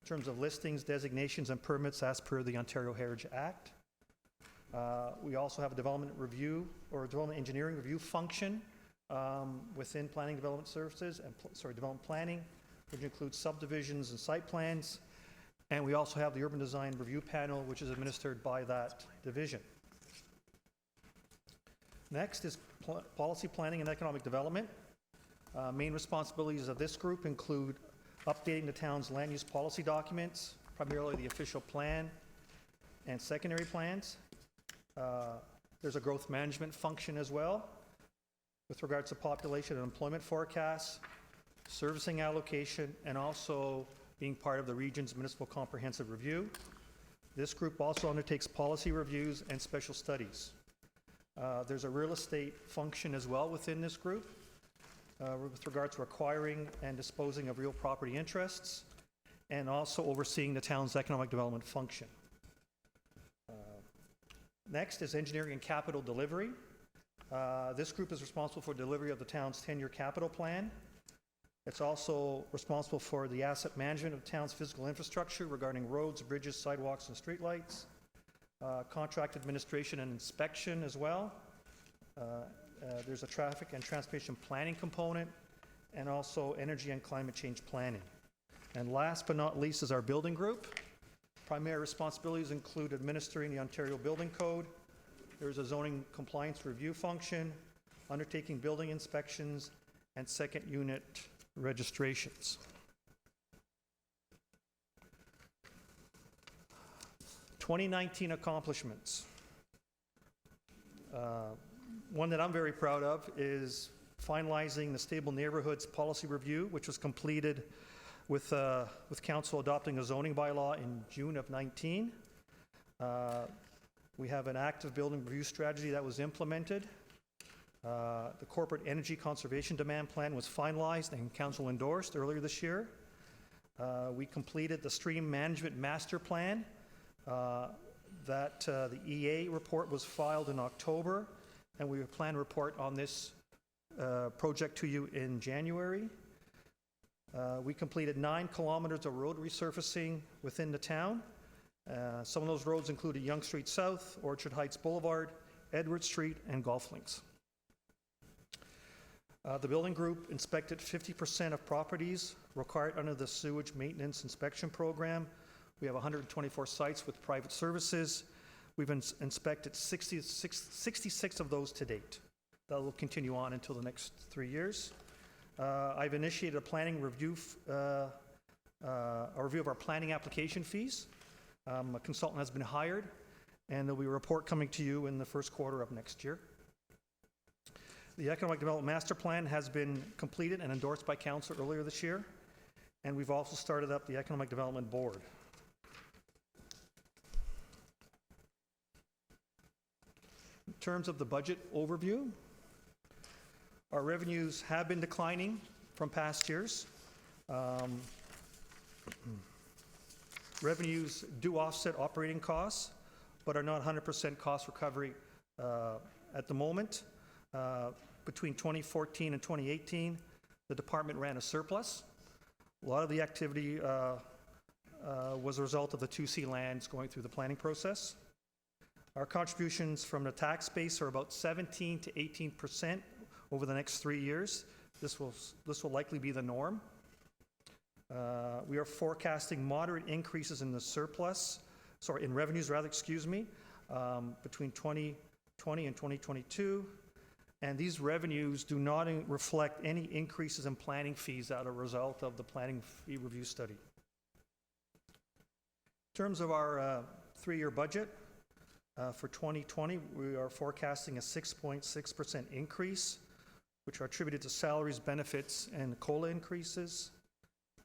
in terms of listings, designations, and permits as per the Ontario Heritage Act. We also have a development review or development engineering review function within Planning and Development Services and development planning, which includes subdivisions and site plans. And we also have the urban design review panel, which is administered by that division. Next is policy planning and economic development. Main responsibilities of this group include updating the town's land use policy documents, primarily the official plan and secondary plans. There's a growth management function as well with regards to population and employment forecasts, servicing allocation, and also being part of the region's municipal comprehensive review. This group also undertakes policy reviews and special studies. There's a real estate function as well within this group with regards to acquiring and disposing of real property interests, and also overseeing the town's economic development function. Next is engineering and capital delivery. This group is responsible for delivery of the town's 10-year capital plan. It's also responsible for the asset management of the town's physical infrastructure regarding roads, bridges, sidewalks, and streetlights. Contract administration and inspection as well. There's a traffic and transportation planning component, and also energy and climate change planning. And last but not least is our building group. Primary responsibilities include administering the Ontario Building Code. There's a zoning compliance review function, undertaking building inspections, and second unit registrations. 2019 accomplishments. One that I'm very proud of is finalizing the Stable Neighborhoods Policy Review, which was completed with council adopting a zoning bylaw in June of 19. We have an active building review strategy that was implemented. The corporate energy conservation demand plan was finalized and council endorsed earlier this year. We completed the stream management master plan. The EA report was filed in October, and we plan to report on this project to you in January. We completed 9 kilometers of road resurfacing within the town, Some of those roads included Yonge Street South, Orchard Heights Boulevard, Edward Street, and Golf Links. The building group inspected 50% of properties required under the sewage maintenance inspection program. We have 124 sites with private services. We've inspected 66 of those to date. That will continue on until the next 3 years. I've initiated a planning review, a review of our planning application fees. A consultant has been hired, and there'll be a report coming to you in the first quarter of next year. The Economic Development Master Plan has been completed and endorsed by Council earlier this year, and we've also started up the Economic Development Board. In terms of the budget overview, our revenues have been declining from past years. Revenues do offset operating costs, but are not 100% cost recovery at the moment. Between 2014 and 2018, the department ran a surplus. A lot of the activity was a result of the 2C lands going through the planning process. Our contributions from the tax base are about 17 to 18% over the next 3 years. This will likely be the norm. We are forecasting moderate increases in the in revenues rather, between 2020 and 2022. And these revenues do not reflect any increases in planning fees as a result of the planning fee review study. In terms of our 3-year budget, for 2020, we are forecasting a 6.6% increase, which are attributed to salaries, benefits, and COLA increases.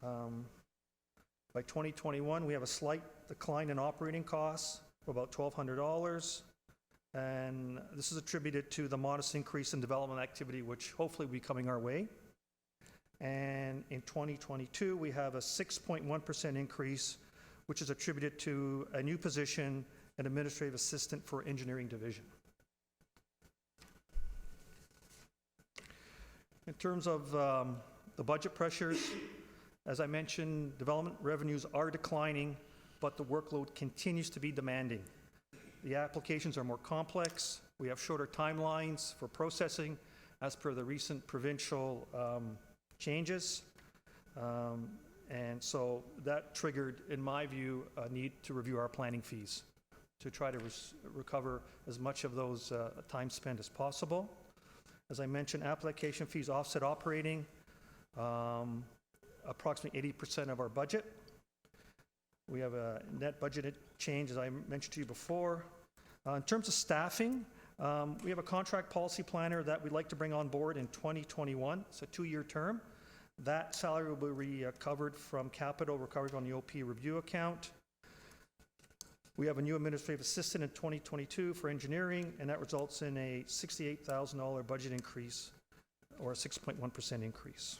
By 2021, we have a slight decline in operating costs of about $1,200. And this is attributed to the modest increase in development activity, which hopefully will be coming our way. And in 2022, we have a 6.1% increase, which is attributed to a new position, an administrative assistant for engineering division. In terms of the budget pressures, as I mentioned, development revenues are declining, but the workload continues to be demanding. The applications are more complex. We have shorter timelines for processing as per the recent provincial changes. And so that triggered, in my view, a need to review our planning fees to try to recover as much of those time spent as possible. As I mentioned, application fees offset operating, approximately 80% of our budget. We have a net budgeted change, as I mentioned to you before. In terms of staffing, we have a contract policy planner that we'd like to bring on board in 2021. It's a 2-year term. That salary will be recovered from capital, recovered on the OP review account. We have a new administrative assistant in 2022 for engineering, and that results in a $68,000 budget increase, or a 6.1% increase.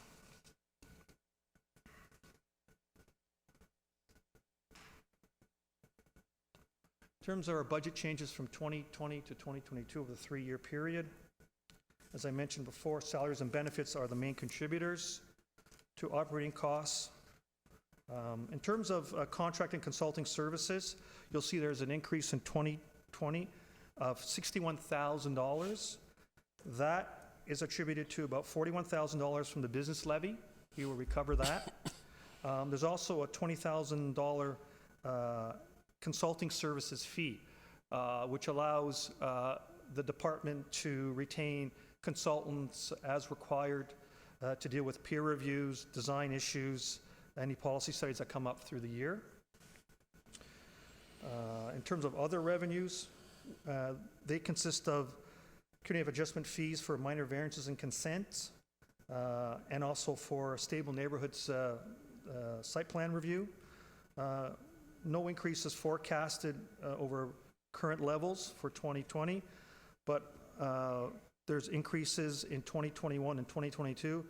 In terms of our budget changes from 2020 to 2022 over the 3-year period, as I mentioned before, salaries and benefits are the main contributors to operating costs. In terms of contract and consulting services, you'll see there's an increase in 2020 of $61,000. That is attributed to about $41,000 from the business levy. We will recover that. There's also a $20,000 consulting services fee, which allows the department to retain consultants as required to deal with peer reviews, design issues, any policy studies that come up through the year. In terms of other revenues, they consist of community of adjustment fees for minor variances and consents, and also for stable neighborhoods site plan review. No increase is forecasted over current levels for 2020, but there's increases in 2021 and 2022.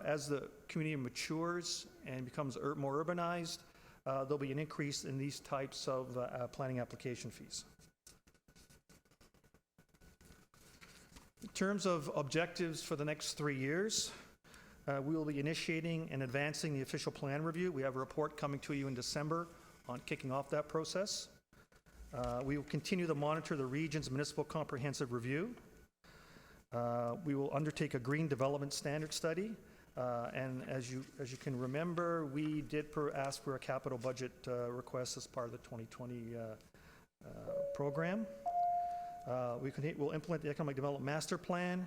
As the community matures and becomes more urbanized, there'll be an increase in these types of planning application fees. In terms of objectives for the next 3 years, we will be initiating and advancing the official plan review. We have a report coming to you in December on kicking off that process. We will continue to monitor the region's municipal comprehensive review. We will undertake a green development standard study. And as you can remember, we did ask for a capital budget request as part of the 2020 program. We'll implement the Economic Development Master Plan.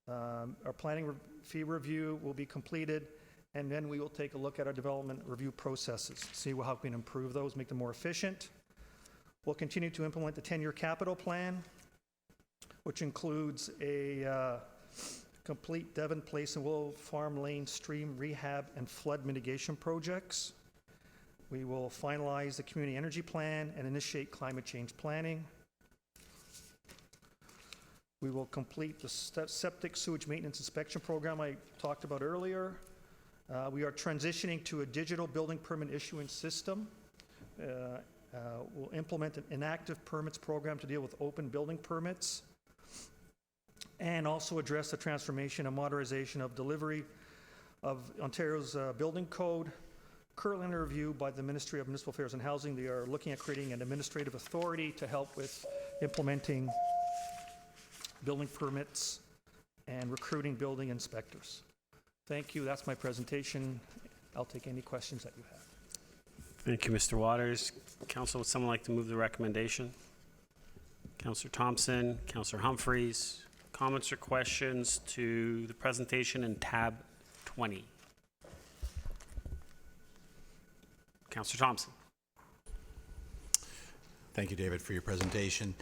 Our planning fee review will be completed, and then we will take a look at our development review processes, see how we can improve those, make them more efficient. We'll continue to implement the 10-year capital plan, which includes a complete Devon Place and Willow Farm Lane stream rehab and flood mitigation projects. We will finalize the community energy plan and initiate climate change planning. We will complete the septic sewage maintenance inspection program I talked about earlier. We are transitioning to a digital building permit issuance system. We'll implement an inactive permits program to deal with open building permits, and also address the transformation and modernization of delivery of Ontario's building code. Currently under review by the Ministry of Municipal Affairs and Housing. They are looking at creating an administrative authority to help with implementing building permits and recruiting building inspectors. Thank you. That's my presentation. I'll take any questions that you have. Thank you, Mr. Waters. Council, would someone like to move the recommendation? Councillor Thompson, Councillor Humphreys. Comments or questions to the presentation in tab 20? Councillor Thompson. Thank you, David, for your presentation.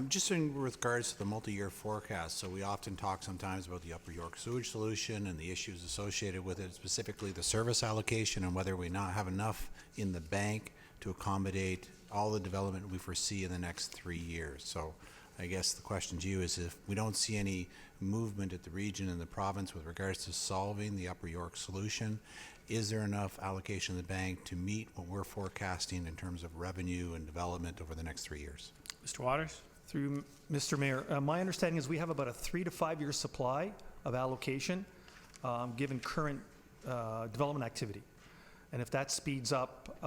Just in regards to the multi-year forecast, so we often talk sometimes about the Upper York sewage solution and the issues associated with it, specifically the service allocation and whether we not have enough in the bank to accommodate all the development we foresee in the next 3 years. So I guess the question to you is, if we don't see any movement at the region and the province with regards to solving the Upper York solution, is there enough allocation in the bank to meet what we're forecasting in terms of revenue and development over the next 3 years? Mr. Waters? Through Mr. Mayor, my understanding is we have about a 3 to 5 year supply of allocation given current development activity. And if that speeds up,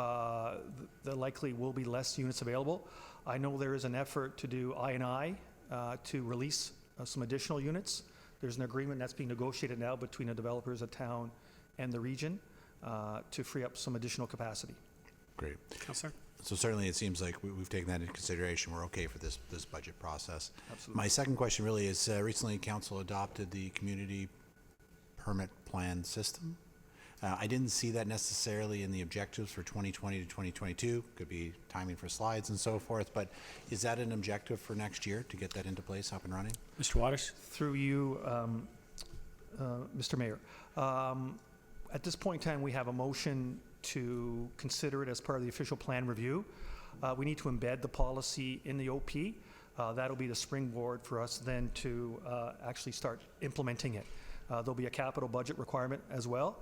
there likely will be less units available. I know there is an effort to do I&I to release some additional units. There's an agreement that's being negotiated now between the developers, the town, and the region to free up some additional capacity. Great. Councillor? So certainly it seems like we've taken that into consideration. We're okay for this budget process. Absolutely. My second question really is, recently Council adopted the community permit plan system. I didn't see that necessarily in the objectives for 2020 to 2022. Could be timing for slides and so forth, but is that an objective for next year to get that into place, up and running? Mr. Waters? Through you, Mr. Mayor. At this point in time, we have a motion to consider it as part of the official plan review. We need to embed the policy in the OP. That'll be the springboard for us then to actually start implementing it. There'll be a capital budget requirement as well.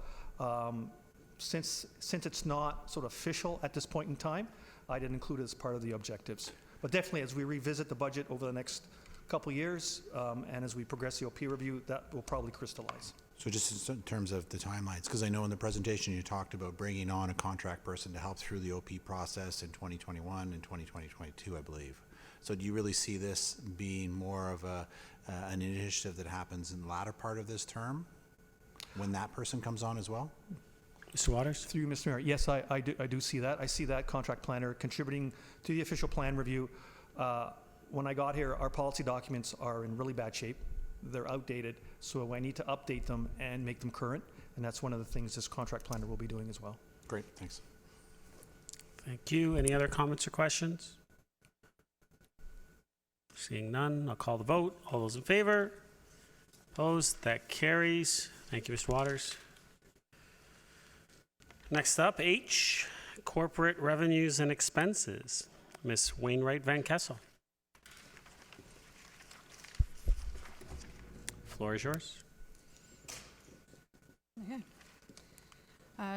Since it's not sort of official at this point in time, I didn't include it as part of the objectives. But definitely, as we revisit the budget over the next couple years, and as we progress the OP review, that will probably crystallize. So just in terms of the timelines, because I know in the presentation you talked about bringing on a contract person to help through the OP process in 2021 and 2022, I believe. So do you really see this being more of an initiative that happens in the latter part of this term, when that person comes on as well? Mr. Waters? Through you, Mr. Mayor. Yes, I do see that. I see that contract planner contributing to the official plan review. When I got here, our policy documents are in really bad shape. They're outdated, so I need to update them and make them current, and that's one of the things this contract planner will be doing as well. Great, thanks. Thank you. Any other comments or questions? Seeing none, I'll call the vote. All those in favor? Opposed? That carries. Thank you, Mr. Waters. Next up, H, corporate revenues and expenses. Ms. Wainwright Van Kessel. Floor is yours. Okay.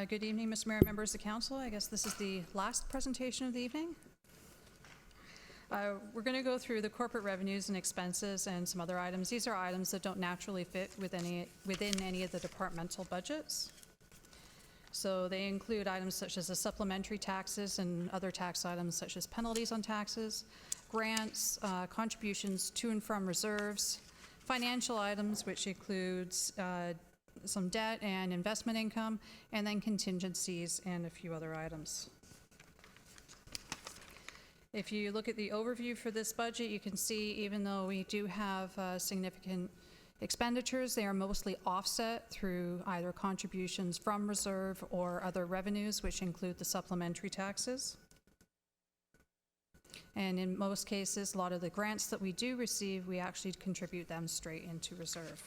Good evening, Mr. Mayor, members of council. I guess this is the last presentation of the evening. We're going to go through the corporate revenues and expenses and some other items. These are items that don't naturally fit within any of the departmental budgets. So they include items such as the supplementary taxes and other tax items such as penalties on taxes, grants, contributions to and from reserves, financial items, which includes some debt and investment income, and then contingencies and a few other items. If you look at the overview for this budget, you can see even though we do have significant expenditures, they are mostly offset through either contributions from reserve or other revenues, which include the supplementary taxes. And in most cases, a lot of the grants that we do receive, we actually contribute them straight into reserve.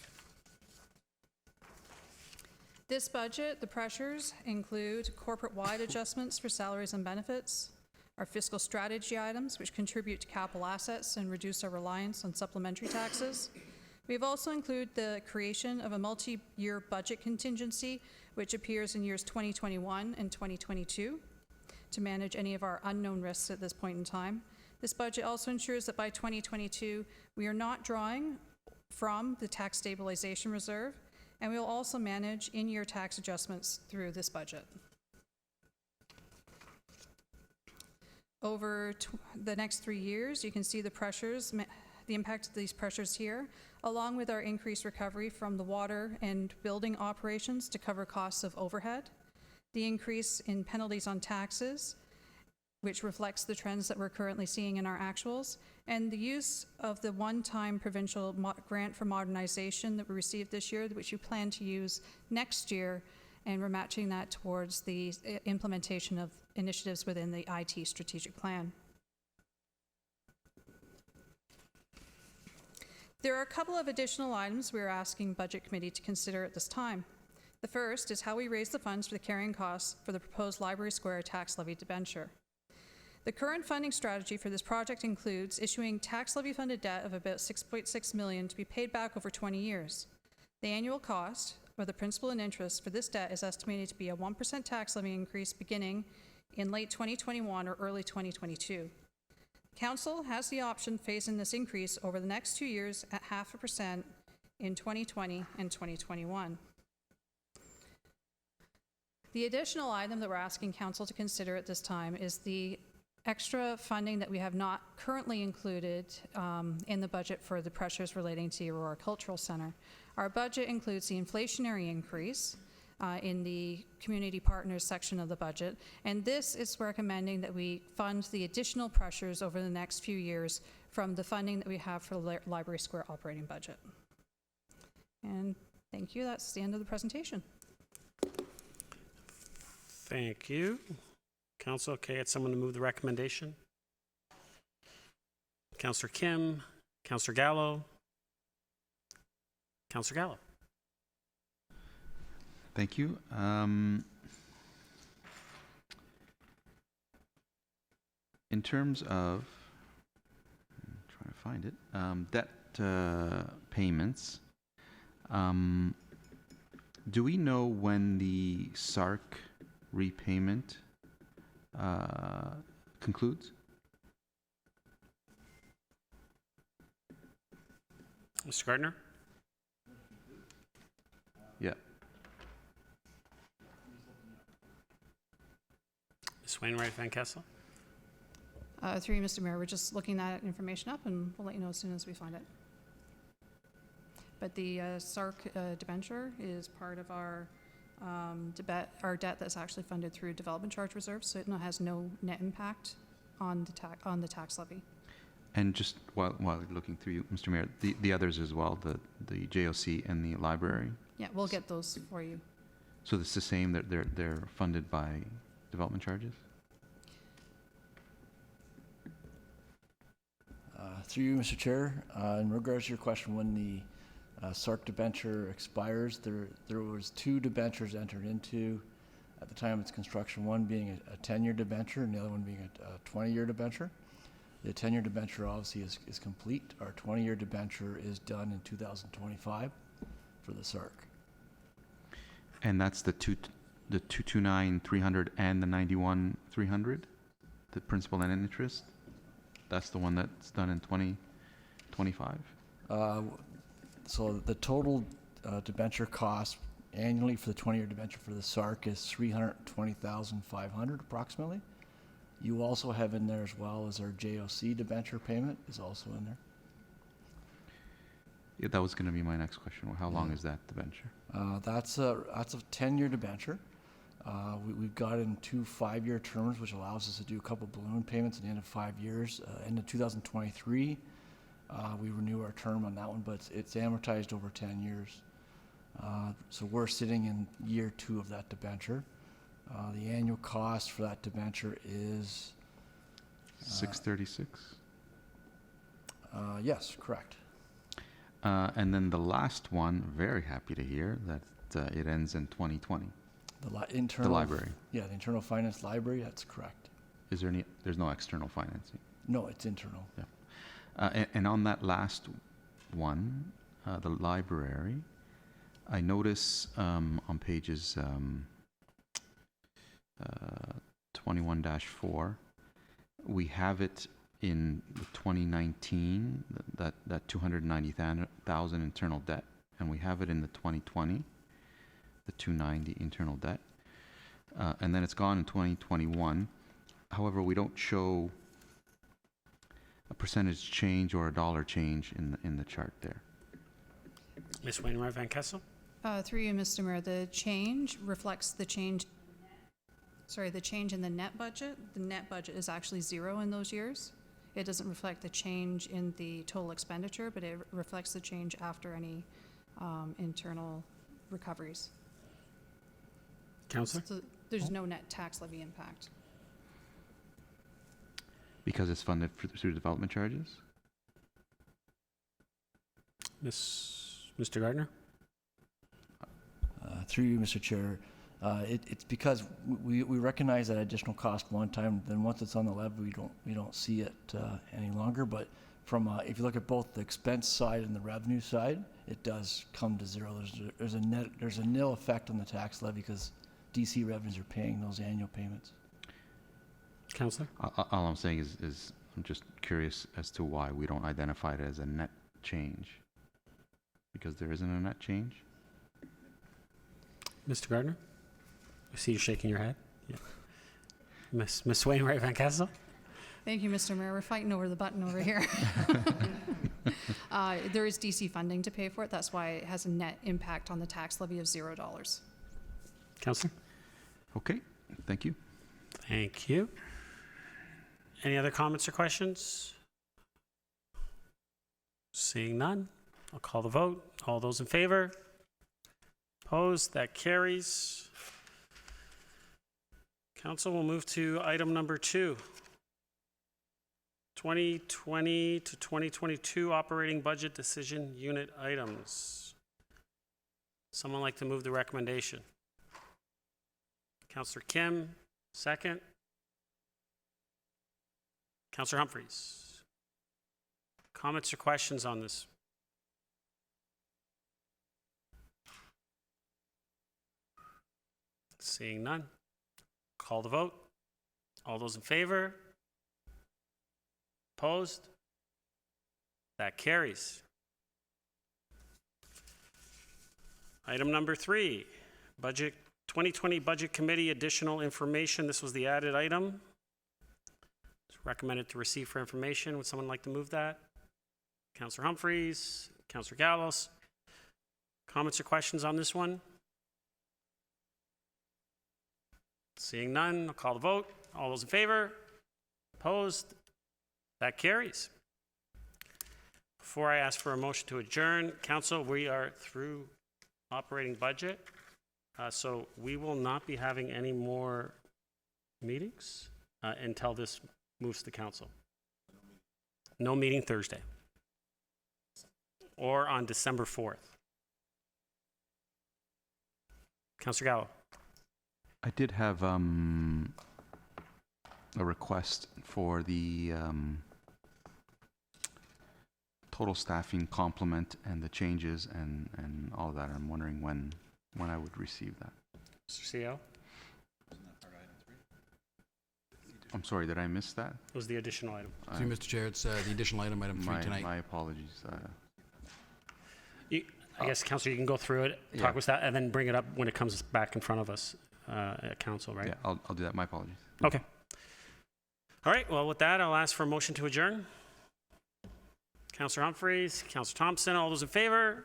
This budget, the pressures include corporate-wide adjustments for salaries and benefits, our fiscal strategy items, which contribute to capital assets and reduce our reliance on supplementary taxes. We've also included the creation of a multi-year budget contingency, which appears in years 2021 and 2022 to manage any of our unknown risks at this point in time. This budget also ensures that by 2022, we are not drawing from the tax stabilization reserve, and we will also manage in-year tax adjustments through this budget. Over the next 3 years, you can see the pressures, the impact of these pressures here, along with our increased recovery from the water and building operations to cover costs of overhead, the increase in penalties on taxes, which reflects the trends that we're currently seeing in our actuals, and the use of the one-time provincial grant for modernization that we received this year, which you plan to use next year, and we're matching that towards the implementation of initiatives within the IT strategic plan. There are a couple of additional items we are asking Budget Committee to consider at this time. The first is how we raise the funds for the carrying costs for the proposed Library Square tax levy debenture. The current funding strategy for this project includes issuing tax levy funded debt of about $6.6 million to be paid back over 20 years. The annual cost, or the principal and interest for this debt, is estimated to be a 1% tax levy increase beginning in late 2021 or early 2022. Council has the option of phasing this increase over the next 2 years at 0.5% in 2020 and 2021. The additional item that we're asking Council to consider at this time is the extra funding that we have not currently included in the budget for the pressures relating to the Aurora Cultural Centre. Our budget includes the inflationary increase in the community partners section of the budget, and this is recommending that we fund the additional pressures over the next few years from the funding that we have for the Library Square operating budget. And thank you, that's the end of the presentation. Thank you. Council, okay, it's someone to move the recommendation. Councillor Kim, Councillor Gallo. Councillor Gallo. Thank you. In terms of, I'm trying to find it, debt payments, do we know when the SARC repayment concludes? Mr. Gardner? Yeah. Ms. Wainwright Van Kessel? Through you, Mr. Mayor, we're just looking that information up and we'll let you know as soon as we find it. But the SARC debenture is part of our debt that's actually funded through development charge reserves, so it has no net impact on the tax levy. And just while you're looking through you, Mr. Mayor, the others as well, the JOC and the library. Yeah, we'll get those for you. So it's the same, that they're funded by development charges? Through you, Mr. Chair, in regards to your question, when the SARC debenture expires, there was 2 debentures entered into at the time of its construction, one being a 10-year debenture and the other one being a 20-year debenture. The 10-year debenture obviously is complete. Our 20-year debenture is done in 2025 for the SARC. And that's the 229,300 and the 91,300, the principal and interest? That's the one that's done in 2025? So the total debenture cost annually for the 20-year debenture for the SARC is $320,500 approximately. You also have in there as well as our JOC debenture payment is also in there. Yeah, that was going to be my next question. How long is that debenture? That's a 10-year debenture. We've got in 2 5-year terms, which allows us to do a couple balloon payments at the end of 5 years. End of 2023, we renew our term on that one, but it's amortized over 10 years. So we're sitting in year 2 of that debenture. The annual cost for that debenture is $636. Yes, correct. And then the last one, very happy to hear that it ends in 2020. Internal, the library. Yeah, the internal finance library. That's correct. Is there any? There's no external financing. No, it's internal. Yeah. And on that last one, the library, I notice on pages 21-4, we have it in 2019 that 290,000 internal debt, and we have it in the 2020, the 290 internal debt, and then it's gone in 2021. However, we don't show a percentage change or a dollar change in the chart there. Ms. Wainwright Van Kessel? Through you, Mr. Mayor, the change reflects the change, the change in the net budget. The net budget is actually 0 in those years. It doesn't reflect the change in the total expenditure, but it reflects the change after any internal recoveries. Councillor? So there's no net tax levy impact. Because it's funded through development charges? Mr. Gardner? Through you, Mr. Chair, it's because we recognize that additional cost one time. Then once it's on the levy, we don't see it any longer. But from if you look at both the expense side and the revenue side, it does come to 0. There's a nil effect on the tax levy because DC revenues are paying those annual payments. Councillor? All I'm saying is I'm just curious as to why we don't identify it as a net change. Because there isn't a net change? Mr. Gardner? I see you shaking your head. Yeah. Ms. Wainwright Van Kessel? Thank you, Mr. Mayor. We're fighting over the button over here. There is DC funding to pay for it. That's why it has a net impact on the tax levy of $0. Councillor? Okay, thank you. Thank you. Any other comments or questions? Seeing none, I'll call the vote. All those in favor? Opposed? That carries. Council will move to item number 2. 2020 to 2022 operating budget decision unit items. Someone like to move the recommendation? Councillor Kim, second. Councillor Humphreys. Comments or questions on this? Seeing none. Call the vote. All those in favor? Opposed? That carries. Item number 3, 2020 Budget Committee additional information. This was the added item. It's recommended to receive for information. Would someone like to move that? Councillor Humphreys, Councillor Gallos. Comments or questions on this one? Seeing none, I'll call the vote. All those in favor? Opposed? That carries. Before I ask for a motion to adjourn, Council, we are through operating budget, so we will not be having any more meetings until this moves to Council. No meeting Thursday or on December 4th. Councillor Gallo. I did have a request for the total staffing complement and the changes and all of that. I'm wondering when I would receive that. Mr. CO? I'm sorry, did I miss that? It was the additional item. Through Mr. Chair, it's the additional item 3 tonight. My apologies. I guess, Councillor, you can go through it, Yeah. talk with that, and then bring it up when it comes back in front of us at council, right? Yeah, I'll do that. My apologies. Okay. All right, well, with that, I'll ask for a motion to adjourn. Councillor Humphreys, Councillor Thompson, all those in favor?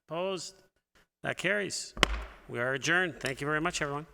Opposed? That carries. We are adjourned. Thank you very much, everyone.